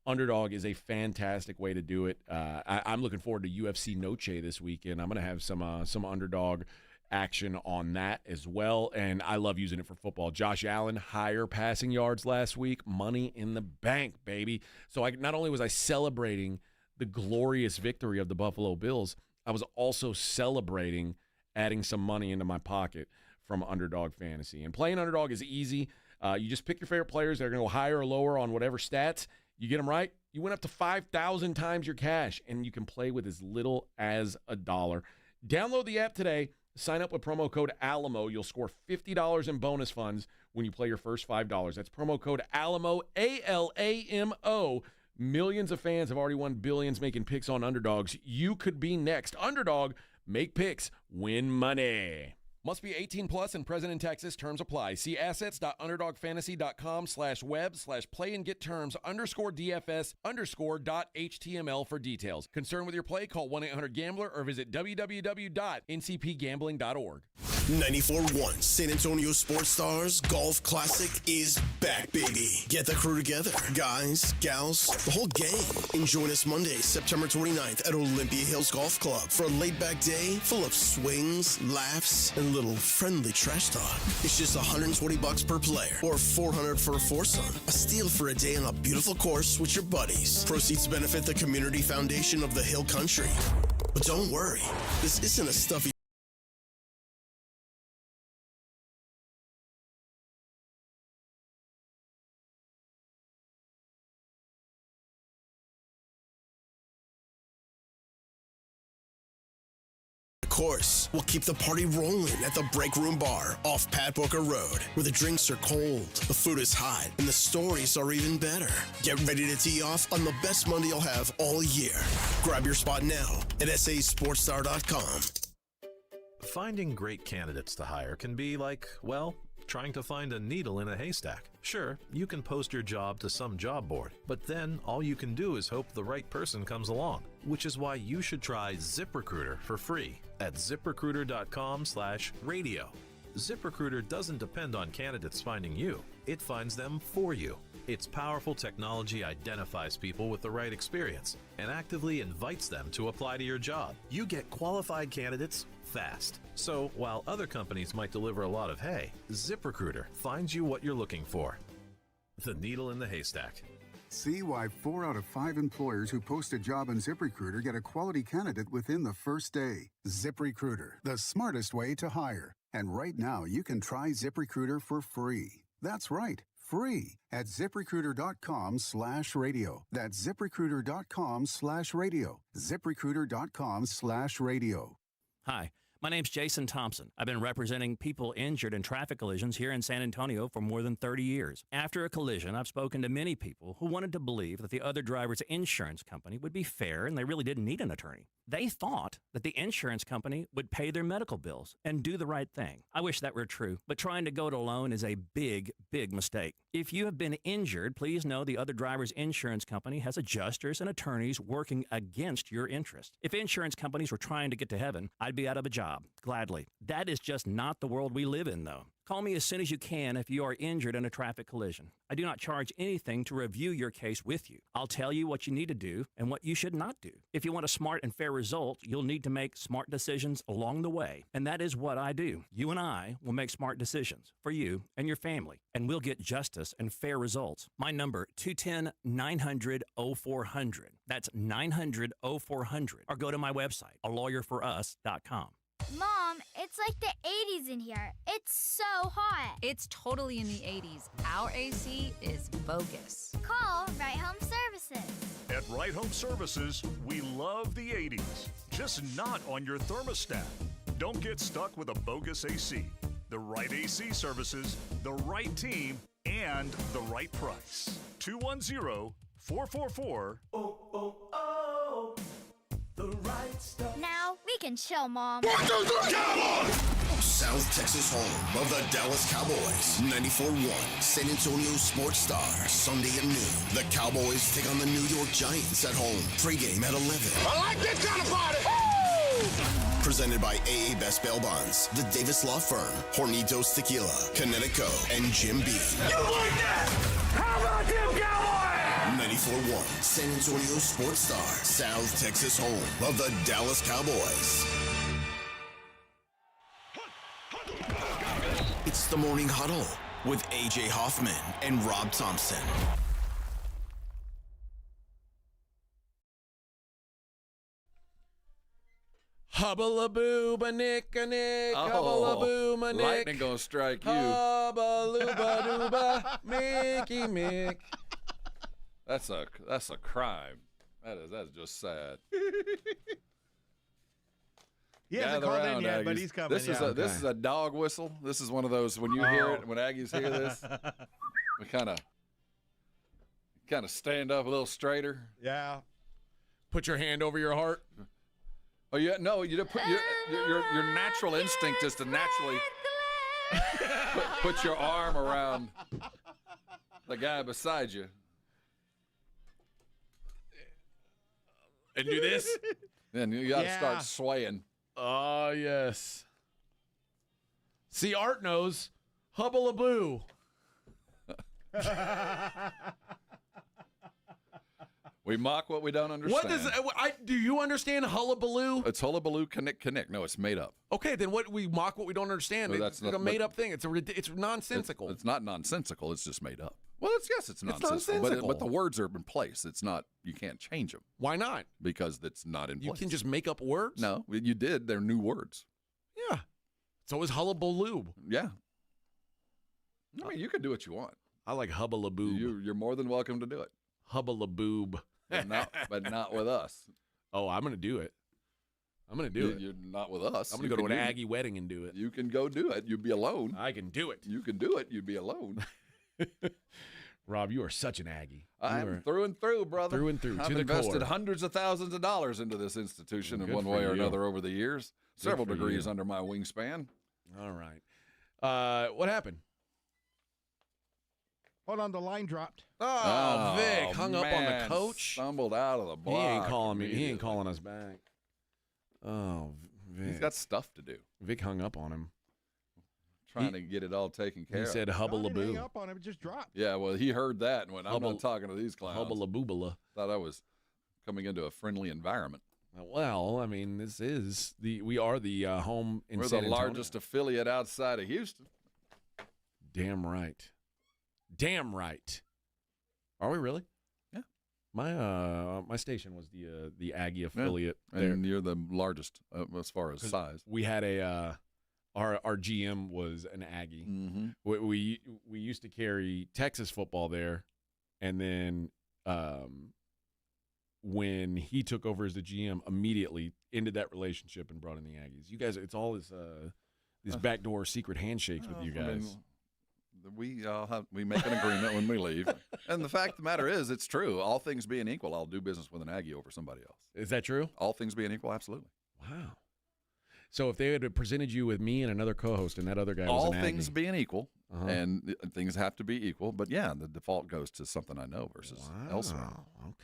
Underdog is a fantastic way to do it. I'm looking forward to UFC Noche this weekend. I'm going to have some Underdog action on that as well, and I love using it for football. Josh Allen, higher passing yards last week, money in the bank, baby. So not only was I celebrating the glorious victory of the Buffalo Bills, I was also celebrating adding some money into my pocket from Underdog Fantasy. And playing Underdog is easy. You just pick your favorite players that are going to go higher or lower on whatever stats, You get them right, you win up to 5,000 times your cash, and you can play with as little as $1. Download the app today. Sign up with promo code ALAMO. You'll score $50 in bonus funds when you play your first $5. That's promo code ALAMO, ALAMO. Millions of fans have already won billions making picks on underdogs. You could be next. Underdog, make picks, win money. Must be 18 plus and present in Texas. Terms apply. See assets.underdogfantasy.com/web/play and get terms _DFS_.html for details. Concerned with your play? Call 1-800-GAMBLER or visit www.ncpgambling.org. 94.1 San Antonio Sports Stars Golf Classic is back, baby. Get the crew together. Guys, gals, the whole gang. And join us Monday, September 29th at Olympia Hills Golf Club for a laid-back day full of swings, laughs, and a little friendly trash talk. It's just $120 per player or $400 for a foursome. A steal for a day on a beautiful course with your buddies. Proceeds benefit the Community Foundation of the Hill Country. But don't worry, this isn't a stuffy course. We'll keep the party rolling at the Break Room Bar off Pat Booker Road, where the drinks are cold, the food is hot, and the stories are even better. Get ready to tee off on the best Monday you'll have all year. Grab your spot now at sasportstar.com. Finding great candidates to hire can be like, well, trying to find a needle in a haystack. Sure, you can post your job to some job board, but then all you can do is hope the right person comes along, which is why you should try ZipRecruiter for free at ziprecruiter.com/radio. ZipRecruiter doesn't depend on candidates finding you. It finds them for you. Its powerful technology identifies people with the right experience and actively invites them to apply to your job. You get qualified candidates fast. So while other companies might deliver a lot of hay, ZipRecruiter finds you what you're looking for. The needle in the haystack. See why 4 out of 5 employers who post a job on ZipRecruiter get a quality candidate within the first day. ZipRecruiter, the smartest way to hire. And right now, you can try ZipRecruiter for free. That's right, free at ZipRecruiter.com/radio. That's ZipRecruiter.com/radio. ZipRecruiter.com/radio. Hi, my name's Jason Thompson. I've been representing people injured in traffic collisions here in San Antonio for more than 30 years. After a collision, I've spoken to many people who wanted to believe that the other driver's insurance company would be fair and they really didn't need an attorney. They thought that the insurance company would pay their medical bills and do the right thing. I wish that were true, but trying to go it alone is a big, big mistake. If you have been injured, please know the other driver's insurance company has adjusters and attorneys working against your interest. If insurance companies were trying to get to heaven, I'd be out of a job, gladly. That is just not the world we live in, though. Call me as soon as you can if you are injured in a traffic collision. I do not charge anything to review your case with you. I'll tell you what you need to do and what you should not do. If you want a smart and fair result, you'll need to make smart decisions along the way. And that is what I do. You and I will make smart decisions for you and your family, and we'll get justice and fair results. My number, 210-900-0400. That's 900-0400. Or go to my website, alawyerforus.com. Mom, it's like the 80s in here. It's so hot. It's totally in the 80s. Our AC is bogus. Call Right Home Services. At Right Home Services, we love the 80s, just not on your thermostat. Don't get stuck with a bogus AC. The right AC services, the right team, and the right price. 210-444. The right stuff. Now we can chill, Mom. 1, 2, 3, Cowboys! South Texas home of the Dallas Cowboys. 94.1 San Antonio Sports Star. Sunday at noon. The Cowboys take on the New York Giants at home. Pregame at 11. I like this kind of party. Presented by AA Best Bail Bonds, the Davis Law Firm, Hornitos Tequila, Connecticut, and Jim Beam. You like that? How about them Cowboys? 94.1 San Antonio Sports Star. South Texas home of the Dallas Cowboys. It's the Morning Huddle with A.J. Hoffman and Rob Thompson. Hubba-la-boo-ba-nick-a-nick, hubba-la-boo-ma-nick. Lightning gonna strike you. Hubba-loo-ba-doo-ba, Mickey Mick. That's a crime. That's just sad. He hasn't called in yet, but he's coming. This is a dog whistle. This is one of those when you hear it, when Aggies hear this, we kind of stand up a little straighter. Yeah. Put your hand over your heart. Oh yeah, no, you don't put your natural instinct is to naturally put your arm around the guy beside you and do this. Then you got to start swaying. Oh, yes. See, Art knows. Hubble-a-boo. We mock what we don't understand. What does do you understand hullabaloo? It's hullabaloo, connect. No, it's made up. Okay, then we mock what we don't understand. No, it's a made-up thing. It's nonsensical. It's not nonsensical. It's just made up. Well, it's nonsensical. But the words are in place. It's not. You can't change them. Why not? Because it's not in place. You can just make up words? No, you did. They're new words. Yeah. So is hullabaloo. Yeah. I mean, you can do what you want. I like hubbalaboob. You're more than welcome to do it. Hubbalaboob. But not with us. Oh, I'm going to do it. I'm going to do it. You're not with us. I'm going to go to an Aggie wedding and do it. You can go do it. You'd be alone. I can do it. You can do it. You'd be alone. Rob, you are such an Aggie. I'm through and through, brother. Through and through. I've invested hundreds of thousands of dollars into this institution in one way or another over the years. Several degrees under my wingspan. All right. What happened? Hold on, the line dropped. Oh, Vic hung up on the coach. Stumbled out of the block. He ain't calling me. He ain't calling us back. Oh, Vic. He's got stuff to do. Vic hung up on him. Trying to get it all taken care of. He said hubble-a-boo. Hang up on him, it just dropped. Yeah, well, he heard that and went, I'm not talking to these clowns. Hubble-a-boobala. Thought I was coming into a friendly environment. Well, I mean, we are the home in San Antonio. We're the largest affiliate outside of Houston. Damn right. Damn right. Are we really? Yeah. My station was the Aggie affiliate. Yeah. And you're the largest as far as size. We had our GM was an Aggie. Mm-hmm. We used to carry Texas football there, and then when he took over as the GM, immediately ended that relationship and brought in the Aggies. You guys, it's all these backdoor secret handshakes with you guys. We make an agreement when we leave. And the fact of the matter is, it's true. All things being equal, I'll do business with an Aggie over somebody else. Is that true? All things being equal, absolutely. Wow. So if they had presented you with me and another co-host and that other guy was all an Aggie. things being equal, and things have to be equal, but yeah, the default goes to something I know versus elsewhere.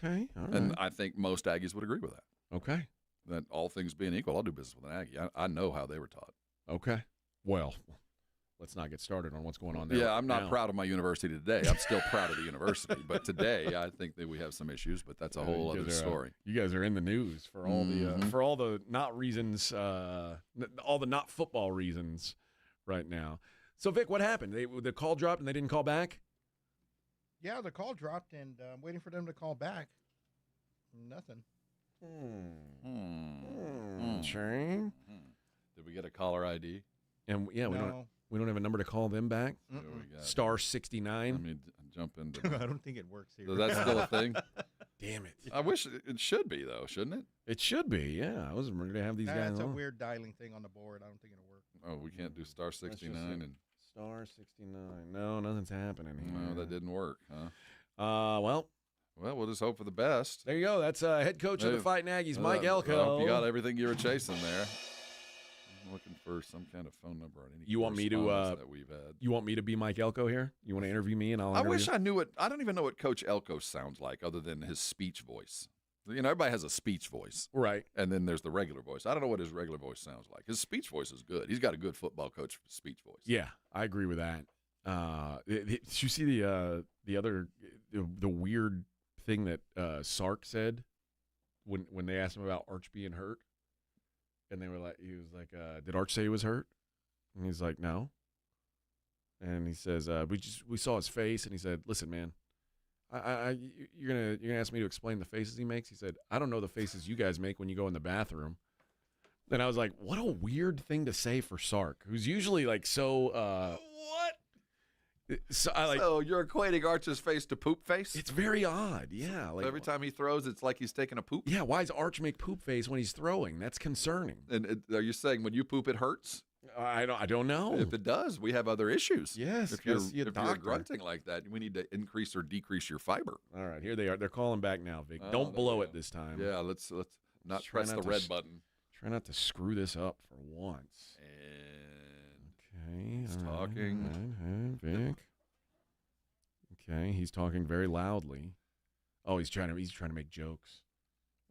Okay. All right. And I think most Aggies would agree with that. Okay. That all things being equal, I'll do business with an Aggie. I know how they were taught. Okay. Well, let's not get started on what's going on there. Yeah, I'm not proud of my university today. I'm still proud of the university. But today, I think that we have some issues, but that's a whole other story. You guys are in the news for all the not reasons, all the not football reasons right now. So, Vic, what happened? The call dropped and they didn't call back? Yeah, the call dropped, and I'm waiting for them to call back. Nothing. Shane? Did we get a caller ID? And yeah, we don't have a number to call them back. Star 69. Let me jump into. I don't think it works here. So that's still a thing. Damn it! I wish it should be though, shouldn't it? It should be. Yeah, I was ready to have these guys. That's a on. weird dialing thing on the board. I don't think it'll work. Oh, we can't do star 69 and star 69. No, nothing's happening here. No, that didn't work, huh? Well, we'll just hope for the best. There you go. That's head coach of the Fighting Aggies, Mike Elko. I hope you got everything you were chasing there. I'm looking for some kind of phone number on any. You want me to? That we've had. You want me to be Mike Elko here? You want to interview me and I'll. I wish I knew it. I don't even know what Coach Elko sounds like, other than his speech voice. You know, everybody has a speech voice, right? And then there's the regular voice. I don't know what his regular voice sounds like. His speech voice is good. He's got a good football coach speech voice. Yeah, I agree with that. Did you see the weird thing that Sark said when they asked him about Arch being hurt? And he was like, did Arch say he was hurt? And he's like, no. And he says, we saw his face, and he said, listen, man, you're gonna ask me to explain the faces he makes? He said, I don't know the faces you guys make when you go in the bathroom. And I was like, what a weird thing to say for Sark, who's usually like so. So you're equating Arch's face to poop face? It's very odd, yeah. So every time he throws, it's like he's taking a poop? Yeah, why does Arch make poop face when he's throwing? That's concerning. And are you saying when you poop, it hurts? I don't know. If it does, we have other issues. Yes, if you're grunting like that, we need to increase or decrease your fiber. All right, here they are. They're calling back now, Vic. Don't blow it this time. Yeah, let's not press the red button. Try not to screw this up for once. And he's talking. Vic. Okay, he's talking very loudly. Oh, he's trying to make jokes.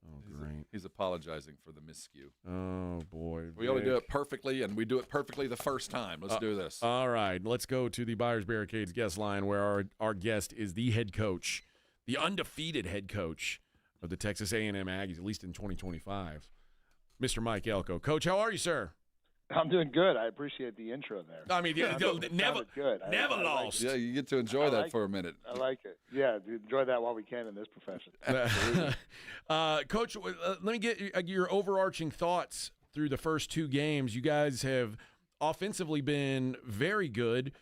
Oh, great. He's apologizing for the miscue. Oh, boy. We only do it perfectly, and we do it perfectly the first time. Let's do this. All right. Let's go to the Buyers Barricades guest line where our guest is the head coach, the undefeated head coach of the Texas A&M Aggies, at least in 2025, Mr. Mike Elko. Coach, how are you, sir? I'm doing good. I appreciate the intro there. I mean, never lost. Yeah, you get to enjoy that for a minute. I like it. Yeah, enjoy that while we can in this profession. Coach, let me get your overarching thoughts through the first two games. You guys have offensively been very good.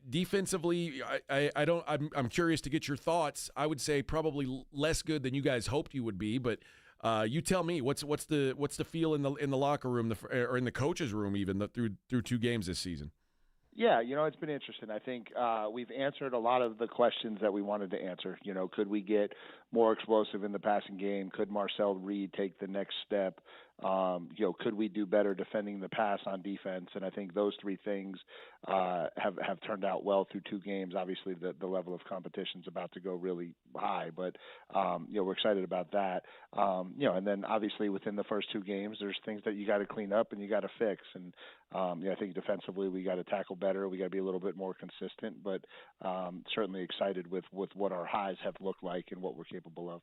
Defensively, I'm curious to get your thoughts. I would say probably less good than you guys hoped you would be, but you tell me what's the feel in the locker room or in the coach's room even through two games this season. Yeah, it's been interesting. I think we've answered a lot of the questions that we wanted to answer. Could we get more explosive in the passing game? Could Marcel Reed take the next step? Could we do better defending the pass on defense? And I think those three things have turned out well through two games. Obviously, the level of competition is about to go really high, but we're excited about that. And then obviously within the first two games, there's things that you got to clean up and you got to fix. And I think defensively we got to tackle better. We got to be a little bit more consistent, but certainly excited with what our highs have looked like and what we're capable of.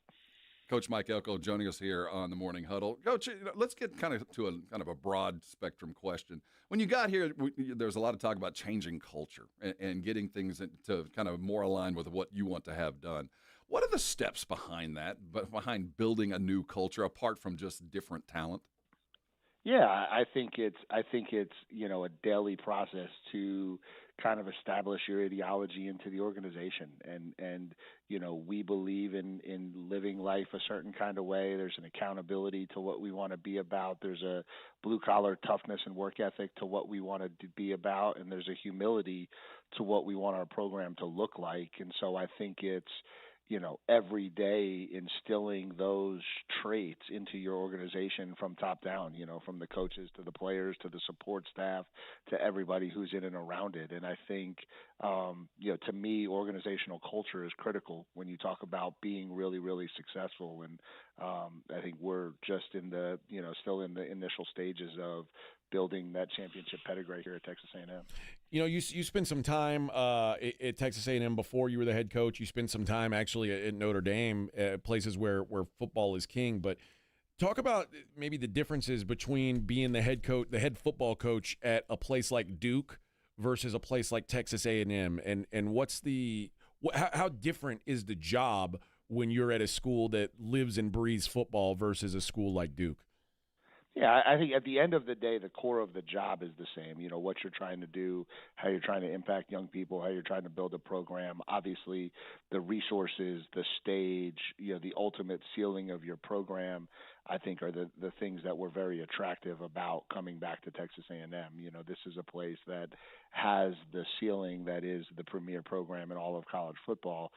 Coach Mike Elko joining us here on the Morning Huddle. Coach, let's get kind of a broad spectrum question. When you got here, there's a lot of talk about changing culture and getting things to kind of more align with what you want to have done. What are the steps behind that, behind building a new culture apart from just different talent? Yeah, I think it's a daily process to kind of establish your ideology into the organization, and we believe in living life a certain kind of way. There's an accountability to what we want to be about. There's a blue collar toughness and work ethic to what we want to be about, and there's a humility to what we want our program to look like. And so I think it's every day instilling those traits into your organization from top down, from the coaches to the players to the support staff to everybody who's in and around it. And I think, to me, organizational culture is critical when you talk about being really, really successful. And I think we're just still in the initial stages of building that championship pedigree here at Texas A&M. You spent some time at Texas A&M before you were the head coach. You spent some time actually at Notre Dame, places where football is king. But talk about maybe the differences between being the head head football coach at a place like Duke versus a place like Texas A&M, and how different is the job when you're at a school that lives and breathes football versus a school like Duke? Yeah, I think at the end of the day, the core of the job is the same. What you're trying to do, how you're trying to impact young people, how you're trying to build a program. Obviously, the resources, the stage, the ultimate ceiling of your program, I think are the things that were very attractive about coming back to Texas A&M. This is a place that has the ceiling that is the premier program in all of college football.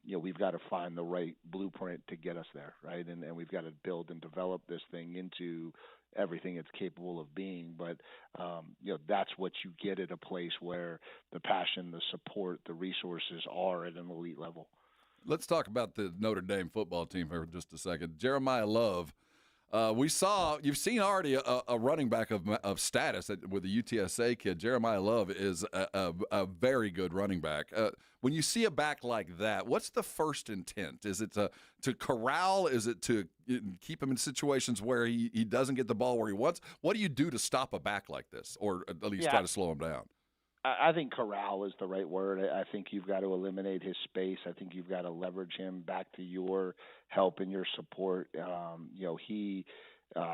We've got to find the right blueprint to get us there, right? And we've got to build and develop this thing into everything it's capable of being. But, that's what you get at a place where the passion, the support, the resources are at an elite level. Let's talk about the Notre Dame football team for just a second. Jeremiah Love, you've seen already a running back of status with the UTSA kid. Jeremiah Love is a very good running back. When you see a back like that, what's the first intent? Is it to corral? Is it to keep him in situations where he doesn't get the ball where he wants? What do you do to stop a back like this, or at least try to slow him down? I think corral is the right word. I think you've got to eliminate his space. I think you've got to leverage him back to your help and your support.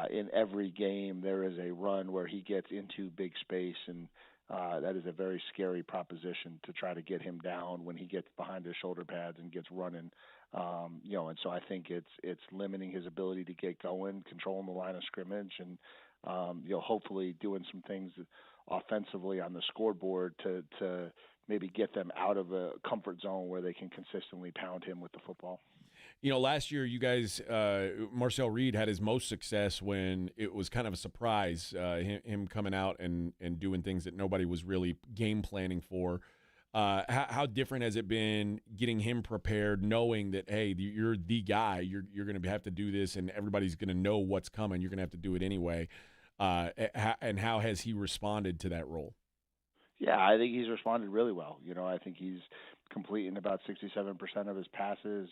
In every game there is a run where he gets into big space, and that is a very scary proposition to try to get him down when he gets behind his shoulder pads and gets running. And so I think it's limiting his ability to get going, controlling the line of scrimmage, and hopefully doing some things offensively on the scoreboard to maybe get them out of a comfort zone where they can consistently pound him with the football. Last year you guys, Marcel Reed had his most success when it was kind of a surprise, him coming out and doing things that nobody was really game planning for. How different has it been getting him prepared, knowing that, hey, you're the guy, you're going to have to do this, and everybody's going to know what's coming. You're going to have to do it anyway. And how has he responded to that role? Yeah, I think he's responded really well. I think he's completing about 67% of his passes.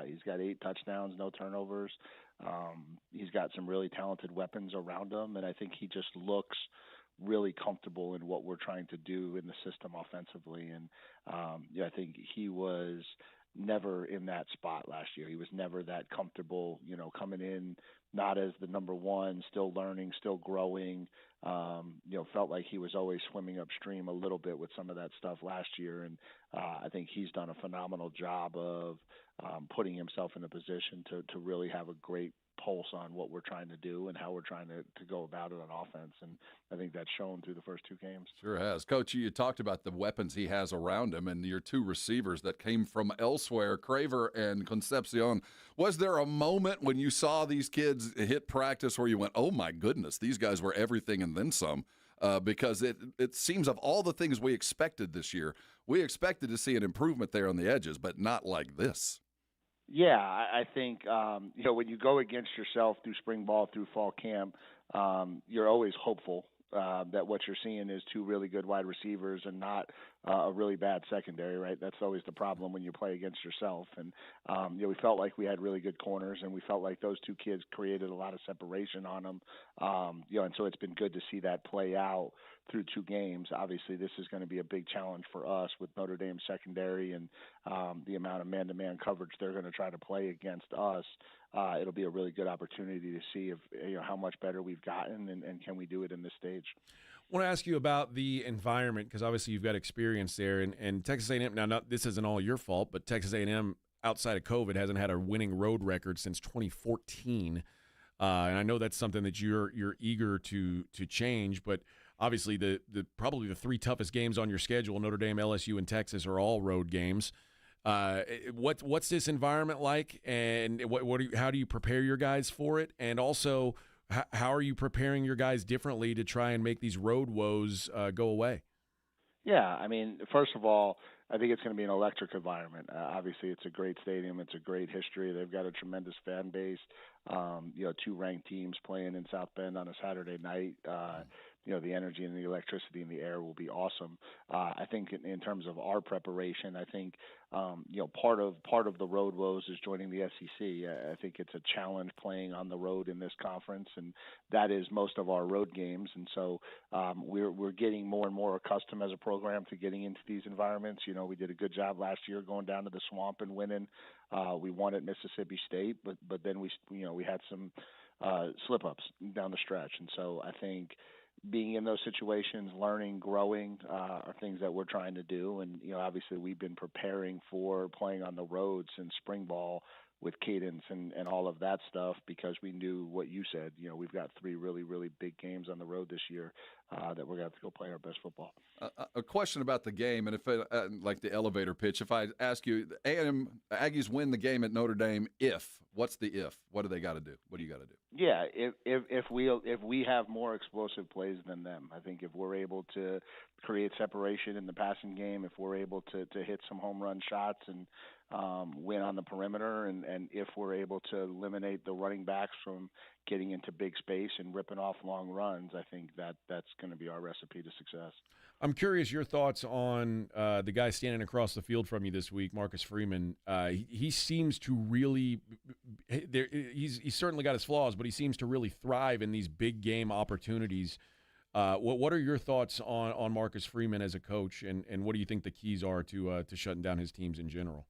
He's got 8 touchdowns, no turnovers. He's got some really talented weapons around him, and I think he just looks really comfortable in what we're trying to do in the system offensively. And I think he was never in that spot last year. He was never that comfortable, coming in not as the number one, still learning, still growing. Felt like he was always swimming upstream a little bit with some of that stuff last year. And I think he's done a phenomenal job of putting himself in a position to really have a great pulse on what we're trying to do and how we're trying to go about it on offense. And I think that's shown through the first 2 games. Sure has. Coach, you talked about the weapons he has around him and your 2 receivers that came from elsewhere, Craver and Concepcion. Was there a moment when you saw these kids hit practice where you went, oh, my goodness, these guys were everything and then some? Because it seems of all the things we expected this year, we expected to see an improvement there on the edges, but not like this. Yeah, I think, when you go against yourself through spring ball, through fall camp, you're always hopeful that what you're seeing is 2 really good wide receivers and not a really bad secondary, right? That's always the problem when you play against yourself. And, we felt like we had really good corners, and we felt like those 2 kids created a lot of separation on them. And so it's been good to see that play out through 2 games. Obviously, this is going to be a big challenge for us with Notre Dame secondary and the amount of man-to-man coverage they're going to try to play against us. It'll be a really good opportunity to see if how much better we've gotten and can we do it in this stage. I want to ask you about the environment because obviously you've got experience there, and Texas A&M. Now, this isn't all your fault, but Texas A&M outside of COVID hasn't had a winning road record since 2014, and I know that's something that you're eager to change, but. Obviously, probably the 3 toughest games on your schedule, Notre Dame, LSU, and Texas, are all road games. What's this environment like, and how do you prepare your guys for it? And also, how are you preparing your guys differently to try and make these road woes go away? Yeah, I mean, first of all, I think it's going to be an electric environment. Obviously, it's a great stadium. It's a great history. They've got a tremendous fan base. 2 ranked teams playing in South Bend on a Saturday night. The energy and the electricity in the air will be awesome. I think in terms of our preparation, I think part of the road woes is joining the SEC. I think it's a challenge playing on the road in this conference, and that is most of our road games. And so we're getting more and more accustomed as a program to getting into these environments. We did a good job last year going down to the Swamp and winning. We won at Mississippi State, but then we had some slip ups down the stretch, and so I think. Being in those situations, learning, growing are things that we're trying to do. And, obviously we've been preparing for playing on the road since spring ball with cadence and all of that stuff because we knew what you said. We've got 3 really, really big games on the road this year that we're going to have to go play our best football. A question about the game, and if like the elevator pitch, if I ask you, A&M Aggies win the game at Notre Dame, what's the if? What do they got to do? What do you got to do? Yeah, if we have more explosive plays than them, I think if we're able to create separation in the passing game, if we're able to hit some home run shots and win on the perimeter, and if we're able to eliminate the running backs from getting into big space and ripping off long runs, I think that's going to be our recipe to success. I'm curious your thoughts on the guy standing across the field from you this week, Marcus Freeman. He seems to really he's certainly got his flaws, but he seems to really thrive in these big game opportunities. What are your thoughts on Marcus Freeman as a coach, and what do you think the keys are to shutting down his teams in general?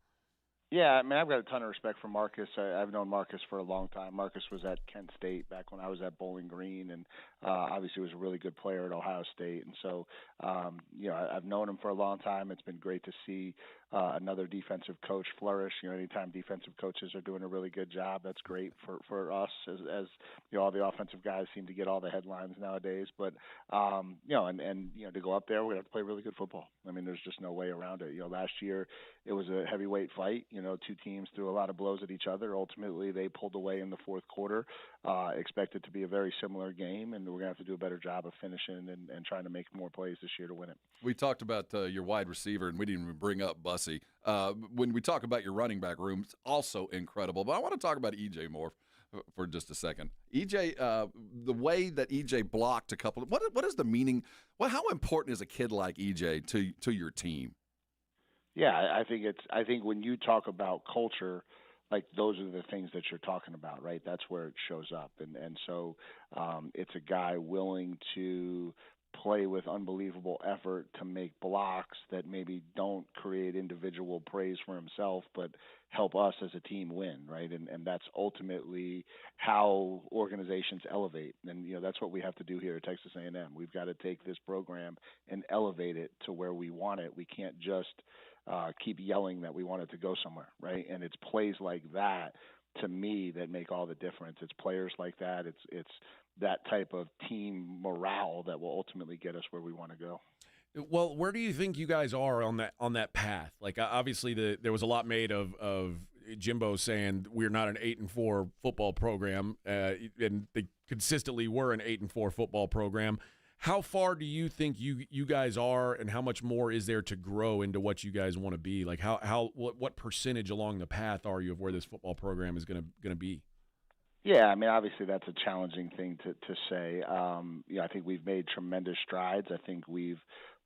Yeah, I mean, I've got a ton of respect for Marcus. I've known Marcus for a long time. Marcus was at Kent State back when I was at Bowling Green, and obviously was a really good player at Ohio State. And so, I've known him for a long time. It's been great to see another defensive coach flourish. Anytime defensive coaches are doing a really good job, that's great for us as all the offensive guys seem to get all the headlines nowadays. But, to go up there, we're going to have to play really good football. I mean, there's just no way around it. Last year it was a heavyweight fight. Two teams threw a lot of blows at each other. Ultimately, they pulled away in the fourth quarter. Expect it to be a very similar game, and we're going to have to do a better job of finishing and trying to make more plays this year to win it. We talked about your wide receiver, and we didn't even bring up Bussy. When we talk about your running back room, it's also incredible. But I want to talk about EJ more for just a second. EJ, the way that EJ blocked a couple. What is the meaning? Well, how important is a kid like EJ to your team? Yeah, I think when you talk about culture, like those are the things that you're talking about, right? That's where it shows up, and so it's a guy willing to play with unbelievable effort to make blocks that maybe don't create individual praise for himself, but help us as a team win, right? And that's ultimately how organizations elevate. And, that's what we have to do here at Texas A&M. We've got to take this program and elevate it to where we want it. We can't just keep yelling that we want it to go somewhere, right? And it's plays like that, to me, that make all the difference. It's players like that. It's that type of team morale that will ultimately get us where we want to go. Well, where do you think you guys are on that path? Like, obviously, there was a lot made of Jimbo saying we're not an 8-4 football program, and they consistently were an 8-4 football program. How far do you think you guys are, and how much more is there to grow into what you guys want to be? Like, what percentage along the path are you of where this football program is going to be? Yeah, I mean, obviously that's a challenging thing to say. I think we've made tremendous strides. I think we've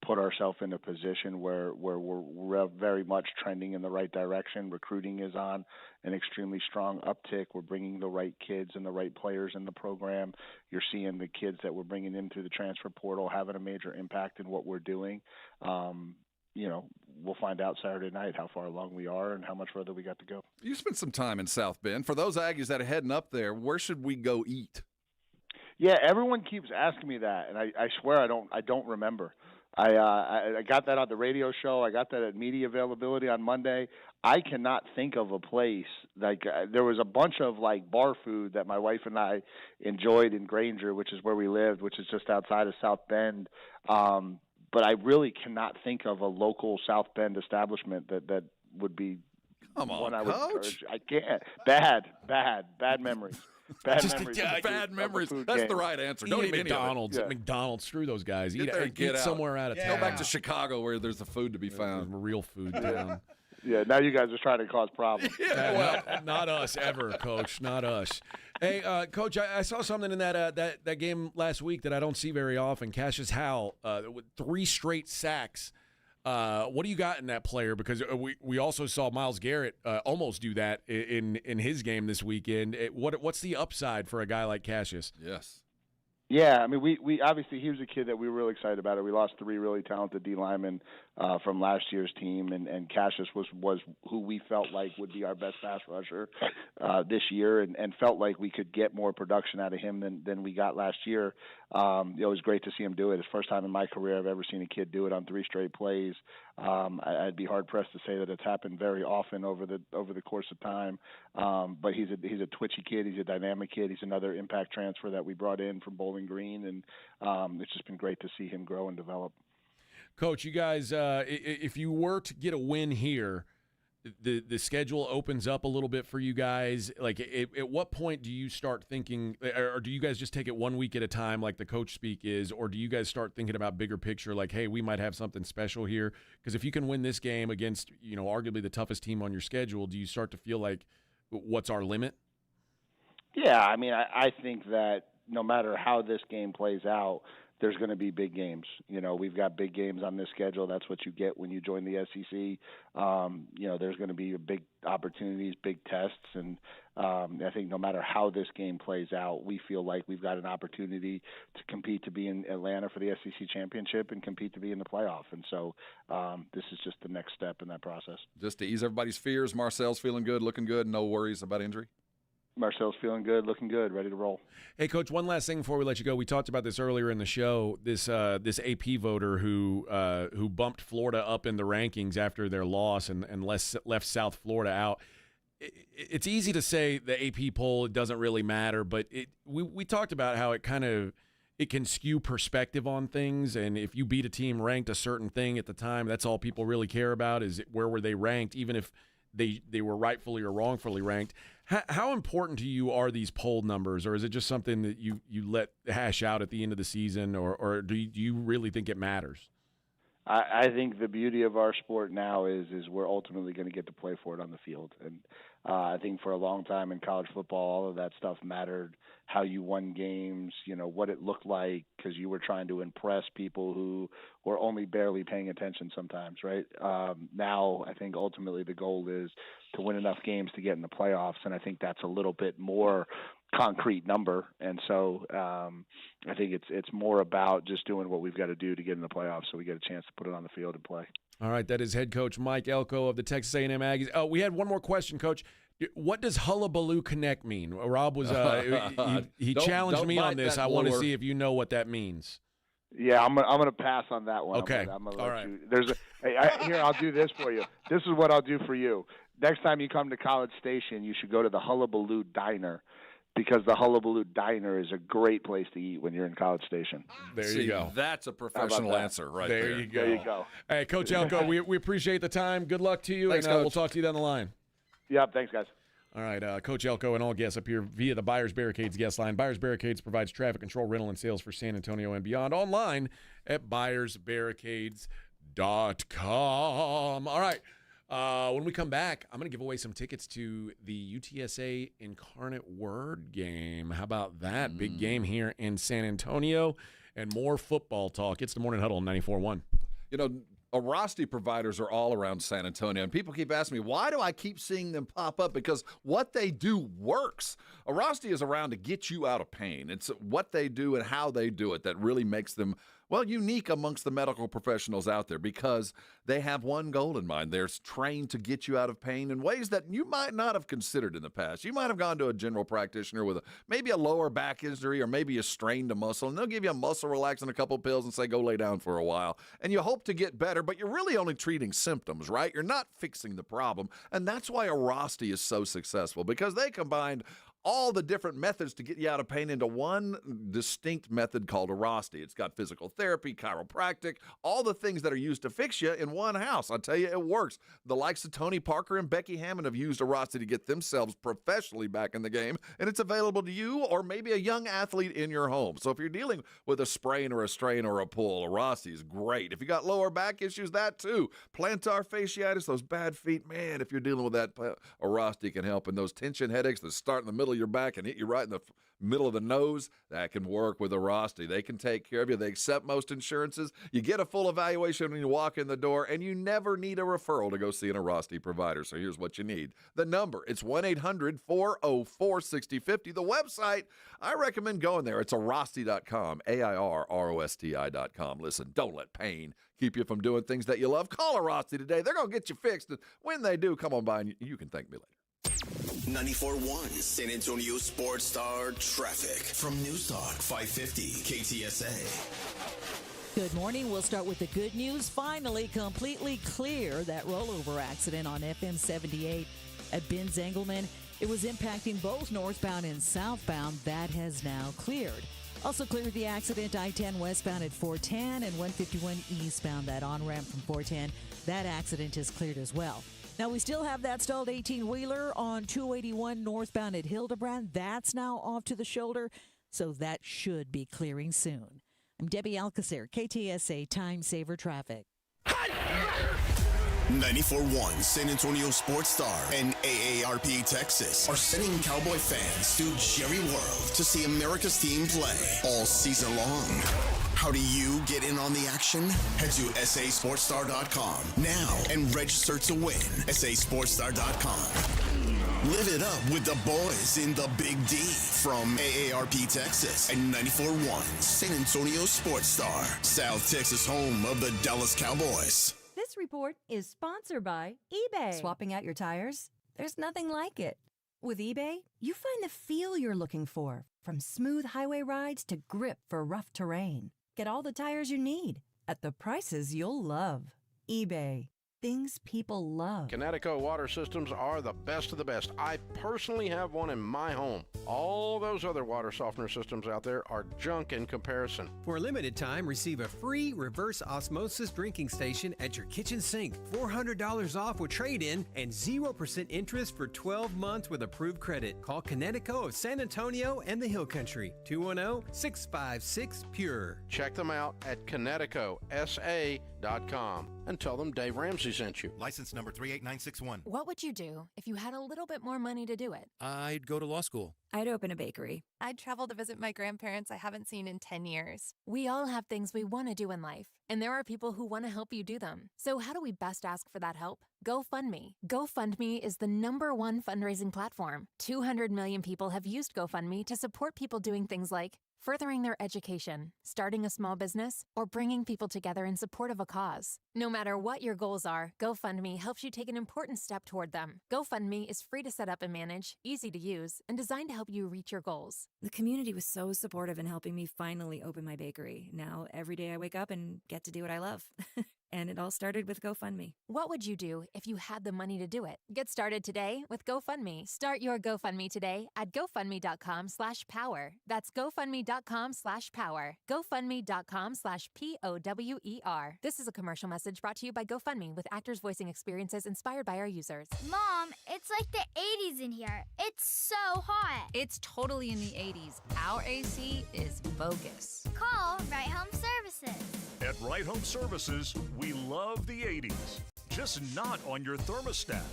put ourselves in a position where we're very much trending in the right direction. Recruiting is on an extremely strong uptick. We're bringing the right kids and the right players in the program. You're seeing the kids that we're bringing in through the transfer portal having a major impact in what we're doing. We'll find out Saturday night how far along we are and how much further we got to go. You spent some time in South Bend. For those Aggies that are heading up there, where should we go eat? Yeah, everyone keeps asking me that, and I swear I don't remember. I got that on the radio show. I got that at media availability on Monday. I cannot think of a place. There was a bunch of bar food that my wife and I enjoyed in Granger, which is where we lived, which is just outside of South Bend. But I really cannot think of a local South Bend establishment that would be one I would encourage. I can't. Bad memories. Bad memories. That's the right answer. Don't eat McDonald's. McDonald's. Screw those guys. Eat somewhere out of town. Go back to Chicago where there's the food to be found. Real food down. Yeah, now you guys are trying to cause problems. Not us ever, Coach. Not us. Hey, Coach, I saw something in that game last week that I don't see very often. Cassius Howell with 3 straight sacks. What do you got in that player? Because we also saw Myles Garrett almost do that in his game this weekend. What's the upside for a guy like Cassius? Yes. Yeah, I mean, we obviously he was a kid that we were really excited about. We lost 3 really talented D linemen from last year's team, and Cassius was who we felt like would be our best pass rusher this year, and felt like we could get more production out of him than we got last year. It was great to see him do it. It's the first time in my career I've ever seen a kid do it on 3 straight plays. I'd be hard pressed to say that it's happened very often over the course of time. But he's a twitchy kid. He's a dynamic kid. He's another impact transfer that we brought in from Bowling Green, and it's just been great to see him grow and develop. Coach, you guys, if you were to get a win here, the schedule opens up a little bit for you guys. Like, at what point do you start thinking, or do you guys just take it 1 week at a time like the coach speak is, or do you guys start thinking about bigger picture, like, hey, we might have something special here? Because if you can win this game against, arguably the toughest team on your schedule, do you start to feel like, what's our limit? Yeah, I mean, I think that no matter how this game plays out, there's going to be big games. We've got big games on this schedule. That's what you get when you join the SEC. There's going to be big opportunities, big tests, and I think no matter how this game plays out, we feel like we've got an opportunity to compete to be in Atlanta for the SEC championship and compete to be in the playoff. And so this is just the next step in that process. Just to ease everybody's fears, Marcel's feeling good, looking good, no worries about injury? Marcel's feeling good, looking good, ready to roll. Hey, Coach, one last thing before we let you go. We talked about this earlier in the show, this AP voter who bumped Florida up in the rankings after their loss and left South Florida out. It's easy to say the AP poll, it doesn't really matter, but we talked about how it can skew perspective on things, and if you beat a team ranked a certain thing at the time, that's all people really care about is where were they ranked, even if they were rightfully or wrongfully ranked. How important to you are these poll numbers, or is it just something that you let hash out at the end of the season, or do you really think it matters? I think the beauty of our sport now is we're ultimately going to get to play for it on the field. And I think for a long time in college football, all of that stuff mattered, how you won games, what it looked like, because you were trying to impress people who were only barely paying attention sometimes, right? Now I think ultimately the goal is to win enough games to get in the playoffs, and I think that's a little bit more concrete number. And so I think it's more about just doing what we've got to do to get in the playoffs so we get a chance to put it on the field and play. All right, that is head coach Mike Elko of the Texas A&M Aggies. Oh, we had one more question, Coach. What does Hullabaloo Connect mean? Rob was he challenged me on this. I want to see if you know what that means. Yeah, I'm gonna pass on that one. Okay. I'm gonna all let right. you. Here, I'll do this for you. This is what I'll do for you. Next time you come to College Station, you should go to the Hullabaloo Diner, because the Hullabaloo Diner is a great place to eat when you're in College Station. There you go. That's a professional answer right there. There you go. There you go. Hey, Coach Elko, we appreciate the time. Good luck to you, Thanks, and Coach. we'll talk to you down the line. Yep, thanks, guys. All right, Coach Elko and all guests up here via the Buyers Barricades guest line. Buyers Barricades provides traffic control, rental, and sales for San Antonio and beyond. Online at buyersbarricades.com. All right, when we come back, I'm going to give away some tickets to the UTSA Incarnate Word game. How about that? Big game here in San Antonio, and more football talk. It's the Morning Huddle on 94.1. Arasti providers are all around San Antonio, and people keep asking me, why do I keep seeing them pop up? Because what they do works. Arasti is around to get you out of pain. It's what they do and how they do it that really makes them, unique amongst the medical professionals out there, because they have one goal in mind. They're trained to get you out of pain in ways that you might not have considered in the past. You might have gone to a general practitioner with maybe a lower back injury, or maybe you strained a muscle, and they'll give you a muscle relaxant, a couple pills, and say, go lay down for a while. And you hope to get better, but you're really only treating symptoms, right? You're not fixing the problem. And that's why Arasti is so successful, because they combined all the different methods to get you out of pain into one distinct method called Arasti. It's got physical therapy, chiropractic, all the things that are used to fix you in one house. I tell you, it works. The likes of Tony Parker and Becky Hammond have used Arasti to get themselves professionally back in the game, and it's available to you or maybe a young athlete in your home. So if you're dealing with a sprain or a strain or a pull, Arasti is great. If you got lower back issues, that too. Plantar fasciitis, those bad feet, man, if you're dealing with that, Arasti can help. And those tension headaches that start in the middle of your back and hit you right in the middle of the nose, that can work with Arasti. They can take care of you. They accept most insurances. You get a full evaluation when you walk in the door, and you never need a referral to go see an Arasti provider. So here's what you need. The number, it's 1-800-404-6050. The website, I recommend going there. It's Arasti.com, AIRROSTI.com. Listen, don't let pain keep you from doing things that you love. Call Arasti today. They're going to get you fixed. And when they do, come on by and you can thank me later. 94.1 San Antonio Sports Star traffic from News Talk 550 KTSA. Good morning. We'll start with the good news. Finally, completely clear that rollover accident on FM 78 at Benz Engelman. It was impacting both northbound and southbound. That has now cleared. Also cleared the accident I-10 westbound at 410 and 151 eastbound, that on-ramp from 410. That accident is cleared as well. Now, we still have that stalled 18-wheeler on 281 northbound at Hildebrand. That's now off to the shoulder, so that should be clearing soon. I'm Debbie Alcacer, KTSA Time Saver Traffic. 94.1 San Antonio Sports Star and AARP Texas are sending Cowboy fans to Jerry World to see America's team play all season long. How do you get in on the action? Head to sasportstar.com now and register to win. sasportstar.com. Live it up with the boys in the Big D from AARP Texas and 94.1 San Antonio Sports Star, South Texas home of the Dallas Cowboys. This report is sponsored by eBay. Swapping out your tires? There's nothing like it. With eBay, you find the feel you're looking for, from smooth highway rides to grip for rough terrain. Get all the tires you need at the prices you'll love. eBay. Things people love. Connecticut water systems are the best of the best. I personally have one in my home. All those other water softener systems out there are junk in comparison. For a limited time, receive a free reverse osmosis drinking station at your kitchen sink. $400 off with trade-in and 0% interest for 12 months with approved credit. Call Connecticut of San Antonio and the Hill Country. 210-656-PURE. Check them out at ConnecticutSA.com and tell them Dave Ramsey sent you. License number 38961. What would you do if you had a little bit more money to do it? I'd go to law school. I'd open a bakery. I'd travel to visit my grandparents I haven't seen in 10 years. We all have things we want to do in life, and there are people who want to help you do them. So how do we best ask for that help? GoFundMe. GoFundMe is the #1 fundraising platform. 200 million people have used GoFundMe to support people doing things like furthering their education, starting a small business, or bringing people together in support of a cause. No matter what your goals are, GoFundMe helps you take an important step toward them. GoFundMe is free to set up and manage, easy to use, and designed to help you reach your goals. The community was so supportive in helping me finally open my bakery. Now, every day I wake up and get to do what I love. And it all started with GoFundMe. What would you do if you had the money to do it? Get started today with GoFundMe. Start your GoFundMe today at GoFundMe.com/power. That's GoFundMe.com/power. GoFundMe.com/POWER. This is a commercial message brought to you by GoFundMe with actors voicing experiences inspired by our users. Mom, it's like the 80s in here. It's so hot. It's totally in the 80s. Our AC is bogus. Call Right Home Services. At Right Home Services, we love the 80s, just not on your thermostat.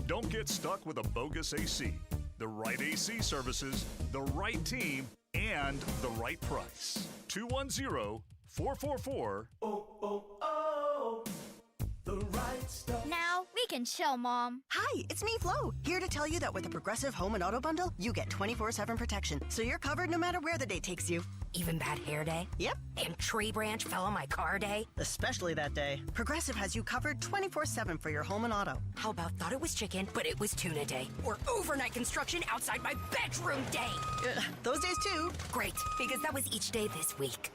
Don't get stuck with a bogus AC. The right AC services, the right team, and the right price. 210-444. The right stuff. Now we can chill, Mom. Hi, it's me, Flo, here to tell you that with the Progressive Home and Auto Bundle, you get 24/7 protection, so you're covered no matter where the day takes you. Even bad hair day? Yep. And tree branch fell on my car day? Especially that day. Progressive has you covered 24/7 for your home and auto. How about thought it was chicken, but it was tuna day? Or overnight construction outside my bedroom day? Those days too. Great, because that was each day this week.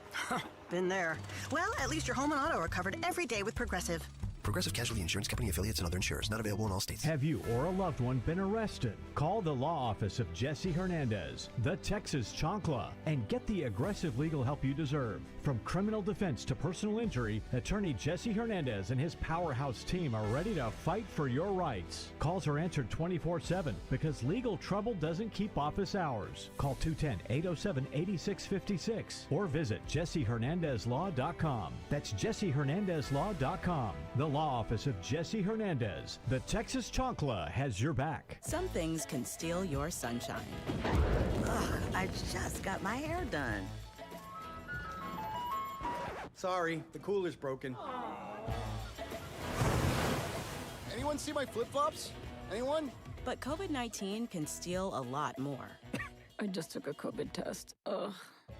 Been there. Well, at least your home and auto are covered every day with Progressive. Progressive Casualty Insurance Company affiliates and other insurers. Not available in all states. Have you or a loved one been arrested? Call the law office of Jesse Hernandez, the Texas Chancla, and get the aggressive legal help you deserve. From criminal defense to personal injury, attorney Jesse Hernandez and his powerhouse team are ready to fight for your rights. Calls are answered 24/7 because legal trouble doesn't keep office hours. Call 210-807-8656 or visit jessehernandezlaw.com. That's jessehernandezlaw.com. The law office of Jesse Hernandez, the Texas Chancla, has your back. Some things can steal your sunshine. Ugh, I just got my hair done. Sorry, the cooler's broken. Anyone see my flip-flops? Anyone? But COVID-19 can steal a lot more. I just took a COVID test. Ugh.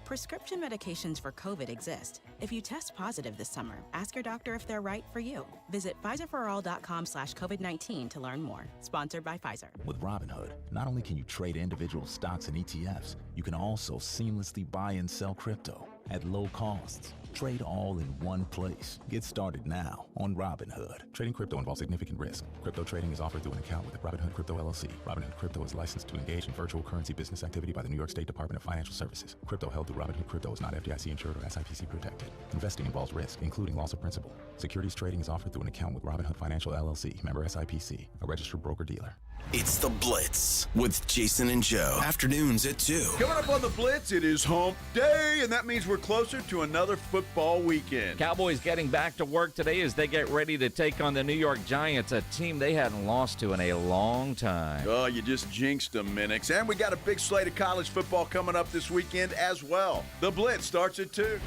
Prescription medications for COVID exist. If you test positive this summer, ask your doctor if they're right for you. Visit Pfizerforall.com/COVID-19 to learn more. Sponsored by Pfizer. With Robinhood, not only can you trade individual stocks and ETFs, you can also seamlessly buy and sell crypto at low costs. Trade all in one place. Get started now on Robinhood. Trading crypto involves significant risk. Crypto trading is offered through an account with Robinhood Crypto LLC. Robinhood Crypto is licensed to engage in virtual currency business activity by the New York State Department of Financial Services. Crypto held through Robinhood Crypto is not FDIC insured or SIPC protected. Investing involves risk, including loss of principal. Securities trading is offered through an account with Robinhood Financial LLC, member SIPC, a registered broker-dealer. It's The Blitz with Jason and Joe. Afternoons at 2. Coming up on The Blitz, it is Hump Day, and that means we're closer to another football weekend. Cowboys getting back to work today as they get ready to take on the New York Giants, a team they hadn't lost to in a long time. Oh, you just jinxed them, Minix. And we got a big slate of college football coming up this weekend as well. The Blitz starts at 2.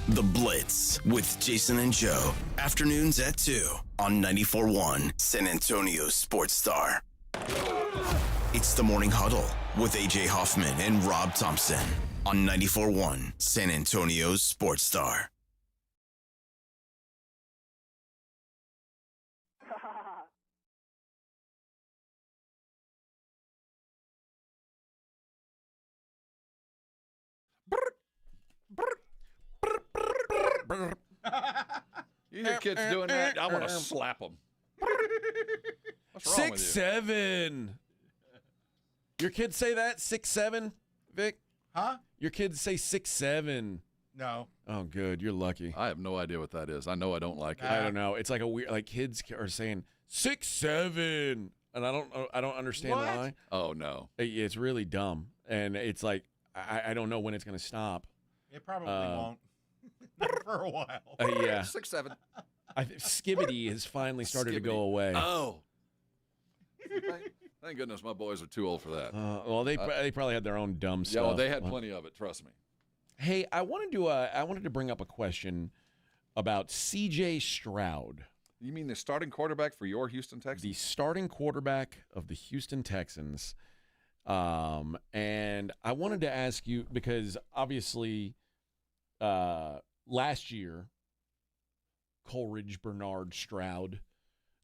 The Blitz with Jason and Joe. Afternoons at 2 on 94.1 San Antonio Sports Star. It's the Morning Huddle with A.J. Hoffman and Rob Thompson on 94.1 San Antonio Sports Star. You hear kids doing that? I want to slap them. What's wrong with you? 6'7". Your kids say that 6'7", Vic? Huh? Your kids say 6'7". No. Oh, good. You're lucky. I have no idea what that is. I know I don't like it. I don't know. It's like a weird. Like kids are saying 6'7", and I don't understand why. Oh no, it's really dumb, and it's like I don't know when it's going to stop. It probably won't. Not for a while. Yeah, 6'7". Skibbity has finally started to go away. Oh. Thank goodness my boys are too old for that. Well, they probably had their own dumb stuff. Yeah, well, they had plenty of it. Trust me. Hey, I wanted to bring up a question about C.J. Stroud. You mean the starting quarterback for your Houston Texans? The starting quarterback of the Houston Texans. And I wanted to ask you because obviously last year, Coleridge, Bernard, Stroud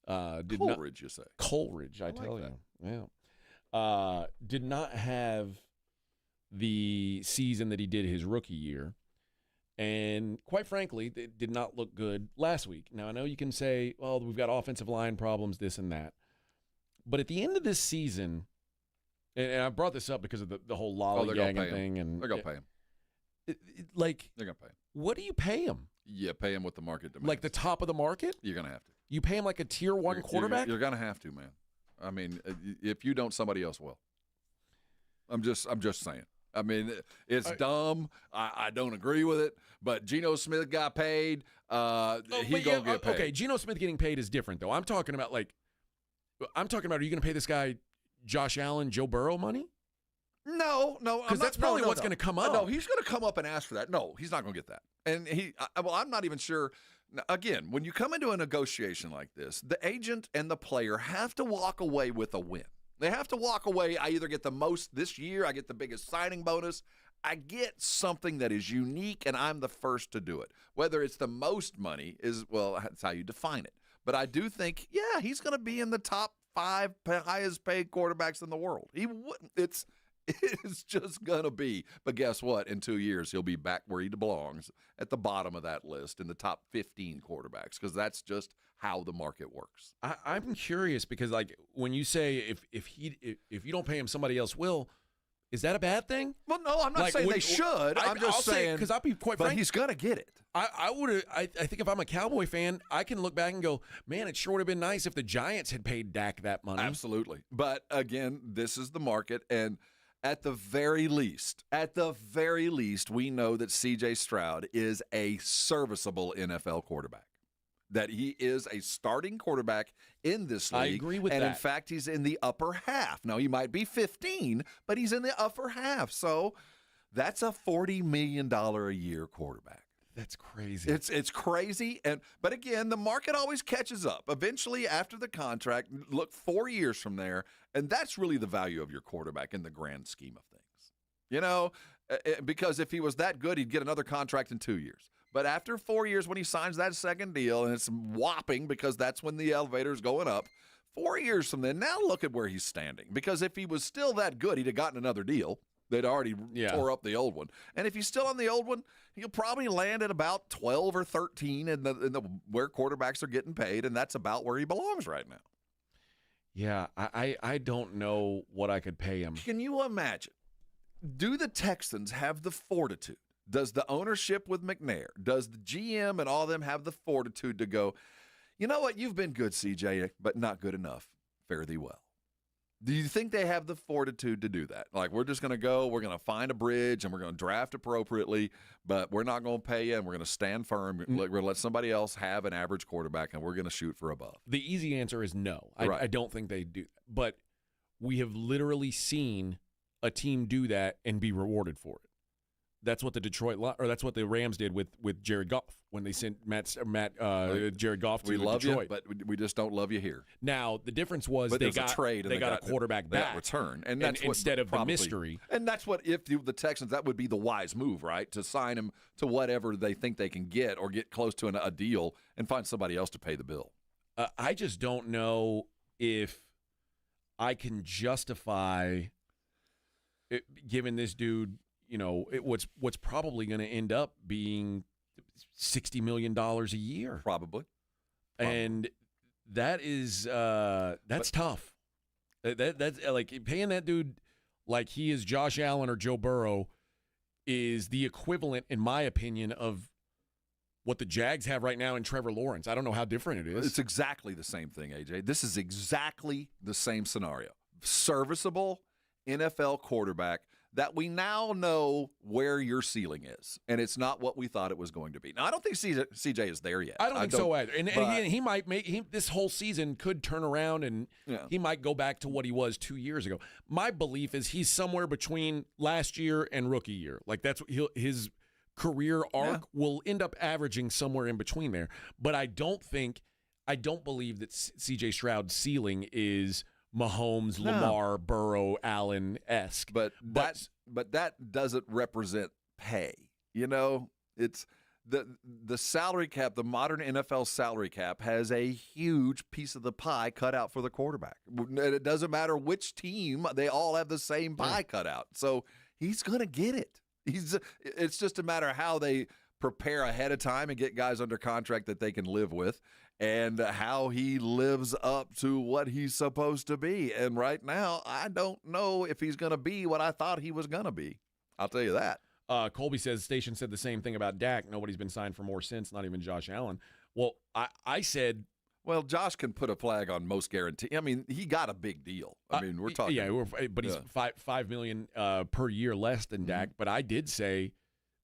Coleridge, you say? Coleridge, I tell you. Yeah. Did not have the season that he did his rookie year. And quite frankly, it did not look good last week. Now, I know you can say, well, we've got offensive line problems, this and that. But at the end of this season, and I brought this up because of the whole lollygagging thing. And they're going to pay him. They're going to pay him. What do you pay him? You pay him what the market demands. Like the top of the market? You're going to have to. You pay him like a tier 1 quarterback? You're going to have to, man. I mean, if you don't, somebody else will. I'm just saying. I mean, it's dumb. I don't agree with it. But Geno Smith got paid. He's going to get paid. Okay, Geno Smith getting paid is different, though. I'm talking about, are you going to pay this guy Josh Allen, Joe Burrow money? No. Because that's probably what's going to come up. No, he's going to come up and ask for that. No, he's not going to get that. And I'm not even sure. Again, when you come into a negotiation like this, the agent and the player have to walk away with a win. They have to walk away. I either get the most this year, I get the biggest signing bonus, I get something that is unique, and I'm the first to do it. Whether it's the most money that's how you define it. But I do think, yeah, he's going to be in the top 5 highest paid quarterbacks in the world. He wouldn't. It's just going to be. But guess what? In 2 years, he'll be back where he belongs, at the bottom of that list in the top 15 quarterbacks, because that's just how the market works. I'm curious because, like, when you say if you don't pay him, somebody else will, is that a bad thing? Well, no, I'm not saying they should. I'm just saying because I'll be quite frank. But he's going to get it. I think if I'm a Cowboy fan, I can look back and go, man, it sure would have been nice if the Giants had paid Dak that money. Absolutely. But again, this is the market, and at the very least, we know that C.J. Stroud is a serviceable NFL quarterback. That he is a starting quarterback in this league. I agree with that. And in fact, he's in the upper half. Now, he might be 15, but he's in the upper half. So that's a $40 million a year quarterback. That's crazy. It's crazy. But again, the market always catches up. Eventually, after the contract, look 4 years from there, and that's really the value of your quarterback in the grand scheme of things. You know, because if he was that good, he'd get another contract in 2 years. But after 4 years, when he signs that second deal, and it's whopping because that's when the elevator's going up, 4 years from then, now look at where he's standing. Because if he was still that good, he'd have gotten another deal. They'd already tore up the old one. And if he's still on the old one, he'll probably land at about 12 or 13 in the where quarterbacks are getting paid, and that's about where he belongs right now. Yeah, I don't know what I could pay him. Can you imagine? Do the Texans have the fortitude? Does the ownership with McNair, does the GM and all of them have the fortitude to go, you know what, you've been good, CJ, but not good enough. Fare thee well. Do you think they have the fortitude to do that? Like, we're just going to go, we're going to find a bridge, and we're going to draft appropriately, but we're not going to pay you, and we're going to stand firm. We're going to let somebody else have an average quarterback, and we're going to shoot for above. The easy answer is no. Right. I don't think they do. But we have literally seen a team do that and be rewarded for it. That's what that's what the Rams did with Jared Goff when they sent Jared Goff to we love Detroit. You, but we just don't love you here. Now the difference was they got a trade. They got a quarterback back return, and that's instead of the mystery. And that's what if the Texans, that would be the wise move, right? To sign him to whatever they think they can get, or get close to a deal, and find somebody else to pay the bill. I just don't know if I can justify giving this dude. You know, what's probably going to end up being $60 million a year. Probably. And that is that's tough. That's like paying that dude like he is Josh Allen or Joe Burrow is the equivalent, in my opinion, of what the Jags have right now in Trevor Lawrence. I don't know how different it is. It's exactly the same thing, AJ. This is exactly the same scenario. Serviceable NFL quarterback that we now know where your ceiling is, and it's not what we thought it was going to be. Now, I don't think CJ is there yet. I don't think so either. And he might make this whole season could turn around, and he might go back to what he was 2 years ago. My belief is he's somewhere between last year and rookie year. Like that's what his career arc will end up averaging somewhere in between there. But I don't believe that CJ Stroud's ceiling is Mahomes, Lamar, Burrow, Allen-esque. But that doesn't represent pay. You know, it's the salary cap, the modern NFL salary cap has a huge piece of the pie cut out for the quarterback. And it doesn't matter which team, they all have the same pie cut out. So he's going to get it. It's just a matter of how they prepare ahead of time and get guys under contract that they can live with, and how he lives up to what he's supposed to be. And right now, I don't know if he's going to be what I thought he was going to be. I'll tell you that. Colby says, Station said the same thing about Dak. Nobody's been signed for more since, not even Josh Allen. Well, I said... Well, Josh can put a flag on most guarantee. I mean, he got a big deal. I mean, we're talking... Yeah, but he's $5 million per year less than Dak. But I did say...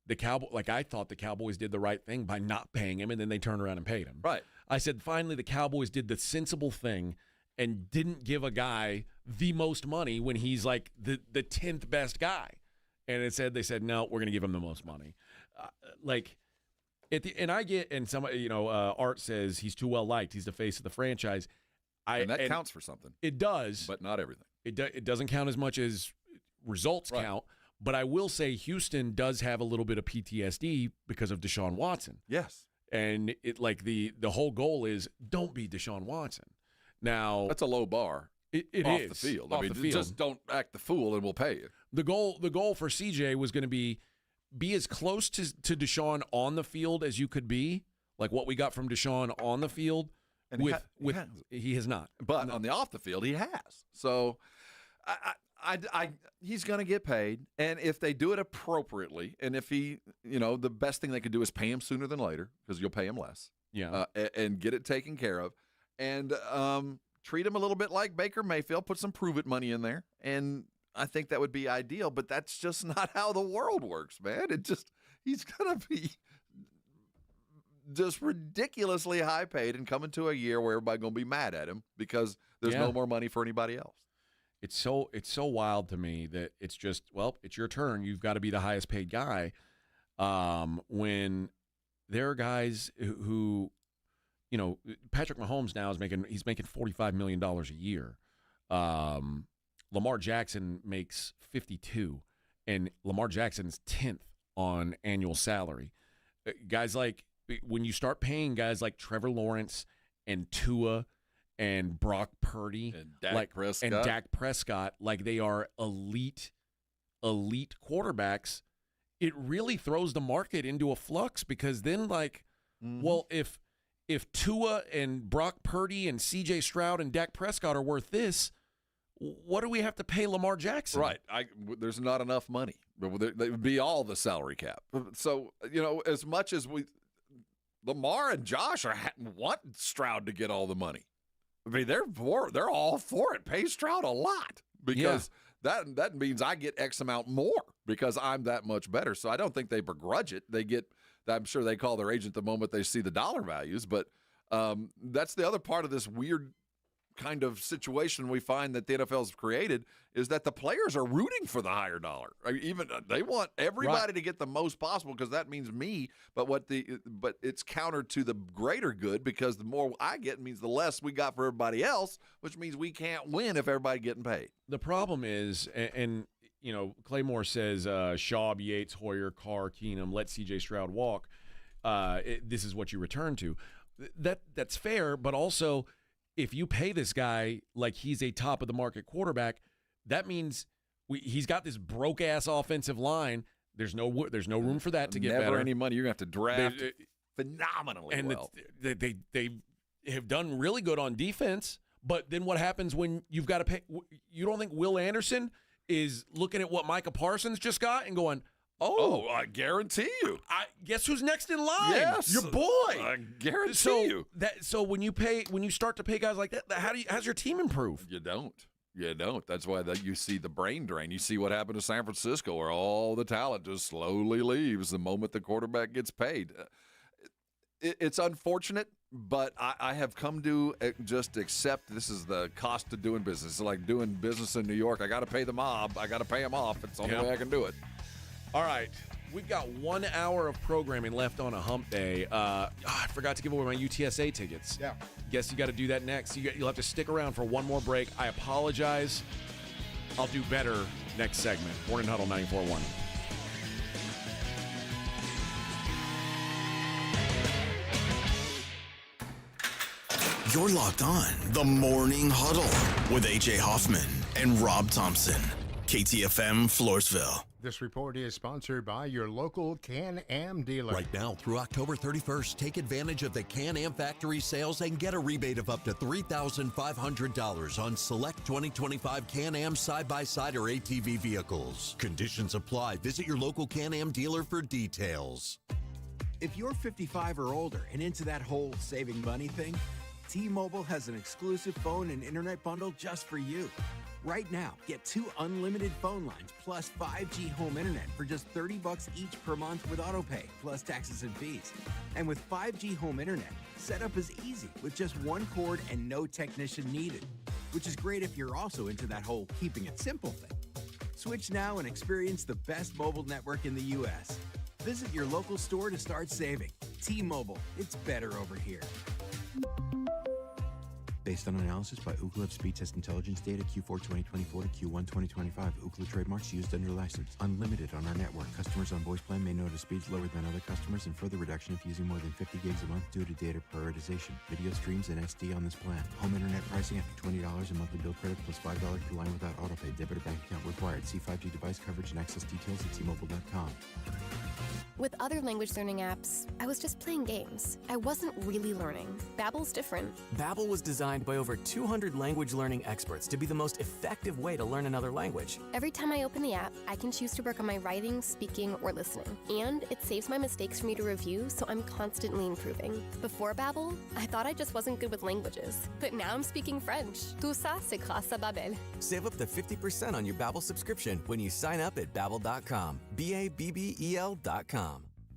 I thought the Cowboys did the right thing by not paying him, and then they turned around and paid him. Right. I said, finally, the Cowboys did the sensible thing and didn't give a guy the most money when he's like the 10th best guy. And they said, no, we're going to give him the most money. Art says he's too well liked. He's the face of the franchise. And that counts for something. It does. But not everything. It doesn't count as much as results count. But I will say Houston does have a little bit of PTSD because of Deshaun Watson. Yes. And the whole goal is don't be Deshaun Watson. Now that's a low bar. It off is. The field. Off the field. Just don't act the fool and we'll pay you. The goal for CJ was going to be as close to Deshaun on the field as you could be, like what we got from Deshaun on the field. And he has not. But on the off the field, he has. So he's going to get paid, and if they do it appropriately, and if he, the best thing they could do is pay him sooner than later because you'll pay him less. Yeah, and get it taken care of, and treat him a little bit like Baker Mayfield. Put some prove it money in there, and I think that would be ideal. But that's just not how the world works, man. He's going to be just ridiculously high paid and come into a year where everybody's going to be mad at him because there's no more money for anybody else. It's so wild to me that it's just, well, it's your turn. You've got to be the highest paid guy. When there are guys who, Patrick Mahomes now he's making $45 million a year. Lamar Jackson makes 52, and Lamar Jackson's 10th on annual salary. Guys like, when you start paying guys like Trevor Lawrence and Tua and Brock Purdy and Dak Prescott, like they are elite quarterbacks, it really throws the market into a flux because then well, if Tua and Brock Purdy and CJ Stroud and Dak Prescott are worth this, what do we have to pay Lamar Jackson? Right. There's not enough money. They would be all the salary cap. So, as much as Lamar and Josh want Stroud to get all the money. I mean, they're all for it. Pay Stroud a lot because that means I get X amount more because I'm that much better. So I don't think they begrudge it. I'm sure they call their agent the moment they see the dollar values. But that's the other part of this weird kind of situation we find that the NFL's created is that the players are rooting for the higher dollar. I mean, even they want everybody to get the most possible because that means me. But it's counter to the greater good because the more I get means the less we got for everybody else, which means we can't win if everybody getting paid. The problem is, and Claymore says Schaub, Yates, Hoyer, Carr, Keenum, let C.J. Stroud walk. This is what you return to. That's fair, but also if you pay this guy like he's a top-of-the-market quarterback, that means he's got this broke-ass offensive line There's no room for that to get Never better. any money. You're going to have to draft phenomenally and well. They have done really good on defense, but then what happens when you've got to pay? You don't think Will Anderson is looking at what Micah Parsons just got and going, "Oh, I guarantee you." Guess who's next in line? Yes, your boy. I guarantee you. So when you start to pay guys like that, how's your team improve? You don't. You don't. That's why you see the brain drain. You see what happened to San Francisco, where all the talent just slowly leaves the moment the quarterback gets paid. It's unfortunate, but I have come to just accept this is the cost of doing business. It's like doing business in New York. I got to pay the mob. I got to pay them off. It's the only way I can do it. All right. We've got 1 hour of programming left on a hump day. I forgot to give away my UTSA tickets. Yeah. Guess you got to do that next. You'll have to stick around for one more break. I apologize. I'll do better next segment. Morning Huddle 94.1. You're locked on the Morning Huddle with A.J. Hoffman and Rob Thompson. KTFM Floresville. This report is sponsored by your local Can-Am dealer. Right now through October 31st, take advantage of the Can-Am factory sales and get a rebate of up to $3,500 on select 2025 Can-Am side-by-side or ATV vehicles. Conditions apply. Visit your local Can-Am dealer for details. If you're 55 or older and into that whole saving money thing, T-Mobile has an exclusive phone and internet bundle just for you. Right now, get 2 unlimited phone lines plus 5G home internet for just $30 each per month with autopay, plus taxes and fees. And with 5G home internet, setup is easy with just 1 cord and no technician needed, which is great if you're also into that whole keeping it simple thing. Switch now and experience the best mobile network in the U.S. Visit your local store to start saving. T-Mobile, it's better over here. Based on analysis by Ookla Speed Test Intelligence data Q4 2024 to Q1 2025. Ookla trademarks used under license. Unlimited on our network. Customers on voice plan may notice speeds lower than other customers and further reduction if using more than 50 gigs a month due to data prioritization. Video streams and SD on this plan. Home internet pricing after $20 a monthly bill credit plus $5 per line without autopay. Debit or bank account required. See 5G device coverage and access details at T-Mobile.com. With other language learning apps, I was just playing games. I wasn't really learning. Babbel's different. Babbel was designed by over 200 language learning experts to be the most effective way to learn another language. Every time I open the app, I can choose to work on my writing, speaking, or listening. And it saves my mistakes for me to review, so I'm constantly improving. Before Babbel, I thought I just wasn't good with languages. But now I'm speaking French. Tout ça, c'est grâce à Babbel. Save up to 50% on your Babbel subscription when you sign up at Babbel.com. Babbel.com.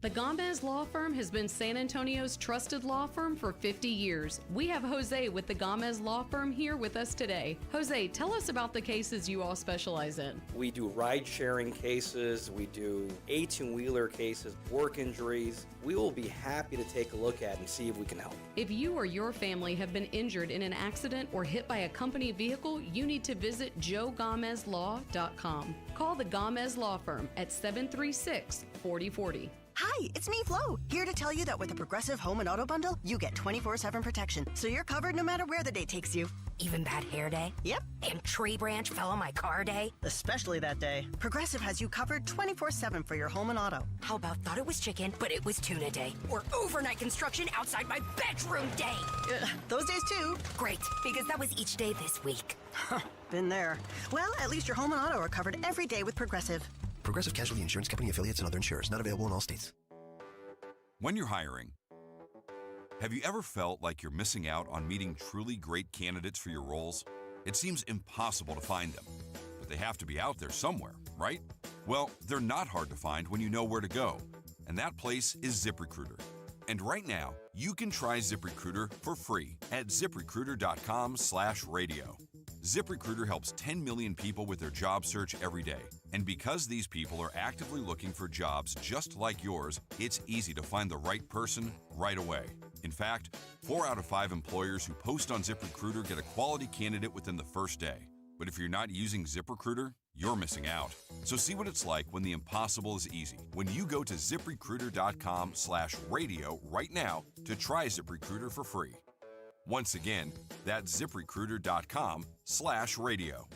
The Gomez Law Firm has been San Antonio's trusted law firm for 50 years. We have Jose with the Gomez Law Firm here with us today. Jose, tell us about the cases you all specialize in. We do ride-sharing cases, we do 18-wheeler cases, work injuries. We will be happy to take a look at and see if we can help. If you or your family have been injured in an accident or hit by a company vehicle, you need to visit joegomezlaw.com. Call the Gomez Law Firm at 736-4040. Hi, it's me, Flo, here to tell you that with the Progressive Home and Auto Bundle, you get 24/7 protection, so you're covered no matter where the day takes you. Even bad hair day? Yep. And tree branch fell on my car day? Especially that day. Progressive has you covered 24/7 for your home and auto. How about thought it was chicken, but it was tuna day? Or overnight construction outside my bedroom day? Those days too. Great, because that was each day this week. Been there. Well, at least your home and auto are covered every day with Progressive. Progressive Casualty Insurance Company affiliates and other insurers. Not available in all states. When you're hiring, have you ever felt like you're missing out on meeting truly great candidates for your roles? It seems impossible to find them, but they have to be out there somewhere, right? Well, they're not hard to find when you know where to go, and that place is ZipRecruiter. And right now, you can try ZipRecruiter for free at ZipRecruiter.com/radio. ZipRecruiter helps 10 million people with their job search every day. And because these people are actively looking for jobs just like yours, it's easy to find the right person right away. In fact, 4 out of 5 employers who post on ZipRecruiter get a quality candidate within the first day. But if you're not using ZipRecruiter, you're missing out. So see what it's like when the impossible is easy. When you go to ZipRecruiter.com/radio right now to try ZipRecruiter for free. Once again, that's ZipRecruiter.com/radio.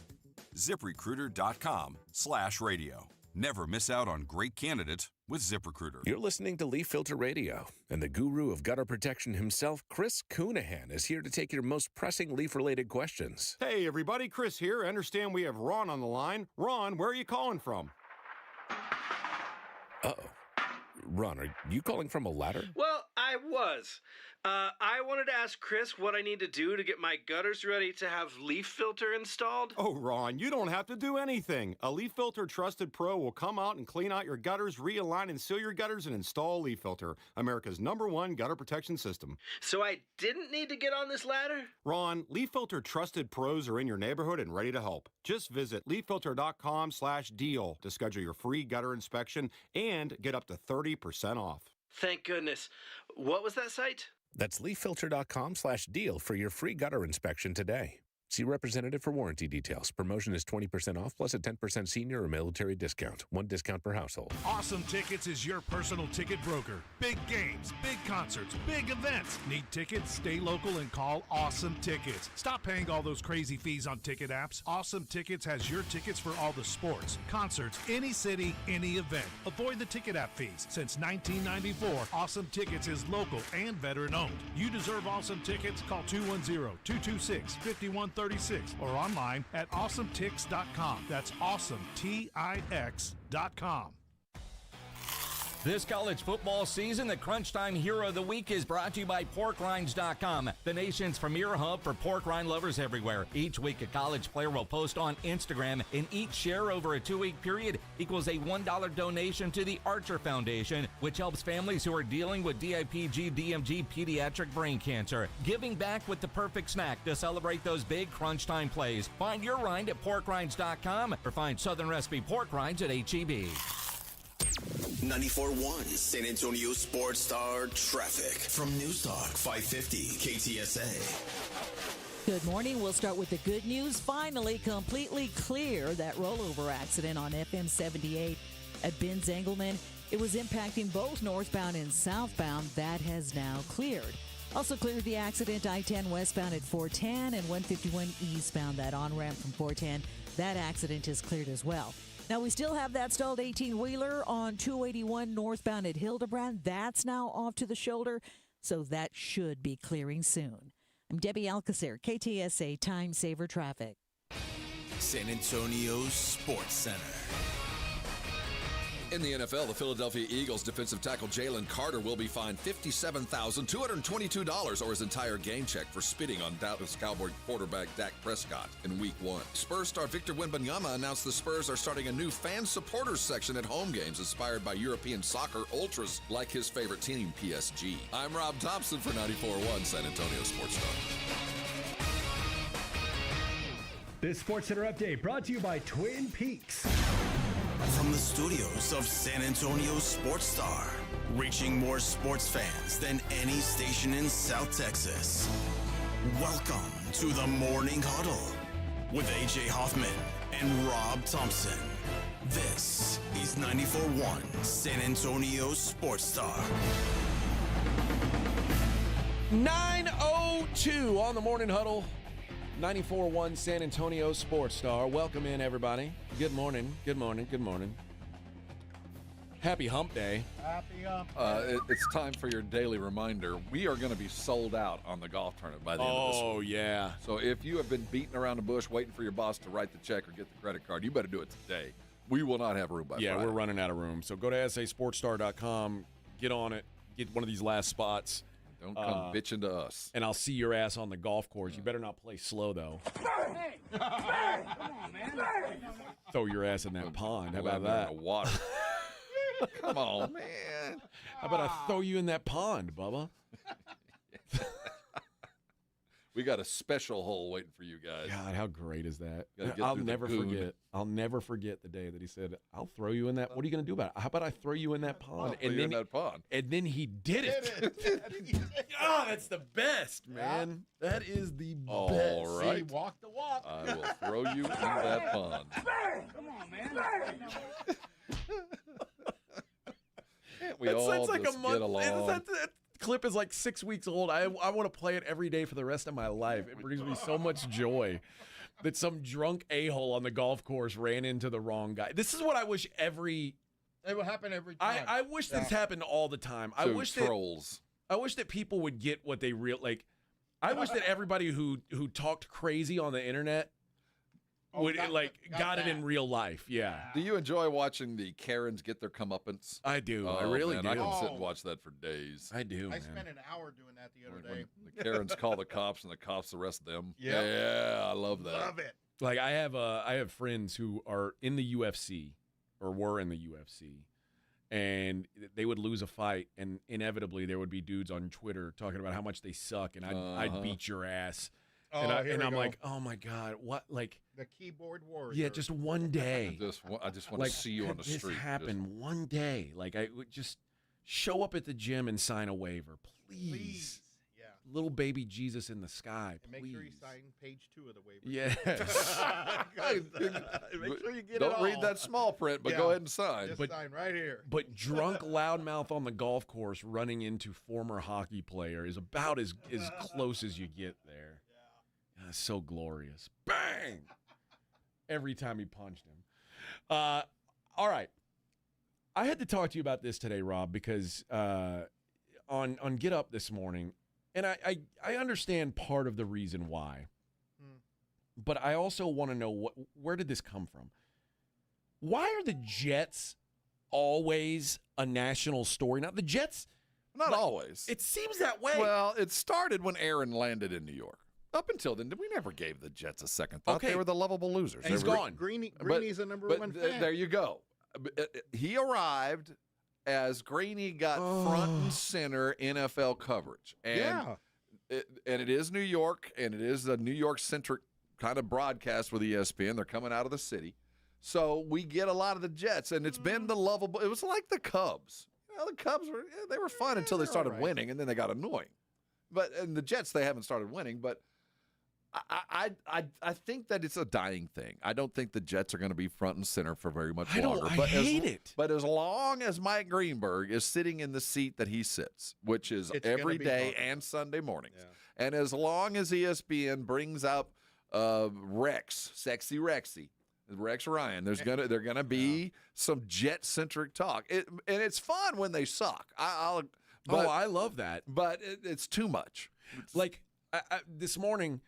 ZipRecruiter.com/radio. Never miss out on great candidates with ZipRecruiter. You're listening to Leaf Filter Radio, and the guru of gutter protection himself, Chris Coonahan, is here to take your most pressing leaf-related questions. Hey, everybody, Chris here. I understand we have Ron on the line. Ron, where are you calling from? Uh-oh. Ron, are you calling from a ladder? Well, I was. I wanted to ask Chris what I need to do to get my gutters ready to have leaf filter installed. Oh, Ron, you don't have to do anything. A Leaf Filter Trusted Pro will come out and clean out your gutters, realign and seal your gutters, and install Leaf Filter, America's #1 gutter protection system. So I didn't need to get on this ladder? Ron, Leaf Filter Trusted Pros are in your neighborhood and ready to help. Just visit leaffilter.com/deal to schedule your free gutter inspection and get up to 30% off. Thank goodness. What was that site? That's leaffilter.com/deal for your free gutter inspection today. See representative for warranty details. Promotion is 20% off plus a 10% senior or military discount. One discount per household. Awesome Tickets is your personal ticket broker. Big games, big concerts, big events. Need tickets? Stay local and call Awesome Tickets. Stop paying all those crazy fees on ticket apps. Awesome Tickets has your tickets for all the sports, concerts, any city, any event. Avoid the ticket app fees. Since 1994, Awesome Tickets is local and veteran owned. You deserve Awesome Tickets. Call 210-226-5136 or online at awesometix.com. That's awesometix.com. This college football season, the Crunch Time Hero of the Week is brought to you by PorkRinds.com, the nation's premier hub for pork rind lovers everywhere. Each week, a college player will post on Instagram, and each share over a 2-week period equals a $1 donation to the Archer Foundation, which helps families who are dealing with DIPG, DMG, pediatric brain cancer. Giving back with the perfect snack to celebrate those big Crunch Time plays. Find your rind at PorkRinds.com or find Southern Recipe pork rinds at HEB. 94.1 San Antonio Sports Star traffic from News Talk 550 KTSA. Good morning. We'll start with the good news. Finally, completely clear that rollover accident on FM 78 at Benz Engelman. It was impacting both northbound and southbound. That has now cleared. Also cleared the accident I-10 westbound at 410 and 151 eastbound. That on-ramp from 410. That accident is cleared as well. Now, we still have that stalled 18-wheeler on 281 northbound at Hildebrand. That's now off to the shoulder, so that should be clearing soon. I'm Debbie Alcacer, KTSA Time Saver Traffic. San Antonio Sports Center. In the NFL, the Philadelphia Eagles defensive tackle Jalen Carter will be fined $57,222 or his entire game check for spitting on Dallas Cowboy quarterback Dak Prescott in Week 1. Spurs star Victor Wembanyama announced the Spurs are starting a new fan supporters section at home games inspired by European soccer ultras like his favorite team, PSG. I'm Rob Thompson for 94.1 San Antonio Sports Star. This Sports Center update brought to you by Twin Peaks. From the studios of San Antonio Sports Star, reaching more sports fans than any station in South Texas. Welcome to the Morning Huddle with A.J. Hoffman and Rob Thompson. This is 94.1 San Antonio Sports Star. 9:02 on the Morning Huddle. 94.1 San Antonio Sports Star. Welcome in, everybody. Good morning. Good morning. Good morning. Happy Hump Day. Happy Hump It's time for your daily reminder. We are going to be sold out on the golf tournament by the end of this week. Oh, yeah. So if you have been beating around the bush waiting for your boss to write the check or get the credit card, you better do it today. We will not have room by Friday. We're running out of room. So go to sasportstar.com, get on it, get one of these last spots. Don't come bitching to us. And I'll see your ass on the golf course. You better not play slow, though. Hey! Come on, man. Throw your ass in that pond. How about that? In the water. Come on, man. How about I throw you in that pond, Bubba? We got a special hole waiting for you guys. God, how great is that? I'll never forget. I'll never forget the day that he said, "I'll throw you in that." What are you going to do about it? How about I throw you in that pond? And then that pond. And then he did it. Oh, that's the best, man. That is the best. All right. See, walk the walk. I will throw you in that pond. Come on, man. We all like just a month. get along. That clip is like 6 weeks old. I want to play it every day for the rest of my life. It brings me so much joy. that some drunk a-hole on the golf course ran into the wrong guy. This is what I wish It will happen every time. I wish this happened all the time. I wish trolls. I wish that people would get what they like. I wish that everybody who talked crazy on the internet would got it in real life. Yeah. Do you enjoy watching the Karens get their comeuppance? I do. Oh, I really man, do. I can sit and watch that for days. I do. I spent an hour doing that the other day. The Karens call the cops and the cops arrest them. Yep. Yeah, I love that. Love it. Like I have friends who are in the UFC or were in the UFC, and they would lose a fight, and inevitably there would be dudes on Twitter talking about how much they suck, and I'd beat your ass. Oh, and I'm like, oh my God, what? Like the keyboard warrior. Yeah, just one day. I just want to see you on the could street. This happen one day. Like I would just show up at the gym and sign a waiver, please. Yeah. Little baby Jesus in the sky, And please. make sure you sign page 2 of the waiver. Yes. Make sure you get it Don't all. read that small print, but Yeah. go ahead and sign. Just sign right here. But drunk loudmouth on the golf course running into former hockey player is about as close as you get there. Yeah. So glorious. Bang! Every time he punched him. All right. I had to talk to you about this today, Rob, because on Get Up this morning, and I understand part of the reason why, but I also want to know where did this come from? Why are the Jets always a national story? Now, the Jets... Not always. It seems that way. Well, it started when Aaron landed in New York. Up until then, we never gave the Jets a second thought. Okay. They were the lovable losers. And he's gone. Greeny's the number one fan. There you go. He arrived as Greeny got front and center NFL coverage. And it is New York, and it is a New York-centric kind of broadcast with ESPN. They're coming out of the city. So we get a lot of the Jets, and it's been the lovable. It was like the Cubs. The Cubs were fun until they started winning, and then they got annoying. And the Jets, they haven't started winning, but I think that it's a dying thing. I don't think the Jets are going to be front and center for very much longer. I hate it. But as long as Mike Greenberg is sitting in the seat that he sits, which is every day and Sunday mornings, and as long as ESPN brings up Sexy Rexy, Rex Ryan, they're gonna be some Jet-centric talk. And it's fun when they suck. I love that. But it's too much. This morning,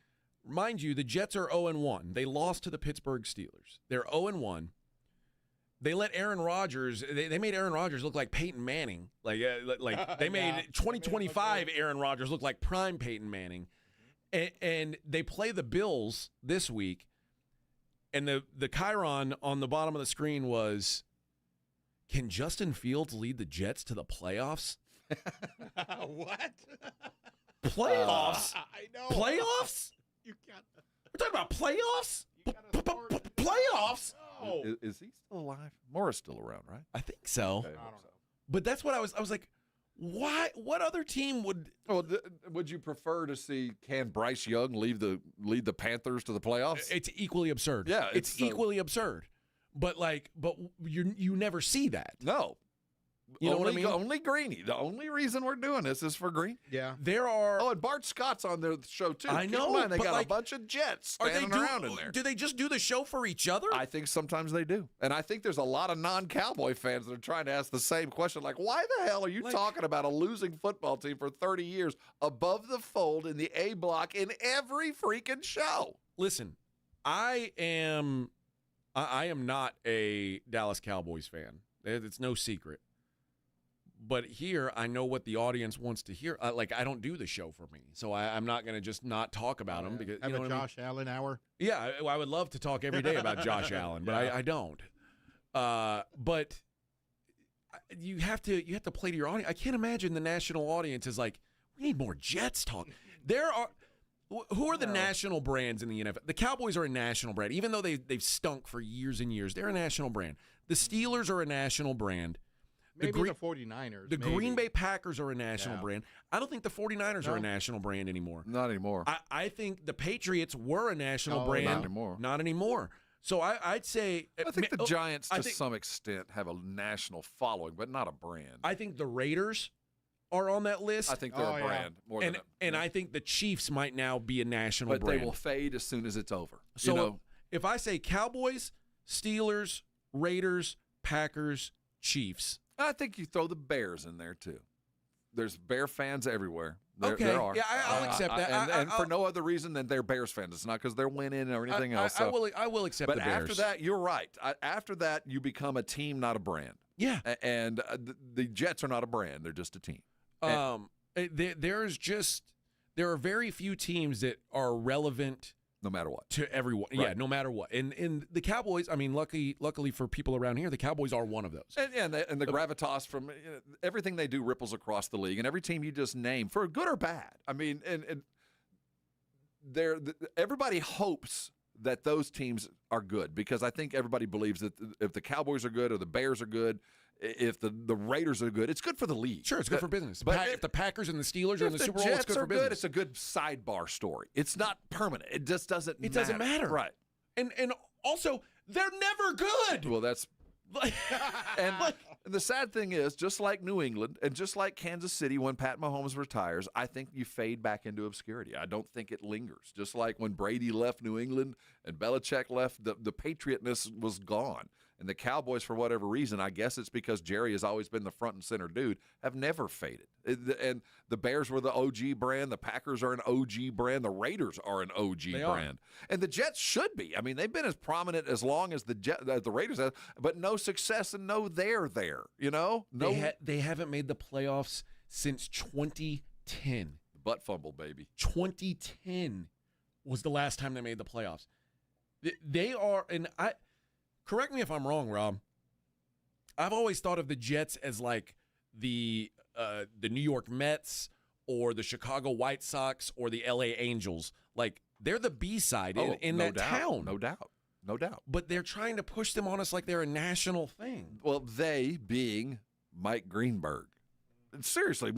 mind you, the Jets are 0-1. They lost to the Pittsburgh Steelers. They're 0-1. They let Aaron Rodgers. They made Aaron Rodgers look like Peyton Manning. Like they made 2025 Aaron Rodgers look like prime Peyton Manning. And they play the Bills this week. And the chyron on the bottom of the screen was, can Justin Fields lead the Jets to the playoffs? What? Playoffs? I know. Playoffs? We're talking about playoffs? Playoffs? Oh. Is he still alive? Mora's still around, right? I think so. Okay, But that's what I was like, why? What other team would? Well, would you prefer to see can Bryce Young lead the Panthers to the playoffs? It's equally absurd. Yeah, it's equally absurd. But you never see that. No. You know what I mean? Only Greeny. The only reason we're doing this is for Green. Yeah. There are. Oh, and Bart Scott's on their show too. I Keep know. in mind, they but got a bunch of Jets standing around in there. Do they just do the show for each other? I think sometimes they do. And I think there's a lot of non-Cowboy fans that are trying to ask the same question. Like, why the hell are you talking about a losing football team for 30 years above the fold in the A block in every freaking show? Listen, I am not a Dallas Cowboys fan. It's no secret. But here, I know what the audience wants to hear. I don't do the show for me, so I'm not going to just not talk about them because Have you know a what I mean? Josh Allen hour. Yeah, I would love to talk every day about Josh Allen, but I don't. But you have to play to your audience. I can't imagine the national audience is like, we need more Jets talk. Who are the national brands in the NFL? The Cowboys are a national brand, even though they've stunk for years and years. They're a national brand. The Steelers are a national brand. Maybe the 49ers. The Green Bay Packers are a national brand. I don't think the 49ers are a national brand anymore. Not anymore. I think the Patriots were a national brand. Not anymore. Not anymore. So I'd say... I think the Giants, to some extent, have a national following, but not a brand. I think the Raiders are on that list. I think they're a brand more than and I think the Chiefs might now be a national but brand. they will fade as soon as it's over. So if I say Cowboys, Steelers, Raiders, Packers, Chiefs, I think you throw the Bears in there too. There's Bear fans everywhere. Okay. There are. Yeah, I'll accept that. And for no other reason than they're Bears fans. It's not because they're winning or anything else. I will accept the Bears. But after that, you're right. After that, you become a team, not a brand. Yeah. And the Jets are not a brand. They're just a team. There are very few teams that are relevant no matter what to everyone. Right. Yeah, no matter what. And the Cowboys, I mean, luckily for people around here, the Cowboys are one of those. And the gravitas from everything they do ripples across the league, and every team you just name, for good or bad. I mean, and everybody hopes that those teams are good, because I think everybody believes that if the Cowboys are good or the Bears are good, if the Raiders are good, it's good for the league. Sure, it's good for business. But if the Packers and the Steelers are in the Super Bowl, Jets it's good for are business. good, it's a good sidebar story. It's not permanent. It just doesn't matter. It doesn't matter. Right. And also, they're never good. Well, that's and the sad thing is, just like New England and just like Kansas City when Pat Mahomes retires, I think you fade back into obscurity. I don't think it lingers. Just like when Brady left New England and Belichick left, the Patriotness was gone. And the Cowboys, for whatever reason, I guess it's because Jerry has always been the front and center dude, have never faded. And the Bears were the OG brand. The Packers are an OG brand. The Raiders are an OG brand. And the Jets should be. I mean, they've been as prominent as long as the Raiders have, but no success and no there. You know? They haven't made the playoffs since 2010. Butt fumble, baby. 2010 was the last time they made the playoffs. They are, and correct me if I'm wrong, Rob. I've always thought of the Jets as like the New York Mets or the Chicago White Sox or the LA Angels. Like, they're the B-side in that town. No doubt. But they're trying to push them on us like they're a national thing. Well, they being Mike Greenberg. Seriously,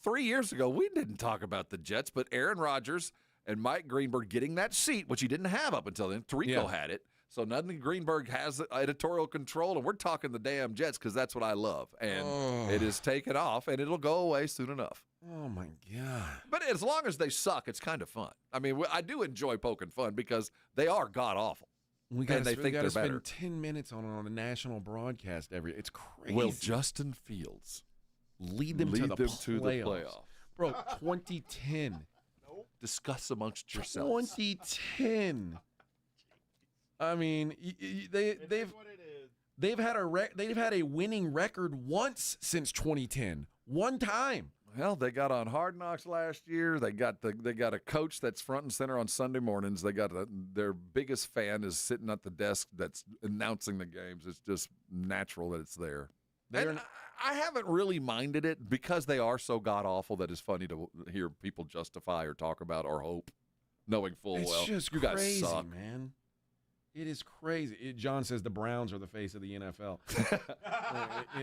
3 years ago, we didn't talk about the Jets, but Aaron Rodgers and Mike Greenberg getting that seat, which he didn't have up until then. Tirico had it. So nothing Greenberg has editorial control, and we're talking the damn Jets because that's what I love. And it is taken off, and it'll go away soon enough. Oh, my God. But as long as they suck, it's kind of fun. I mean, I do enjoy poking fun because they are god-awful. We got to spend 10 minutes on a national broadcast it's crazy. Will Justin Fields lead them to the playoff? Bro, 2010. Discuss amongst yourselves. 2010. I mean, they've had a winning record once since 2010. One time. Well, they got on Hard Knocks last year. They got a coach that's front and center on Sunday mornings. They got their biggest fan is sitting at the desk that's announcing the games. It's just natural that it's there. And I haven't really minded it because they are so god awful that it's funny to hear people justify or talk about or hope, knowing full well it's just you crazy, guys suck, man. It is crazy. John says the Browns are the face of the NFL.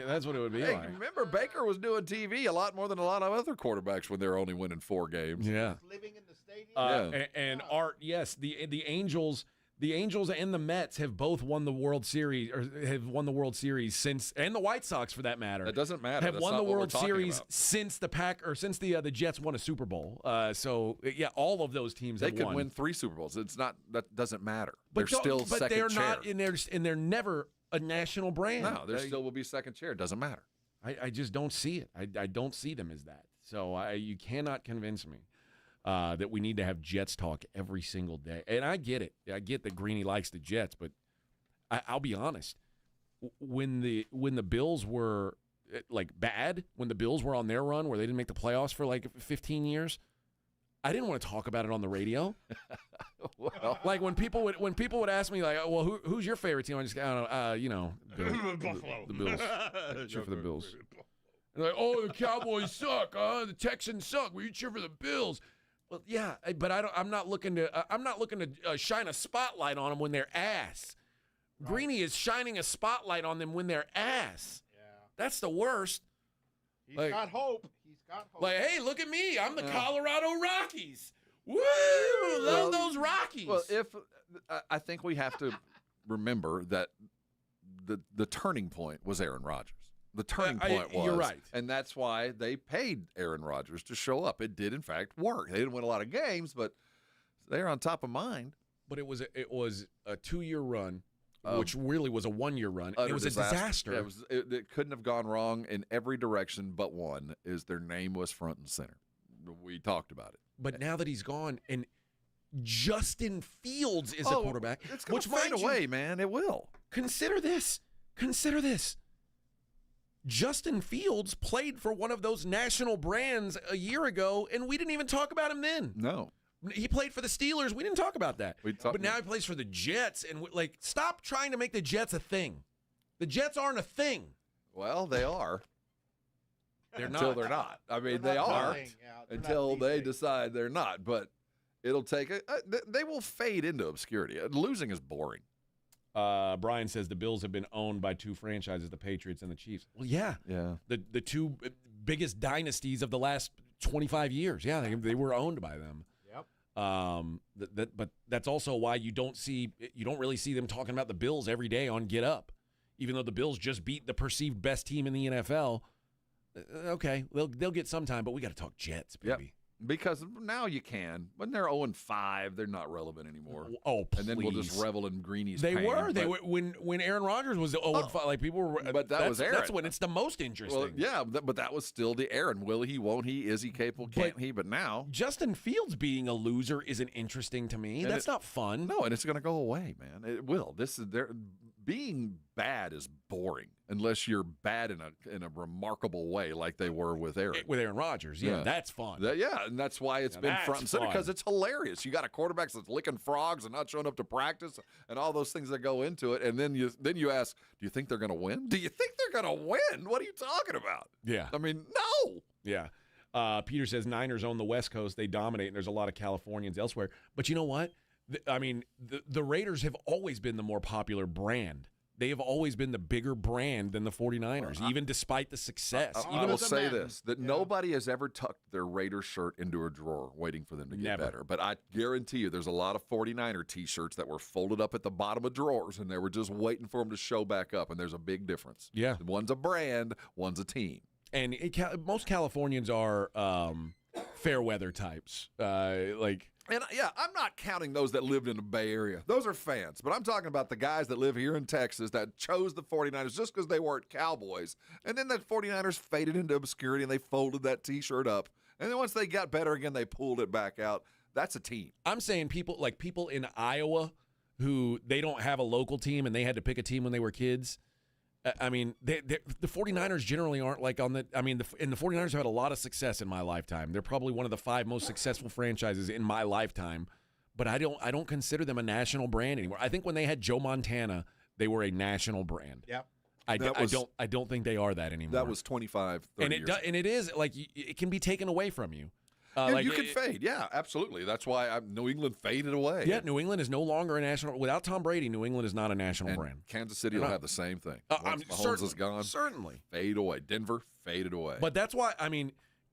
That's what it would be like. Remember, Baker was doing TV a lot more than a lot of other quarterbacks when they're only winning 4 games. Yeah. Living in the stadium. And Art, yes, the Angels and the Mets have both won the World Series, or have won the World Series since, and the White Sox for that matter. It doesn't matter. Have That's won not the what we're World talking Series about. since the Jets won a Super Bowl. So yeah, all of those teams They have could won. win 3 Super Bowls. That doesn't matter. But they're still but second they're chair. not in there, and they're never a national brand. No, there still will be second chair. It doesn't matter. I just don't see it. I don't see them as that. So you cannot convince me that we need to have Jets talk every single day. And I get it. I get that Greeny likes the Jets, but I'll be honest. When the Bills were like bad, when the Bills were on their run where they didn't make the playoffs for like 15 years, I didn't want to talk about it on the radio. Well, like when people would ask me like, well, who's your favorite team? I just I don't know, Buffalo. the Bills. Cheer for the Bills. And they're like, oh, the Cowboys suck. The Texans suck. We cheer for the Bills. Well, yeah, but I'm not looking to shine a spotlight on them when they're ass. Right. Greeny is shining a spotlight on them when they're ass. Yeah, that's the worst. He's got hope. Like, hey, look at me. I'm the Colorado Rockies. Woo! Love those Rockies. Well, I think we have to remember that the turning point was Aaron Rodgers. The turning point was. You're right. And that's why they paid Aaron Rodgers to show up. It did, in fact, work. They didn't win a lot of games, but they're on top of mind. But it was a 2-year run, which really was a 1-year run. It was a disaster. Yeah, it couldn't have gone wrong in every direction but one, is their name was front and center. We talked about it. But now that he's gone, and Justin Fields is a quarterback. It's going to fade away, man. It will. Consider this. Justin Fields played for one of those national brands a year ago, and we didn't even talk about him then. No. He played for the Steelers. We didn't talk about that. But now he plays for the Jets, and stop trying to make the Jets a thing. The Jets aren't a thing. Well, they are. They're not. Until they're not. I mean, they are until they decide they're not. But it'll take they will fade into obscurity. Losing is boring. Brian says the Bills have been owned by 2 franchises, the Patriots and the Chiefs. Well, yeah. The 2 biggest dynasties of the last 25 years. Yeah, they were owned by them. Yep. But that's also why you don't really see them talking about the Bills every day on Get Up, even though the Bills just beat the perceived best team in the NFL. Okay, they'll get some time, but we got to talk Jets, baby. Yep. Because now you can. When they're 0-5, they're not relevant anymore. Oh, please. And then we'll just revel in Greeny's They pain. were. They were when Aaron Rodgers was 0-5. Like people were. But that was Aaron. That's when it's the most interesting. Well, yeah, but that was still the Aaron. Will he? Won't he? Is he capable? Can't he? But now Justin Fields being a loser isn't interesting to me. That's not fun. No, and it's going to go away, man. It will. Being bad is boring unless you're bad in a remarkable way, like they were with Aaron. With Aaron Rodgers, that's fun. And that's why it's been front and center, because it's hilarious. You got a quarterback that's licking frogs and not showing up to practice, and all those things that go into it. And then you ask, do you think they're going to win? Do you think they're going to win? What are you talking about? Yeah, I mean, no. Yeah. Peter says Niners own the West Coast. They dominate, and there's a lot of Californians elsewhere. But you know what? The Raiders have always been the more popular brand. They have always been the bigger brand than the 49ers, even despite the success. I will say this, that nobody has ever tucked their Raider shirt into a drawer waiting for them to get better. But I guarantee you there's a lot of 49er T-shirts that were folded up at the bottom of drawers, and they were just waiting for them to show back up, and there's a big difference. Yeah. One's a brand, one's a team. And most Californians are fair weather types. And I'm not counting those that lived in the Bay Area. Those are fans. But I'm talking about the guys that live here in Texas that chose the 49ers just because they weren't Cowboys. And then the 49ers faded into obscurity and they folded that T-shirt up. And then once they got better again, they pulled it back out. That's a team. I'm saying people in Iowa who they don't have a local team and they had to pick a team when they were kids. I mean, the 49ers generally aren't like on the – I mean, the 49ers have had a lot of success in my lifetime. They're probably one of the 5 most successful franchises in my lifetime. But I don't consider them a national brand anymore. I think when they had Joe Montana, they were a national brand. Yep. I don't think they are that anymore. That was 25, 30 years ago. And it is, like, it can be taken away from you. You can fade. Yeah, absolutely. That's why New England faded away. Yeah, New England is no longer a national. Without Tom Brady, New England is not a national brand. Kansas City will have the same thing. Once Mahomes is gone, certainly fade away. Denver faded away. But that's why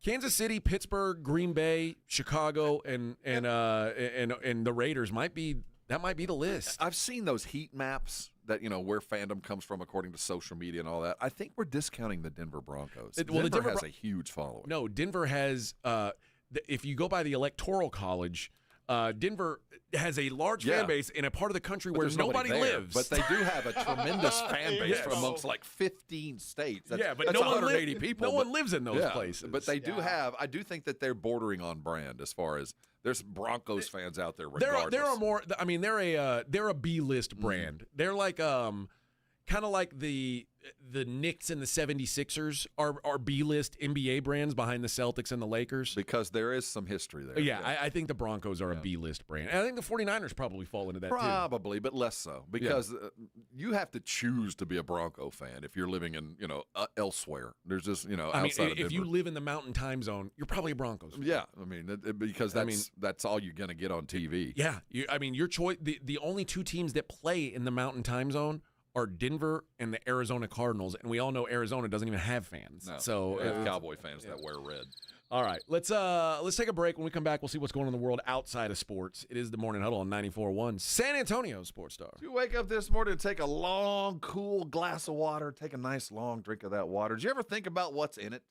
Kansas City, Pittsburgh, Green Bay, Chicago, and the Raiders might be the list. I've seen those heat maps that where fandom comes from according to social media and all that. I think we're discounting the Denver Broncos. Denver has a huge following. No, Denver has. If you go by the Electoral College, Denver has a large fan base in a part of the country where nobody lives. But they do have a tremendous fan base from amongst like 15 states. That's 180 people. No one lives in those places. But they do have. I do think that they're bordering on brand as far as there's Broncos fans out there. Regardless, there are more. I mean, they're a B-list brand. They're like kind of like the Knicks and the 76ers are B-list NBA brands behind the Celtics and the Lakers. Because there is some history there. Yeah. I think the Broncos are a B-list brand. And I think the 49ers probably fall into that too. Probably, but less so. Because you have to choose to be a Bronco fan if you're living in, elsewhere. There's just, outside of if you live in the Mountain Time Zone, you're probably a Broncos fan. Yeah. I mean, because that's all you're going to get on TV. Yeah. Your choice, the only 2 teams that play in the Mountain Time Zone are Denver and the Arizona Cardinals, and we all know Arizona doesn't even have fans. No, So they have Cowboy fans that wear red. All right, let's take a break. When we come back, we'll see what's going on in the world outside of sports. It is the Morning Huddle on 94.1 San Antonio Sports Star. You wake up this morning and take a long, cool glass of water, take a nice long drink of that water. Did you ever think about what's in it?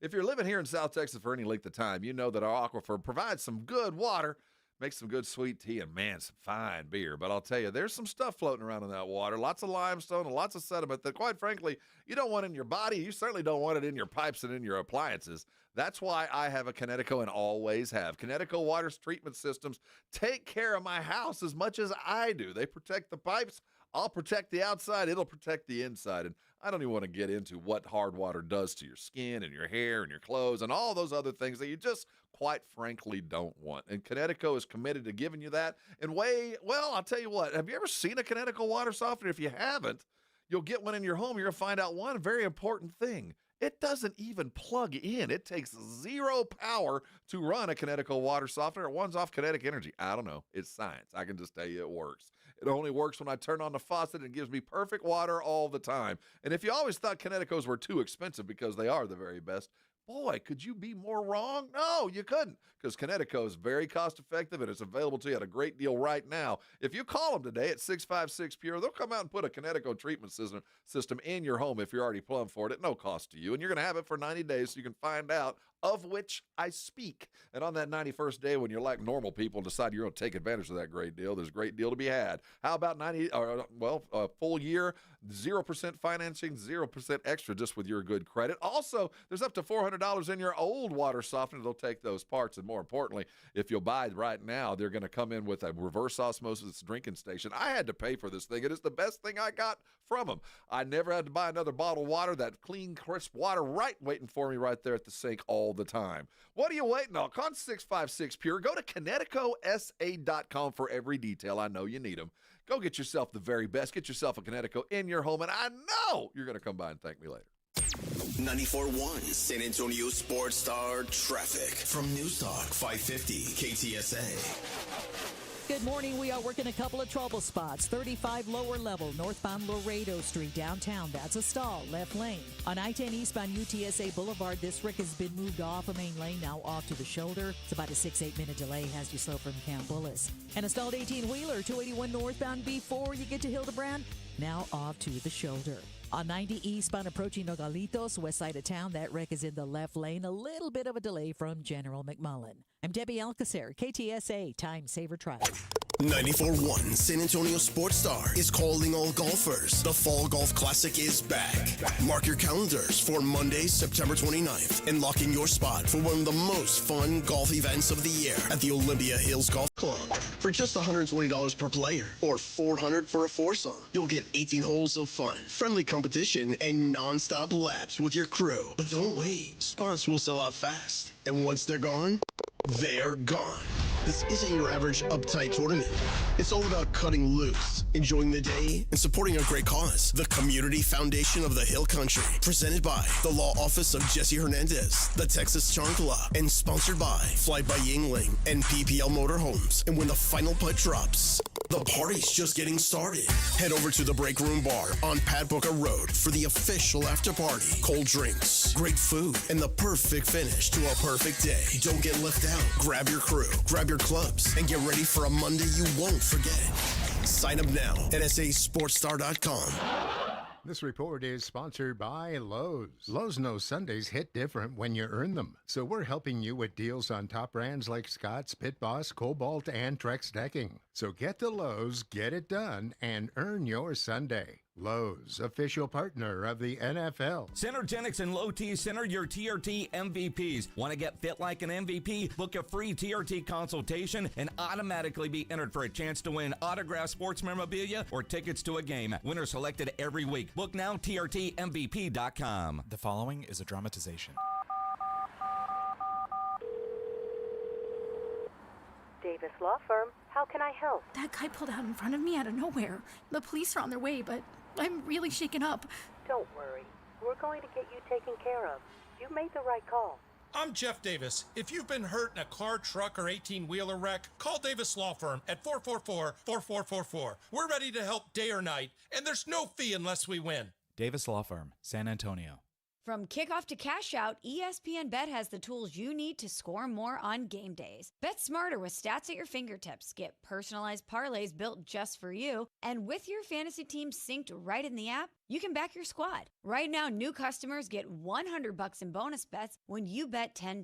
If you're living here in South Texas for any length of time, you know that our aquifer provides some good water, makes some good sweet tea, and, man, some fine beer. But I'll tell you, there's some stuff floating around in that water, lots of limestone and lots of sediment that, quite frankly, you don't want in your body. You certainly don't want it in your pipes and in your appliances. That's why I have a Connecticut and always have. Connecticut water treatment systems take care of my house as much as I do. They protect the pipes. I'll protect the outside. It'll protect the inside. And I don't even want to get into what hard water does to your skin and your hair and your clothes and all those other things that you just, quite frankly, don't want. And Connecticut is committed to giving you that. And I'll tell you what, have you ever seen a Connecticut water softener? If you haven't, you'll get one in your home. You're going to find out one very important thing. It doesn't even plug in. It takes zero power to run a Connecticut water softener. It runs off kinetic energy. I don't know. It's science. I can just tell you it works. It only works when I turn on the faucet and gives me perfect water all the time. And if you always thought Connecticut's were too expensive because they are the very best, boy, could you be more wrong? No, you couldn't, because Connecticut is very cost-effective, and it's available to you at a great deal right now. If you call them today at 656-PURE, they'll come out and put a Connecticut treatment system in your home if you're already plumbed for it at no cost to you. And you're going to have it for 90 days so you can find out of which I speak. And on that 91st day, when you're like normal people and decide you're going to take advantage of that great deal, there's a great deal to be had. How about a full year, 0% financing, 0% extra just with your good credit. Also, there's up to $400 in your old water softener. They'll take those parts. And more importantly, if you'll buy it right now, they're going to come in with a reverse osmosis drinking station. I had to pay for this thing. It is the best thing I got from them. I never had to buy another bottle of water. That clean, crisp water waiting for me right there at the sink all the time. What are you waiting on? Call 656-PURE. Go to ConnecticutSA.com for every detail. I know you need them. Go get yourself the very best. Get yourself a Connecticut in your home, and I know you're going to come by and thank me later. 94.1 San Antonio Sports Star traffic from News Talk 550 KTSA. Good morning. We are working a couple of trouble spots. 35 lower level, northbound Laredo Street, downtown. That's a stall, left lane. On I-10 eastbound UTSA Boulevard, this wreck has been moved off a main lane, now off to the shoulder. It's about a 6-8 minute delay, has you slow from Camp Bullis. And a stalled 18-wheeler, 281 northbound before you get to Hildebrand, now off to the shoulder. On 90 eastbound approaching Nogalitos, west side of town, that wreck is in the left lane. A little bit of a delay from General McMullen. I'm Debbie Alcacer, KTSA Time Saver Trial. 94.1 San Antonio Sports Star is calling all golfers. The Fall Golf Classic is back. Mark your calendars for Monday, September 29th, and lock in your spot for one of the most fun golf events of the year at the Olympia Hills Golf Club. For just $120 per player, or $400 for a foursome, you'll get 18 holes of fun, friendly competition, and non-stop laps with your crew. But don't wait. Spots will sell out fast. And once they're gone, they're gone. This isn't your average uptight tournament. It's all about cutting loose, enjoying the day, and supporting a great cause. The Community Foundation of the Hill Country, presented by the Law Office of Jesse Hernandez, the Texas Charm Club, and sponsored by Fly by Yingling and PPL Motorhomes. And when the final putt drops, the party's just getting started. Head over to the Break Room Bar on Pat Booker Road for the official after party. Cold drinks, great food, and the perfect finish to a perfect day. Don't get left out. Grab your crew, grab your clubs, and get ready for a Monday you won't forget. Sign up now at sasportstar.com. This report is sponsored by Lowe's. Lowe's knows Sundays hit different when you earn them. So we're helping you with deals on top brands like Scott's, Pit Boss, Cobalt, and Trex Decking. So get to Lowe's, get it done, and earn your Sunday. Lowe's, official partner of the NFL. Synergenics and Low T Center, your TRT MVPs. Want to get fit like an MVP? Book a free TRT consultation and automatically be entered for a chance to win autographed sports memorabilia or tickets to a game. Winners selected every week. Book now, TRTMVP.com. The following is a dramatization. Davis Law Firm, how can I help? That guy pulled out in front of me out of nowhere. The police are on their way, but I'm really shaken up. Don't worry. We're going to get you taken care of. You made the right call. I'm Jeff Davis. If you've been hurt in a car, truck, or 18-wheeler wreck, call Davis Law Firm at 444-4444. We're ready to help day or night, and there's no fee unless we win. Davis Law Firm, San Antonio. From kickoff to cash out, ESPN Bet has the tools you need to score more on game days. Bet smarter with stats at your fingertips. Get personalized parlays built just for you. And with your fantasy team synced right in the app, you can back your squad. Right now, new customers get $100 in bonus bets when you bet $10.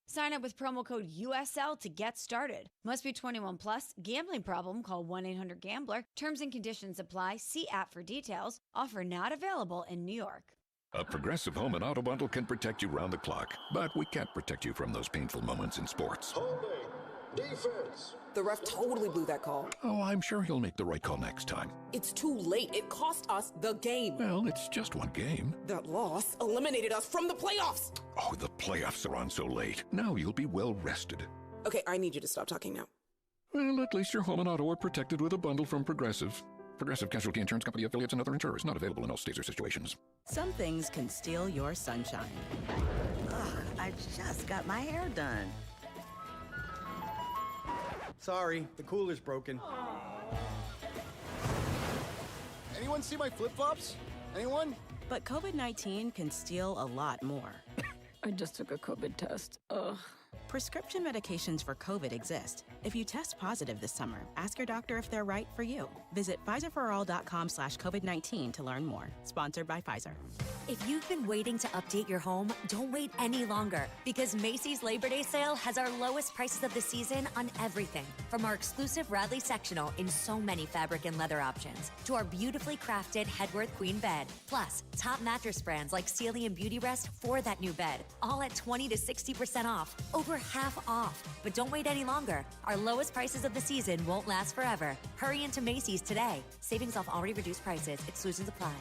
Sign up with promo code USL to get started. Must be 21 plus. Gambling problem? Call 1-800-GAMBLER. Terms and conditions apply. See app for details. Offer not available in New York. A Progressive Home and Auto Bundle can protect you round the clock, but we can't protect you from those painful moments in sports. Holding. Defense. The ref totally blew that call. Oh, I'm sure he'll make the right call next time. It's too late. It cost us the game. Well, it's just one game. That loss eliminated us from the playoffs. Oh, the playoffs are on so late. Now you'll be well rested. Okay, I need you to stop talking now. Well, at least your home and auto are protected with a bundle from Progressive. Progressive Casualty Insurance Company affiliates and other insurers. Not available in all states or situations. Some things can steal your sunshine. Ugh, I just got my hair done. Sorry, the cooler's broken. Anyone see my flip-flops? Anyone? But COVID-19 can steal a lot more. I just took a COVID test. Ugh. Prescription medications for COVID exist. If you test positive this summer, ask your doctor if they're right for you. Visit PfizerForAll.com/COVID-19 to learn more. Sponsored by Pfizer. If you've been waiting to update your home, don't wait any longer, because Macy's Labor Day sale has our lowest prices of the season on everything, from our exclusive Radley sectional in so many fabric and leather options, to our beautifully crafted Headworth Queen bed, plus top mattress brands like Sealy and Beauty Rest for that new bed, all at 20 to 60% off, over half off. But don't wait any longer. Our lowest prices of the season won't last forever. Hurry into Macy's today. Savings off already reduced prices. Exclusions apply.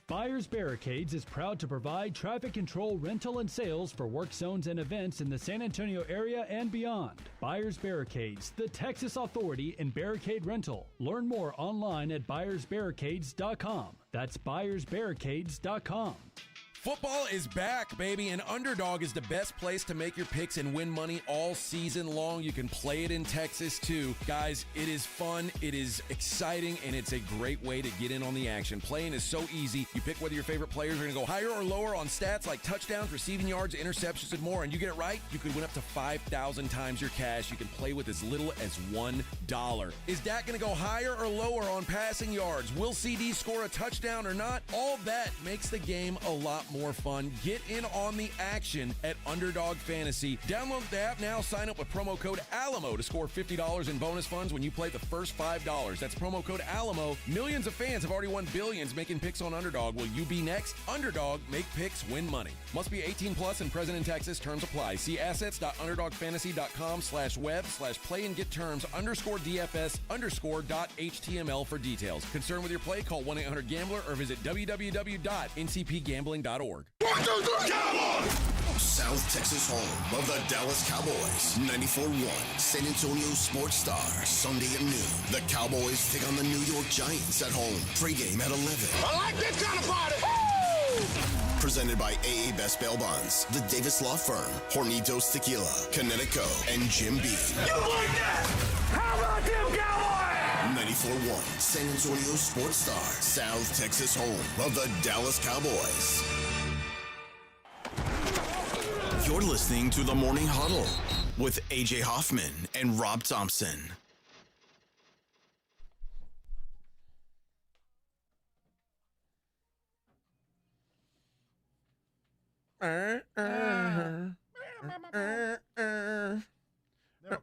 Buyers Barricades is proud to provide traffic control, rental, and sales for work zones and events in the San Antonio area and beyond. Buyers Barricades, the Texas authority in barricade rental. Learn more online at buyersbarricades.com. That's buyersbarricades.com. Football is back, baby, and Underdog is the best place to make your picks and win money all season long. You can play it in Texas, too. Guys, it is fun, it is exciting, and it's a great way to get in on the action. Playing is so easy. You pick whether your favorite players are going to go higher or lower on stats like touchdowns, receiving yards, interceptions, and more, and you get it right, you could win up to 5,000 times your cash. You can play with as little as $1. Is Dak going to go higher or lower on passing yards? Will CD score a touchdown or not? All that makes the game a lot more fun. Get in on the action at Underdog Fantasy. Download the app now. Sign up with promo code ALAMO to score $50 in bonus funds when you play the first $5. That's promo code ALAMO. Millions of fans have already won billions making picks on Underdog. Will you be next? Underdog, make picks, win money. Must be 18 plus and present in Texas. Terms apply. See assets.underdogfantasy.com/web/play and get terms _DFS_.html for details. Concerned with your play? Call 1-800-GAMBLER or visit www.ncpgambling.org. 1, 2, 3, South Texas home of the Dallas Cowboys. 94.1 San Antonio Sports Star. Sunday at noon. The Cowboys take on the New York Giants at home. Pre-game at 11. I like this kind of party. Presented by AA Best Bail Bonds, the Davis Law Firm, Hornitos Tequila, Connecticut, and Jim Beam. You like that? How about them Cowboys? 94.1 San Antonio Sports Star. South Texas home of the Dallas Cowboys. You're listening to the Morning Huddle with AJ Hoffman and Rob Thompson.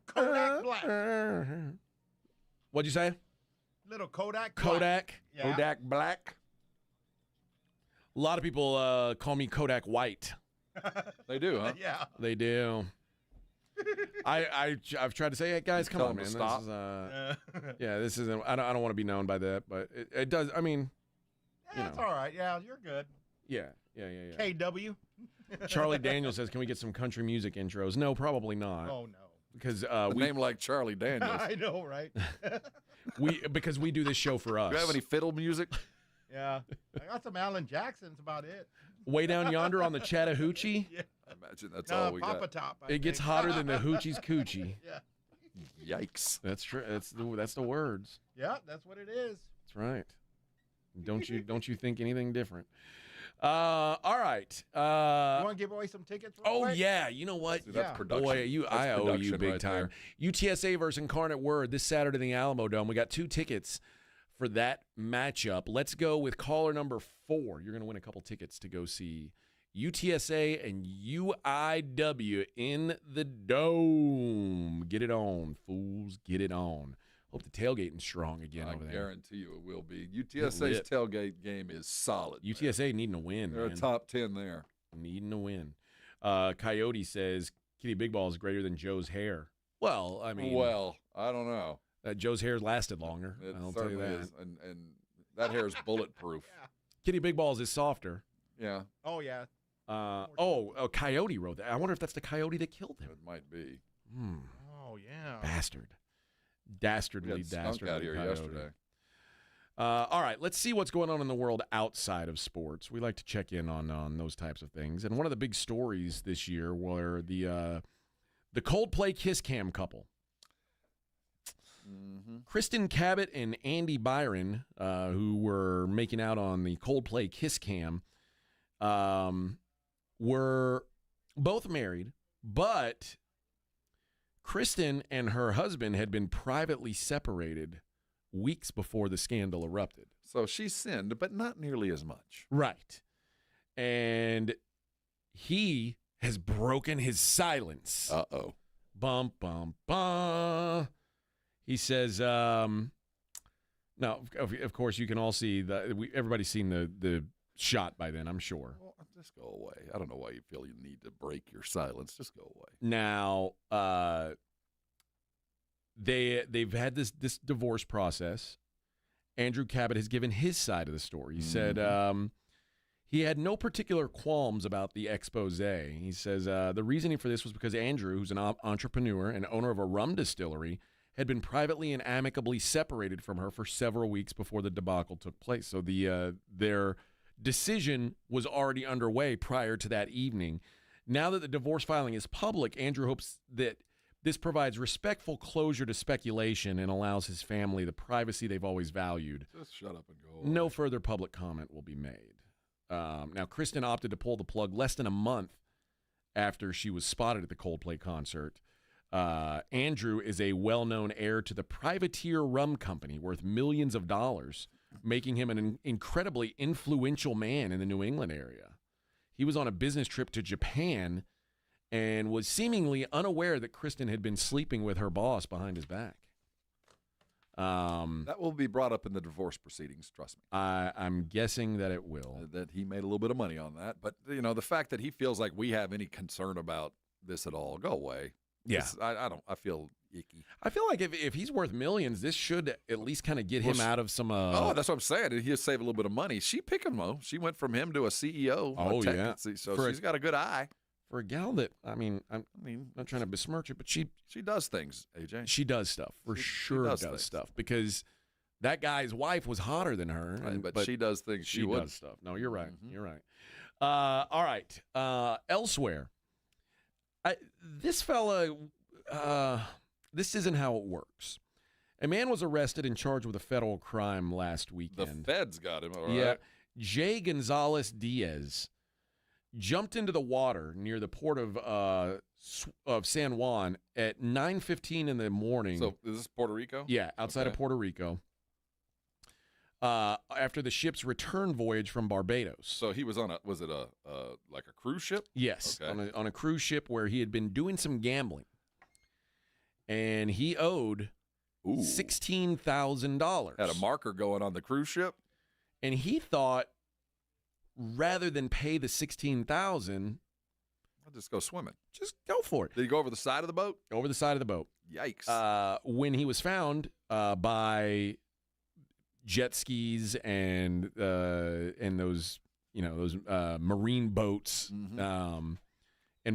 Kodak Black. What'd you say? Little Kodak Black. Kodak. Yeah. Kodak Black. A lot of people call me Kodak White. They do, huh? Yeah. They do. I've tried to say, hey guys, come Tell on, them man. to stop. This isn't. I don't want to be known by that, but it does. I mean, Yeah, it's all right. Yeah, you're good. Yeah. KW. Charlie Daniels says, "Can we get some country music intros?" No, probably not. Oh no. Because we name like Charlie Daniels. I know, right? because we do this show for us. Do you have any fiddle music? Yeah, I got some Alan Jackson's about it. Way down yonder on the Chattahoochee. Yeah. I imagine that's all we Papa got. Top. It gets hotter than the hoochie's coochie. Yeah. Yikes. That's true. That's the words. Yeah, that's what it is. That's right. Don't you think anything different? All right. You want to give away some tickets? Real quick? Yeah. You know what? See, that's production. Boy, That's I owe you production big right time. there. UTSA versus Incarnate Word this Saturday in the Alamo Dome. We got 2 tickets for that matchup. Let's go with caller number 4. You're going to win a couple tickets to go see UTSA and UIW in the Dome. Get it on, fools. Get it on. Hope the tailgating's strong again over there. I guarantee you it will be. UTSA's tailgate game is solid. UTSA needing a win. They're man. a top 10 there. Needing a win. Coyote says Kitty Big Ball is greater than Joe's hair. Well, I mean. Well, I don't know. Joe's hair lasted longer. It I'll tell you certainly that. is. And that hair is bulletproof. Kitty Big Balls is softer. Yeah. Oh, yeah. Coyote wrote that. I wonder if that's the coyote that killed him. It might be. Oh, yeah. Bastard. Dastardly, We had skunk dastardly out here coyote. yesterday. All right, let's see what's going on in the world outside of sports. We like to check in on those types of things. And one of the big stories this year were the Coldplay Kiss Cam couple. Mm-hmm. Kristen Cabot and Andy Byron, who were making out on the Coldplay Kiss Cam, were both married, but Kristen and her husband had been privately separated weeks before the scandal erupted. So she sinned, but not nearly as much. Right. And he has broken his silence. Uh-oh. Bum, bum, bum. He says, now, of course, you can all see, everybody's seen the shot by then, I'm sure. Well, just go away. I don't know why you feel you need to break your silence. Just go away. Now, they've had this divorce process. Andrew Cabot has given his side of the story. He said he had no particular qualms about the expose. He says the reasoning for this was because Andrew, who's an entrepreneur and owner of a rum distillery, had been privately and amicably separated from her for several weeks before the debacle took place. So their decision was already underway prior to that evening. Now that the divorce filing is public, Andrew hopes that this provides respectful closure to speculation and allows his family the privacy they've always valued. Just shut up and go away. No further public comment will be made. Now, Kristen opted to pull the plug less than a month after she was spotted at the Coldplay concert. Andrew is a well-known heir to the Privateer Rum Company worth millions of dollars, making him an incredibly influential man in the New England area. He was on a business trip to Japan and was seemingly unaware that Kristen had been sleeping with her boss behind his back. That will be brought up in the divorce proceedings, trust me. I'm guessing that it will. That he made a little bit of money on that. But, the fact that he feels like we have any concern about this at all, go away. Yeah. I feel icky. I feel like if he's worth millions, this should at least kind of get him out of some. That's what I'm saying. He'll save a little bit of money. She picked him, though. She went from him to a CEO. Oh, yeah. So she's got a good eye. For a gal that, I'm not trying to besmirch it, but she does things, AJ. She does stuff. For sure does stuff. Because that guy's wife was hotter than her. Right, but she does things she wouldn't. Does stuff. No, you're right. Mm-hmm. You're right. All right. Elsewhere. This fella, this isn't how it works. A man was arrested and charged with a federal crime last weekend. The feds got him, all right. Yeah. Jay Gonzalez Diaz jumped into the water near the port of San Juan at 9:15 in the morning. So is this Puerto Rico? Yeah, outside of Puerto Rico. After the ship's return voyage from Barbados. So he was on like a cruise ship? Yes, okay. on a cruise ship where he had been doing some gambling, and he owed $16,000. Had a marker going on the cruise ship, and he thought, rather than pay the $16,000, I'll just go swimming. Just go for it. Did he go over the side of the boat? Over the side of the boat. Yikes! When he was found by jet skis and those marine boats, and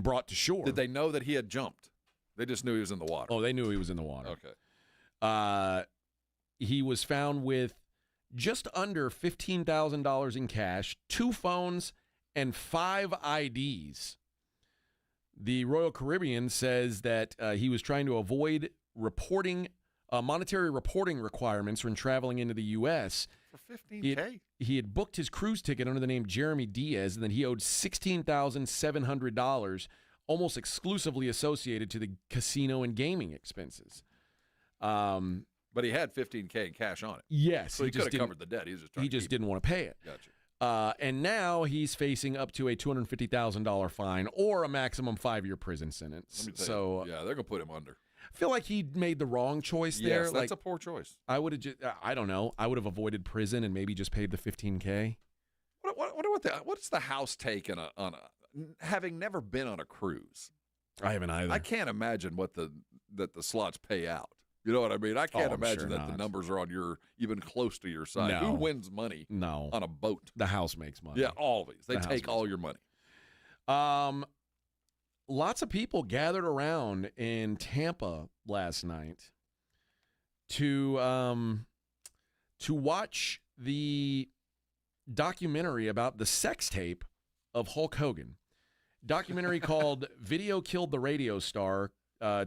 brought to shore. Did they know that he had jumped? They just knew he was in the water. Oh, they knew he was in the water. Okay. He was found with just under $15,000 in cash, 2 phones, and 5 IDs. The Royal Caribbean says that he was trying to avoid monetary reporting requirements when traveling into the U.S. For $15K? He had booked his cruise ticket under the name Jeremy Diaz, and then he owed $16,700, almost exclusively associated to the casino and gaming expenses. But he had $15K in cash on it. Yes. So he could have covered the debt. He just didn't want to pay it. Gotcha. And now he's facing up to a $250,000 fine or a maximum 5-year prison sentence. So yeah, they're gonna put him under. I feel like he made the wrong choice there. Yes, that's a poor choice. I would have just, I don't know. I would have avoided prison and maybe just paid the $15K. What's the house take on a having never been on a cruise? I haven't either. I can't imagine what the slots pay out. You know what I mean? I can't imagine that the numbers are on even close to your side. No. Who wins money on a boat? The house makes money. Yeah, always. They take all your money. Lots of people gathered around in Tampa last night to watch the documentary about the sex tape of Hulk Hogan. Documentary called "Video Killed the Radio Star"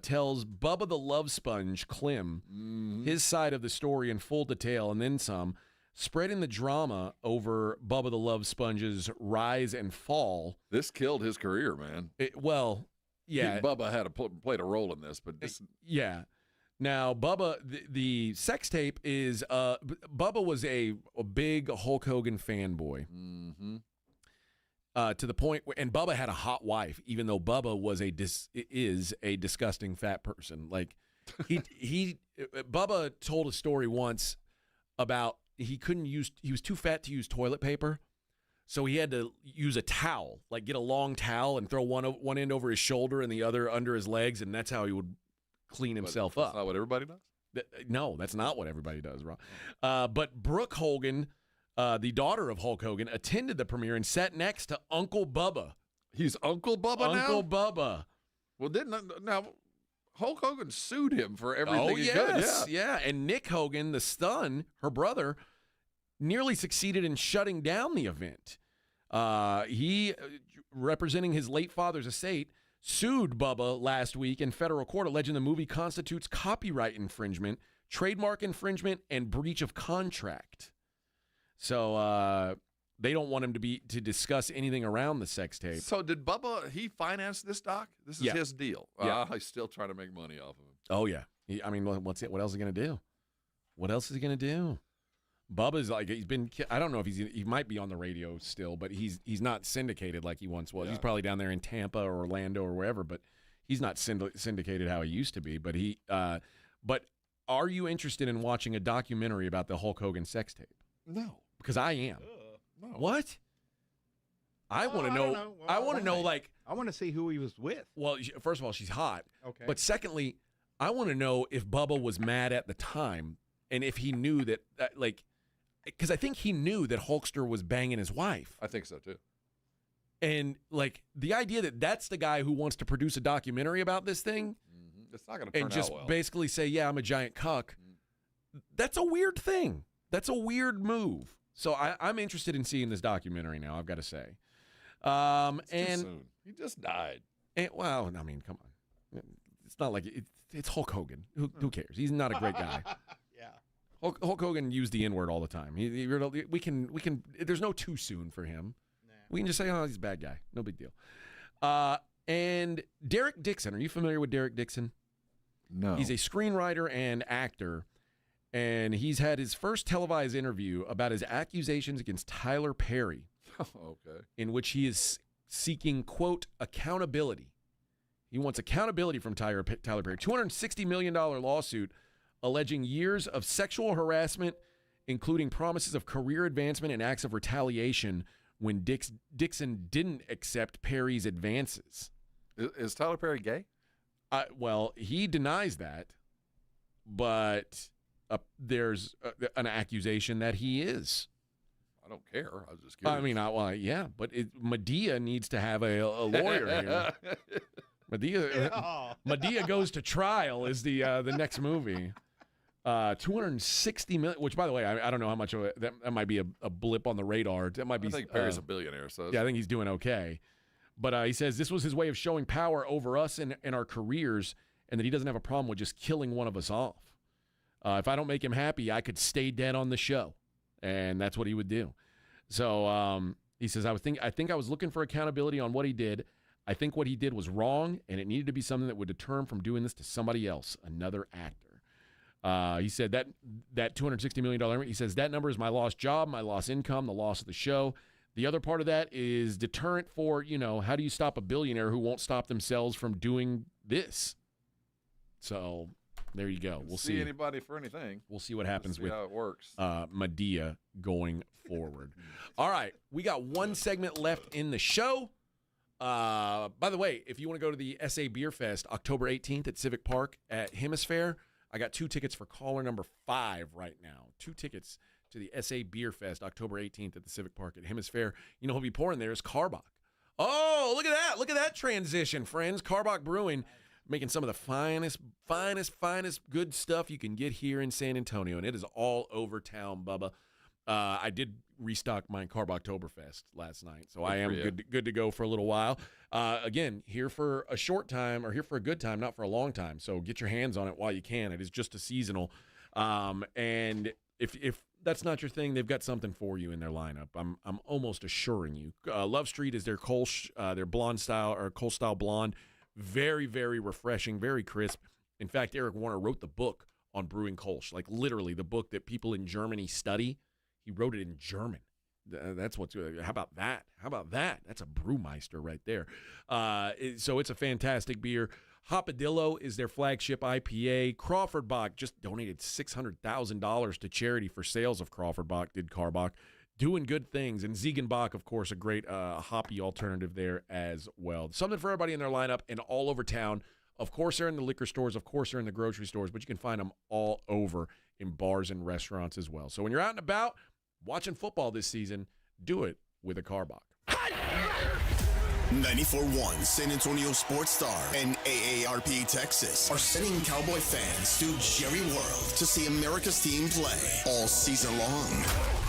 tells Bubba the Love Sponge Clem his side of the story in full detail and then some, spreading the drama over Bubba the Love Sponge's rise and fall. This killed his career, man. Yeah. Bubba had played a role in this, but this. Yeah. Now, Bubba, the sex tape is, Bubba was a big Hulk Hogan fanboy. Mm-hmm. To the point where, and Bubba had a hot wife, even though Bubba was is a disgusting fat person. Like Bubba told a story once about he was too fat to use toilet paper, so he had to use a towel, like get a long towel and throw one end over his shoulder and the other under his legs, and that's how he would clean himself up. That's not what everybody does? No, that's not what everybody does, Rob. But Brooke Hogan, the daughter of Hulk Hogan, attended the premiere and sat next to Uncle Bubba. He's Uncle Bubba now? Uncle Bubba. Well, now Hulk Hogan sued him for everything he could. Yeah. And Nick Hogan, the son, her brother, nearly succeeded in shutting down the event. He, representing his late father's estate, sued Bubba last week in federal court, alleging the movie constitutes copyright infringement, trademark infringement, and breach of contract. So they don't want him to discuss anything around the sex tape. So did Bubba, he financed this doc? This is his deal. Yeah. He's still trying to make money off of him. Oh, yeah. What else is he going to do? What else is he going to do? Bubba's like, I don't know if he might be on the radio still, but he's not syndicated like he once was. Yeah. He's probably down there in Tampa or Orlando or wherever, but he's not syndicated how he used to be. But but are you interested in watching a documentary about the Hulk Hogan sex tape? No. Because I am. No. What? I want to know. I want to know, like. I want to see who he was with. Well, first of all, she's hot. Okay. But secondly, I want to know if Bubba was mad at the time and if he knew that, like, because I think he knew that Hulkster was banging his wife. I think so, too. And, like, the idea that that's the guy who wants to produce a documentary about this thing. Mm-hmm. It's not going to turn out well. And just basically say, yeah, I'm a giant cuck. That's a weird thing. That's a weird move. So I'm interested in seeing this documentary now, I've got to say. It's too soon. He just died. Well, I mean, come on. It's not like it's Hulk Hogan. Who cares? He's not a great guy. Yeah. Hulk Hogan used the N-word all the time. We can. There's no too soon for him. Nah. We can just say, oh, he's a bad guy. No big deal. And Derek Dixon. Are you familiar with Derek Dixon? No. He's a screenwriter and actor. And he's had his first televised interview about his accusations against Tyler Perry. Okay. In which he is seeking, quote, accountability. He wants accountability from Tyler Perry. $260 million lawsuit alleging years of sexual harassment, including promises of career advancement and acts of retaliation when Dixon didn't accept Perry's advances. Is Tyler Perry gay? Well, he denies that, but there's an accusation that he is. I don't care. I was just curious. I mean, yeah, but Medea needs to have a lawyer here. Medea goes to trial is the next movie. $260 million, which, by the way, I don't know how much of it, that might be a blip on the radar. That might be. I think Perry's a billionaire, so yeah, I think he's doing okay. But he says this was his way of showing power over us and our careers, and that he doesn't have a problem with just killing one of us off. If I don't make him happy, I could stay dead on the show, and that's what he would do. So he says, I think I was looking for accountability on what he did. I think what he did was wrong, and it needed to be something that would deter him from doing this to somebody else, another actor. He said that $260 million, he says that number is my lost job, my lost income, the loss of the show. The other part of that is deterrent for, how do you stop a billionaire who won't stop themselves from doing this? So there you go. We'll see anybody for anything. We'll see what happens with how it works. Madea going forward. All right, we got one segment left in the show. By the way, if you want to go to the SA Beer Fest, October 18th at Civic Park at Hemisphere, I got 2 tickets for caller number 5 right now. 2 tickets to the SA Beer Fest, October 18th at the Civic Park at Hemisphere. Who'll be pouring there is Carbach. Oh, look at that. Look at that transition, friends. Carbach Brewing, making some of the finest good stuff you can get here in San Antonio, and it is all over town, Bubba. I did restock my Carbachtoberfest last night, so I am good to go for a little while. Again, here for a short time, or here for a good time, not for a long time. So get your hands on it while you can. It is just a seasonal. And if that's not your thing, they've got something for you in their lineup. I'm almost assuring you. Love Street is their Kolsch, their blonde style or Kolsch style blonde. Very, very refreshing, very crisp. In fact, Eric Warner wrote the book on brewing Kolsch, like literally the book that people in Germany study. He wrote it in German. That's what's. How about that? How about that? That's a brewmeister right there. So it's a fantastic beer. Hopadillo is their flagship IPA. Crawford Bock just donated $600,000 to charity for sales of Crawford Bock. Did Carbach, doing good things. And Ziegenbach, of course, a great hoppy alternative there as well. Something for everybody in their lineup and all over town. Of course, they're in the liquor stores. Of course, they're in the grocery stores. But you can find them all over in bars and restaurants as well. So when you're out and about watching football this season, do it with a Carbach. 94.1 San Antonio Sports Star and AARP Texas are sending Cowboy fans to Jerry World to see America's team play all season long.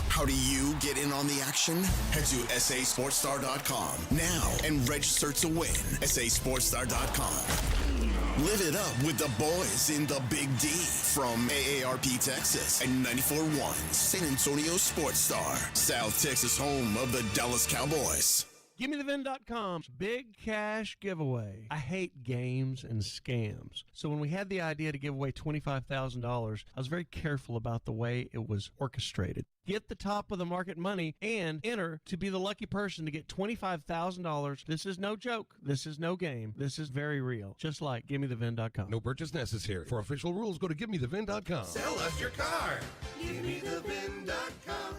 How do you get in on the action? Head to sasportstar.com now and register to win. sasportstar.com. Live it up with the boys in the Big D from AARP Texas and 94.1 San Antonio Sports Star, South Texas home of the Dallas Cowboys. GimmeTheVin.com's big cash giveaway. I hate games and scams. So when we had the idea to give away $25,000, I was very careful about the way it was orchestrated. Get the top of the market money and enter to be the lucky person to get $25,000. This is no joke. This is no game. This is very real. Just like GimmeTheVin.com. No purchase necessary. For official rules, go to GimmeTheVin.com. Sell us your car. GimmeTheVin.com.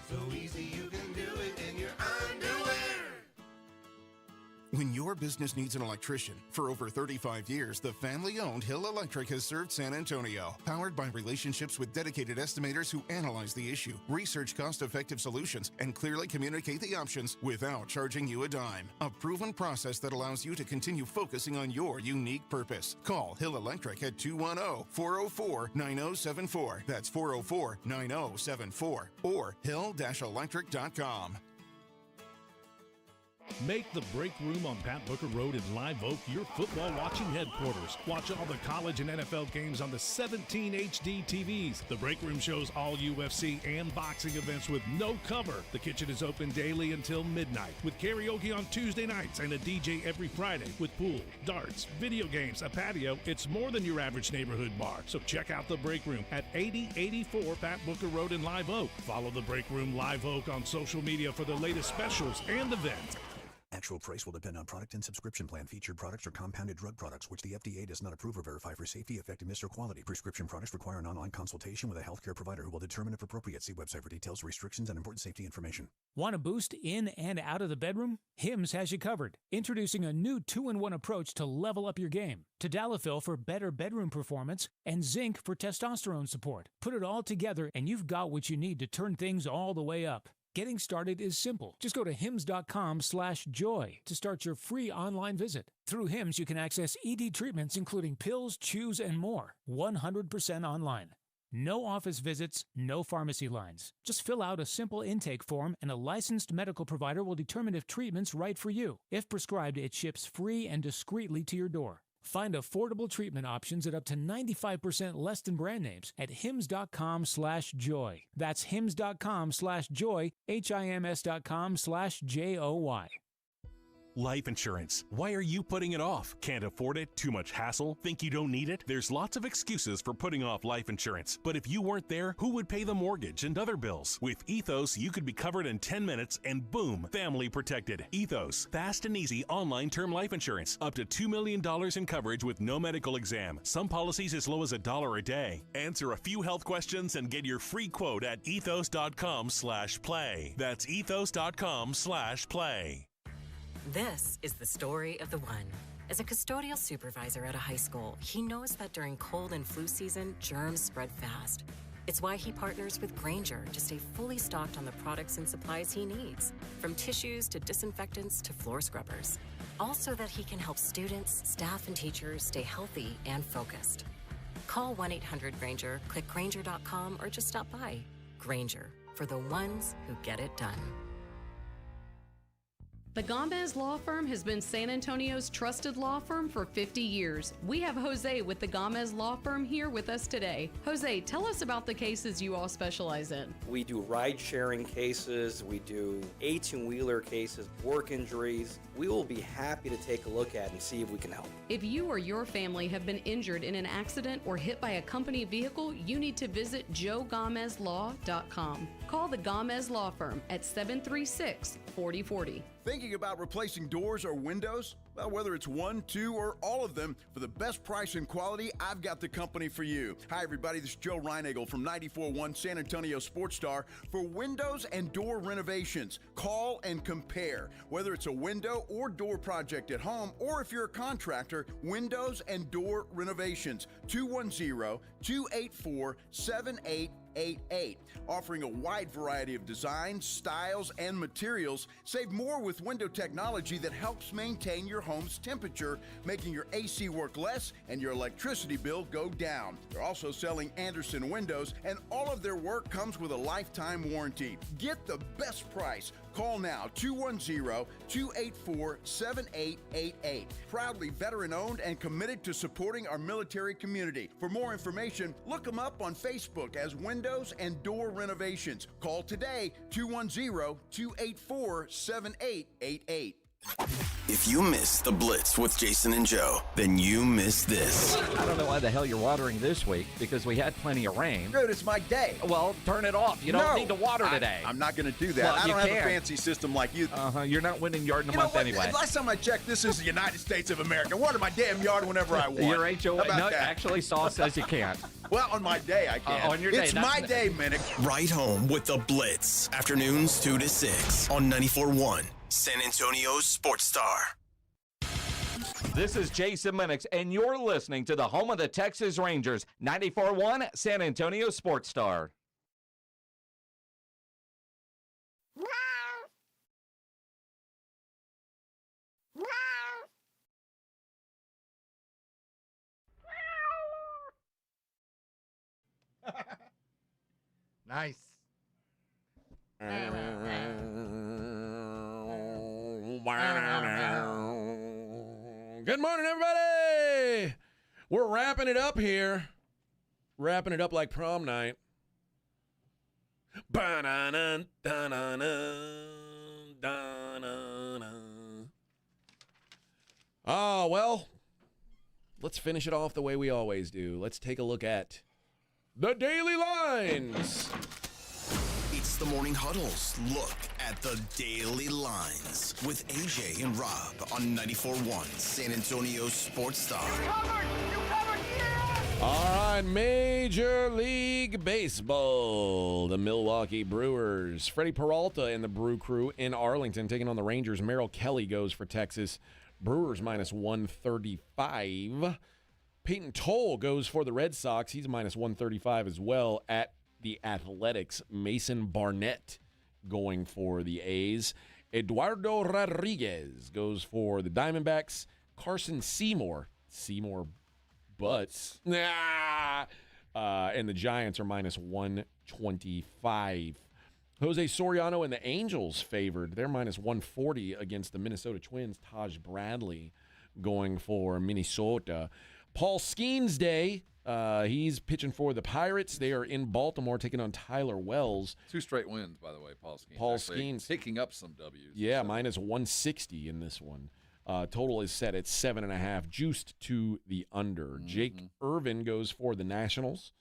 So easy you can do it in your underwear. When your business needs an electrician, for over 35 years, the family-owned Hill Electric has served San Antonio. Powered by relationships with dedicated estimators who analyze the issue, research cost-effective solutions, and clearly communicate the options without charging you a dime. A proven process that allows you to continue focusing on your unique purpose. Call Hill Electric at 210-404-9074. That's 404-9074. Or hill-electric.com. Make the Break Room on Pat Booker Road in Live Oak your football watching headquarters. Watch all the college and NFL games on the 17 HD TVs. The Break Room shows all UFC and boxing events with no cover. The kitchen is open daily until midnight with karaoke on Tuesday nights and a DJ every Friday with pool, darts, video games, a patio. It's more than your average neighborhood bar. So check out the Break Room at 8084 Pat Booker Road in Live Oak. Follow the Break Room Live Oak on social media for the latest specials and events. Actual price will depend on product and subscription plan. Featured products are compounded drug products, which the FDA does not approve or verify for safety, effectiveness, or quality. Prescription products require an online consultation with a healthcare provider who will determine if appropriate. See website for details, restrictions, and important safety information. Want a boost in and out of the bedroom? Hims has you covered. Introducing a new 2-in-1 approach to level up your game. Tadalafil for better bedroom performance and zinc for testosterone support. Put it all together and you've got what you need to turn things all the way up. Getting started is simple. Just go to hims.com/joy to start your free online visit. Through Hims, you can access ED treatments including pills, chews, and more. 100% online. No office visits, no pharmacy lines. Just fill out a simple intake form and a licensed medical provider will determine if treatment's right for you. If prescribed, it ships free and discreetly to your door. Find affordable treatment options at up to 95% less than brand names at hims.com/joy. That's hims.com/joy, HIMS.com/JOY. Life insurance. Why are you putting it off? Can't afford it? Too much hassle? Think you don't need it? There's lots of excuses for putting off life insurance. But if you weren't there, who would pay the mortgage and other bills? With Ethos, you could be covered in 10 minutes and boom, family protected. Ethos, fast and easy online term life insurance. Up to $2 million in coverage with no medical exam. Some policies as low as $1 a day. Answer a few health questions and get your free quote at ethos.com/play. That's ethos.com/play. This is the story of the one. As a custodial supervisor at a high school, he knows that during cold and flu season, germs spread fast. It's why he partners with Grainger to stay fully stocked on the products and supplies he needs, from tissues to disinfectants to floor scrubbers. All so that he can help students, staff, and teachers stay healthy and focused. Call 1-800-GRAINGER, click Grainger.com, or just stop by. Grainger, for the ones who get it done. The Gomez Law Firm has been San Antonio's trusted law firm for 50 years. We have Jose with the Gomez Law Firm here with us today. Jose, tell us about the cases you all specialize in. We do ride-sharing cases, we do 18-wheeler cases, work injuries. We will be happy to take a look at and see if we can help. If you or your family have been injured in an accident or hit by a company vehicle, you need to visit joegomezlaw.com. Call the Gomez Law Firm at 736-4040. Thinking about replacing doors or windows? Well, whether it's one, two, or all of them, for the best price and quality, I've got the company for you. Hi, everybody. This is Joe Reinagle from 94.1 San Antonio Sports Star. For windows and door renovations, call and compare. Whether it's a window or door project at home, or if you're a contractor, windows and door renovations. 210-284-7888. Offering a wide variety of designs, styles, and materials. Save more with window technology that helps maintain your home's temperature, making your AC work less and your electricity bill go down. They're also selling Anderson windows, and all of their work comes with a lifetime warranty. Get the best price. Call now, 210-284-7888. Proudly veteran-owned and committed to supporting our military community. For more information, look them up on Facebook as Windows and Door Renovations. Call today, 210-284-7888. If you missed the Blitz with Jason and Joe, then you missed this. I don't know why the hell you're watering this week, because we had plenty of rain. Dude, it's my day. Well, turn it off. You don't need to water today. I'm not going to do that. Well, I don't have can. a fancy system like you. You're not winning yard in a month anyway. Last time I checked, this is the United States of America. I water my damn yard whenever I want. Your HOA. No, that? actually, Saul says you can't. Well, on my day, I can. On your day. It's my day, Minnick. Right home with the Blitz. Afternoons 2 to 6 on 94.1 San Antonio Sports Star. This is Jason Minix, and you're listening to the home of the Texas Rangers, 94.1 San Antonio Sports Star. Nice. Good morning, everybody. We're wrapping it up here. Wrapping it up like prom night. Oh, well, let's finish it off the way we always do. Let's take a look at the Daily Lines. It's the Morning Huddle's look at the Daily Lines with AJ and Rob on 94.1 San Antonio Sports Star. All right, Major League Baseball. The Milwaukee Brewers. Freddie Peralta and the Brew Crew in Arlington taking on the Rangers. Merrill Kelly goes for Texas. Brewers minus 135. Peyton Toll goes for the Red Sox. He's minus 135 as well at the Athletics. Mason Barnett going for the A's. Eduardo Rodriguez goes for the Diamondbacks. Carson Seymour Butts And the Giants are minus 125. Jose Soriano and the Angels favored. They're minus 140 against the Minnesota Twins. Taj Bradley going for Minnesota. Paul Skeens Day. He's pitching for the Pirates. They are in Baltimore taking on Tyler Wells. 2 straight wins, by the way, Paul Skeens. Paul Skeens. Picking up some W's. Yeah, minus 160 in this one. Total is set at 7.5, juiced to the under. Jake Irvin goes for the Nationals.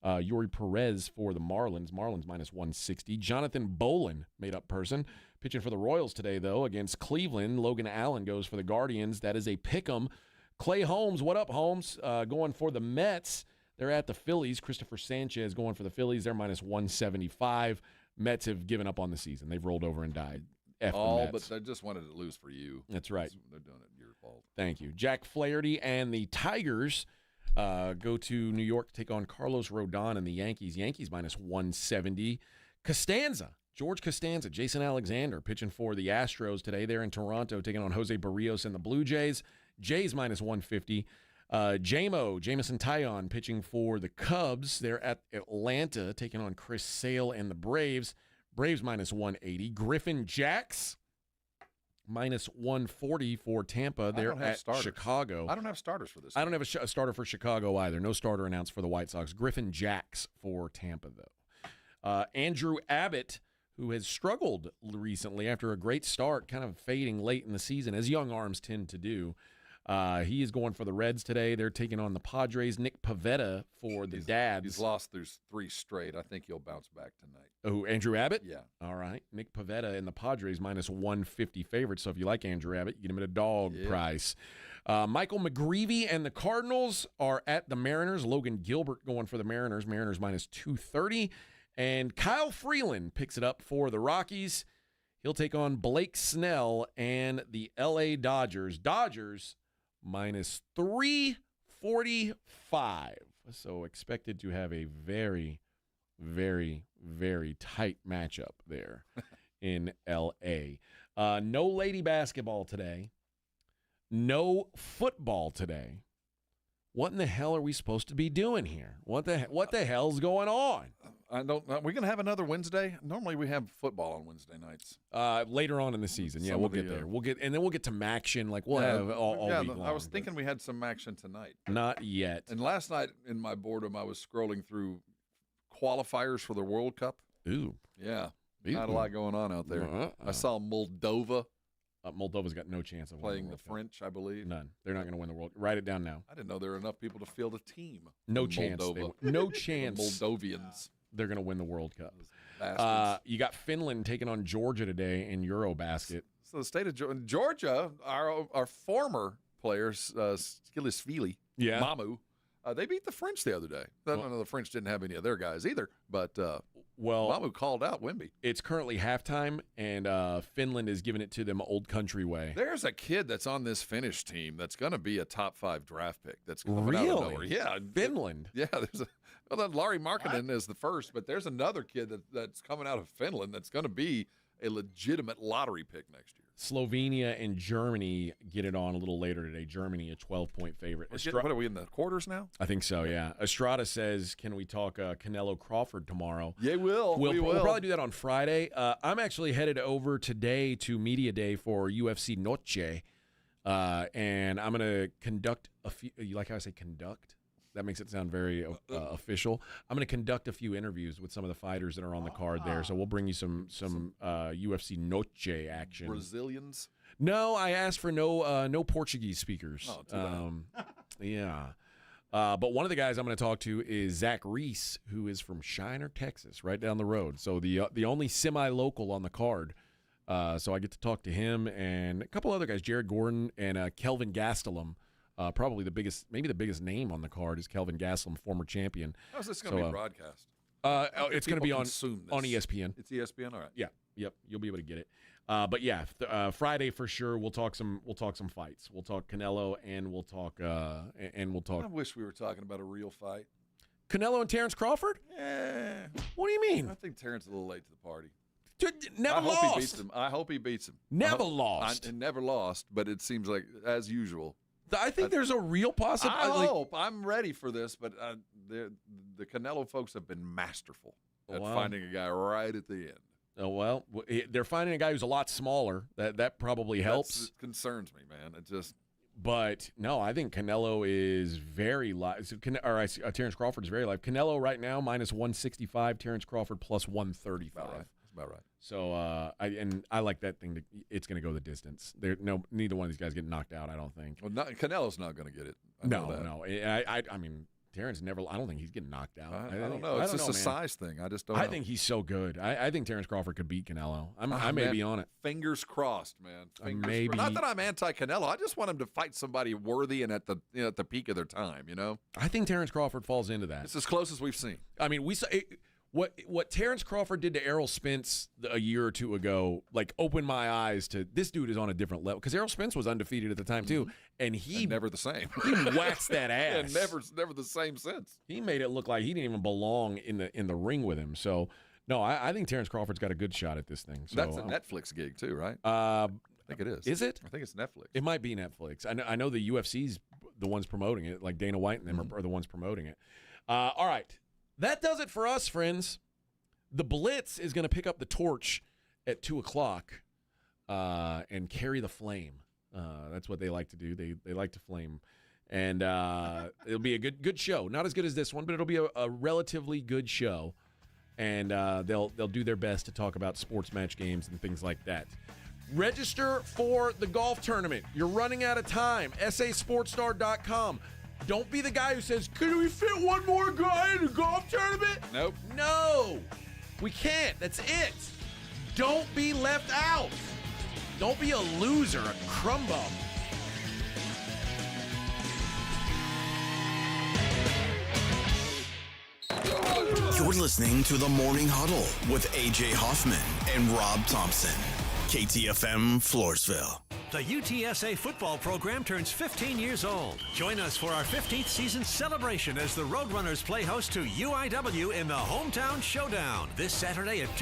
Yuri Perez for the Marlins. Marlins minus 160. Jonathan Bolin, made-up person, pitching for the Royals today, though, against Cleveland. Logan Allen goes for the Guardians. That is a pick'em. Clay Holmes, what up, Holmes? Going for the Mets. They're at the Phillies. Christopher Sanchez going for the Phillies. They're minus 175. Mets have given up on the season. They've rolled over and died. But they just wanted to lose for you. That's right. They're doing it your fault. Thank you. Jack Flaherty and the Tigers go to New York to take on Carlos Rodon and the Yankees. Yankees minus 170. George Costanza, Jason Alexander pitching for the Astros today. They're in Toronto taking on Jose Barrios and the Blue Jays. Jays minus 150. Jamison Taillon pitching for the Cubs. They're at Atlanta taking on Chris Sale and the Braves. Braves minus 180. Griffin Jacks minus 140 for Tampa. They're at Chicago. I don't have starters for this. I don't have a starter for Chicago either. No starter announced for the White Sox. Griffin Jacks for Tampa, though. Andrew Abbott, who has struggled recently after a great start, kind of fading late in the season, as young arms tend to do. He is going for the Reds today. They're taking on the Padres. Nick Pivetta for the Dads. He's lost through 3 straight. I think he'll bounce back tonight. Oh, Andrew Abbott? Yeah. All right. Nick Pivetta and the Padres minus 150 favorites. So if you like Andrew Abbott, you get him at a dog price. Michael McGreevy and the Cardinals are at the Mariners. Logan Gilbert going for the Mariners. Mariners minus 230. And Kyle Freeland picks it up for the Rockies. He'll take on Blake Snell and the L.A. Dodgers. Dodgers minus 345. So expected to have a very, very, very tight matchup there in L.A. No lady basketball today. No football today. What in the hell are we supposed to be doing here? What the hell's going on? I don't. We're going to have another Wednesday. Normally we have football on Wednesday nights. Later on in the season, we'll get there. We'll get to Maction. Like we'll have all week long. I was thinking we had some action tonight. Not yet. And last night in my boredom, I was scrolling through qualifiers for the World Cup. Ooh, yeah, not a lot going on out there. I saw Moldova. Moldova's got no chance of playing winning the French, I believe. None. They're not going to win the World. Write it down now. I didn't know there were enough people to field a team. No chance. No chance. Moldovians. They're going to win the World Cup. You got Finland taking on Georgia today in Eurobasket. So the state of Georgia, our former players, Skilisvili, Mamu, they beat the French the other day. I don't know the French didn't have any of their guys either, but Mamu called out Wemby. It's currently halftime, and Finland is giving it to them old country way. There's a kid that's on this Finnish team that's going to be a top 5 draft pick. That's coming out of nowhere. Yeah, Finland. There's Larry Markkinen is the first, but there's another kid that's coming out of Finland that's going to be a legitimate lottery pick next year. Slovenia and Germany get it on a little later today. Germany, a 12-point favorite. What are we in the quarters now? I think so, yeah. Estrada says, can we talk Canelo Crawford tomorrow? Yeah, we'll probably do that on Friday. I'm actually headed over today to Media Day for UFC Noche, and I'm going to conduct a few – you like how I say conduct? That makes it sound very official. I'm going to conduct a few interviews with some of the fighters that are on the card there. So we'll bring you some UFC Noche action. Brazilians? No, I asked for no Portuguese speakers. Oh, too bad. Yeah. But one of the guys I'm going to talk to is Zach Reese, who is from Shiner, Texas, right down the road. So the only semi-local on the card. So I get to talk to him and a couple other guys, Jared Gordon and Kelvin Gastelum. Probably maybe the biggest name on the card is Kelvin Gastelum, former champion. How's this going to be broadcast? It's going to be on ESPN. It's ESPN, all right. Yeah, yep. You'll be able to get it. But yeah, Friday for sure. We'll talk some fights. We'll talk Canelo and we'll talk. I wish we were talking about a real fight. Canelo and Terrence Crawford? Yeah. What do you mean? I think Terrence is a little late to the party. Never lost. I hope he beats him. Never lost. Never lost, but it seems like, as usual, I think there's a real possibility. I hope. I'm ready for this, but the Canelo folks have been masterful at finding a guy right at the end. Oh, well, they're finding a guy who's a lot smaller. That probably helps. It concerns me, man. It just. But no, I think Canelo is very live. Terrence Crawford is very live. Canelo right now minus 165. Terrence Crawford plus 135. That's about right. So I like that thing. It's going to go the distance. Neither one of these guys get knocked out. I don't think. Well, Canelo's not going to get it. No. I mean. Terrence never. I don't think he's getting knocked out. I don't know. It's just a size thing. I just don't know. I think he's so good. I think Terrence Crawford could beat Canelo. I may be on it. Fingers crossed, man. Maybe. Not that I'm anti-Canelo. I just want him to fight somebody worthy and at the peak of their time. I think Terrence Crawford falls into that. It's as close as we've seen. I mean, we saw what Terrence Crawford did to Errol Spence a year or two ago. Like opened my eyes to this dude is on a different level because Errol Spence was undefeated at the time too, and never the same. He waxed that ass. And never the same since. He made it look like he didn't even belong in the ring with him. So no, I think Terrence Crawford's got a good shot at this thing. So, that's a Netflix gig too, right? I think it is. Is it? I think it's Netflix. It might be Netflix. I know the UFC's the ones promoting it. Like Dana White and them are the ones promoting it. All right, that does it for us, friends. The Blitz is going to pick up the torch at 2:00 and carry the flame. That's what they like to do. They like to flame. And it'll be a good show. Not as good as this one, but it'll be a relatively good show. And they'll do their best to talk about sports match games and things like that. Register for the golf tournament. You're running out of time. sasportstar.com. Don't be the guy who says, "Can we fit one more guy in the golf tournament?" Nope. No. We can't. That's it. Don't be left out. Don't be a loser, a crumb bum. You're listening to the Morning Huddle with A.J. Hoffman and Rob Thompson. KTFM Floresville. The UTSA football program turns 15 years old. Join us for our 15th season celebration as the Roadrunners play host to UIW in the Hometown Showdown this Saturday at 2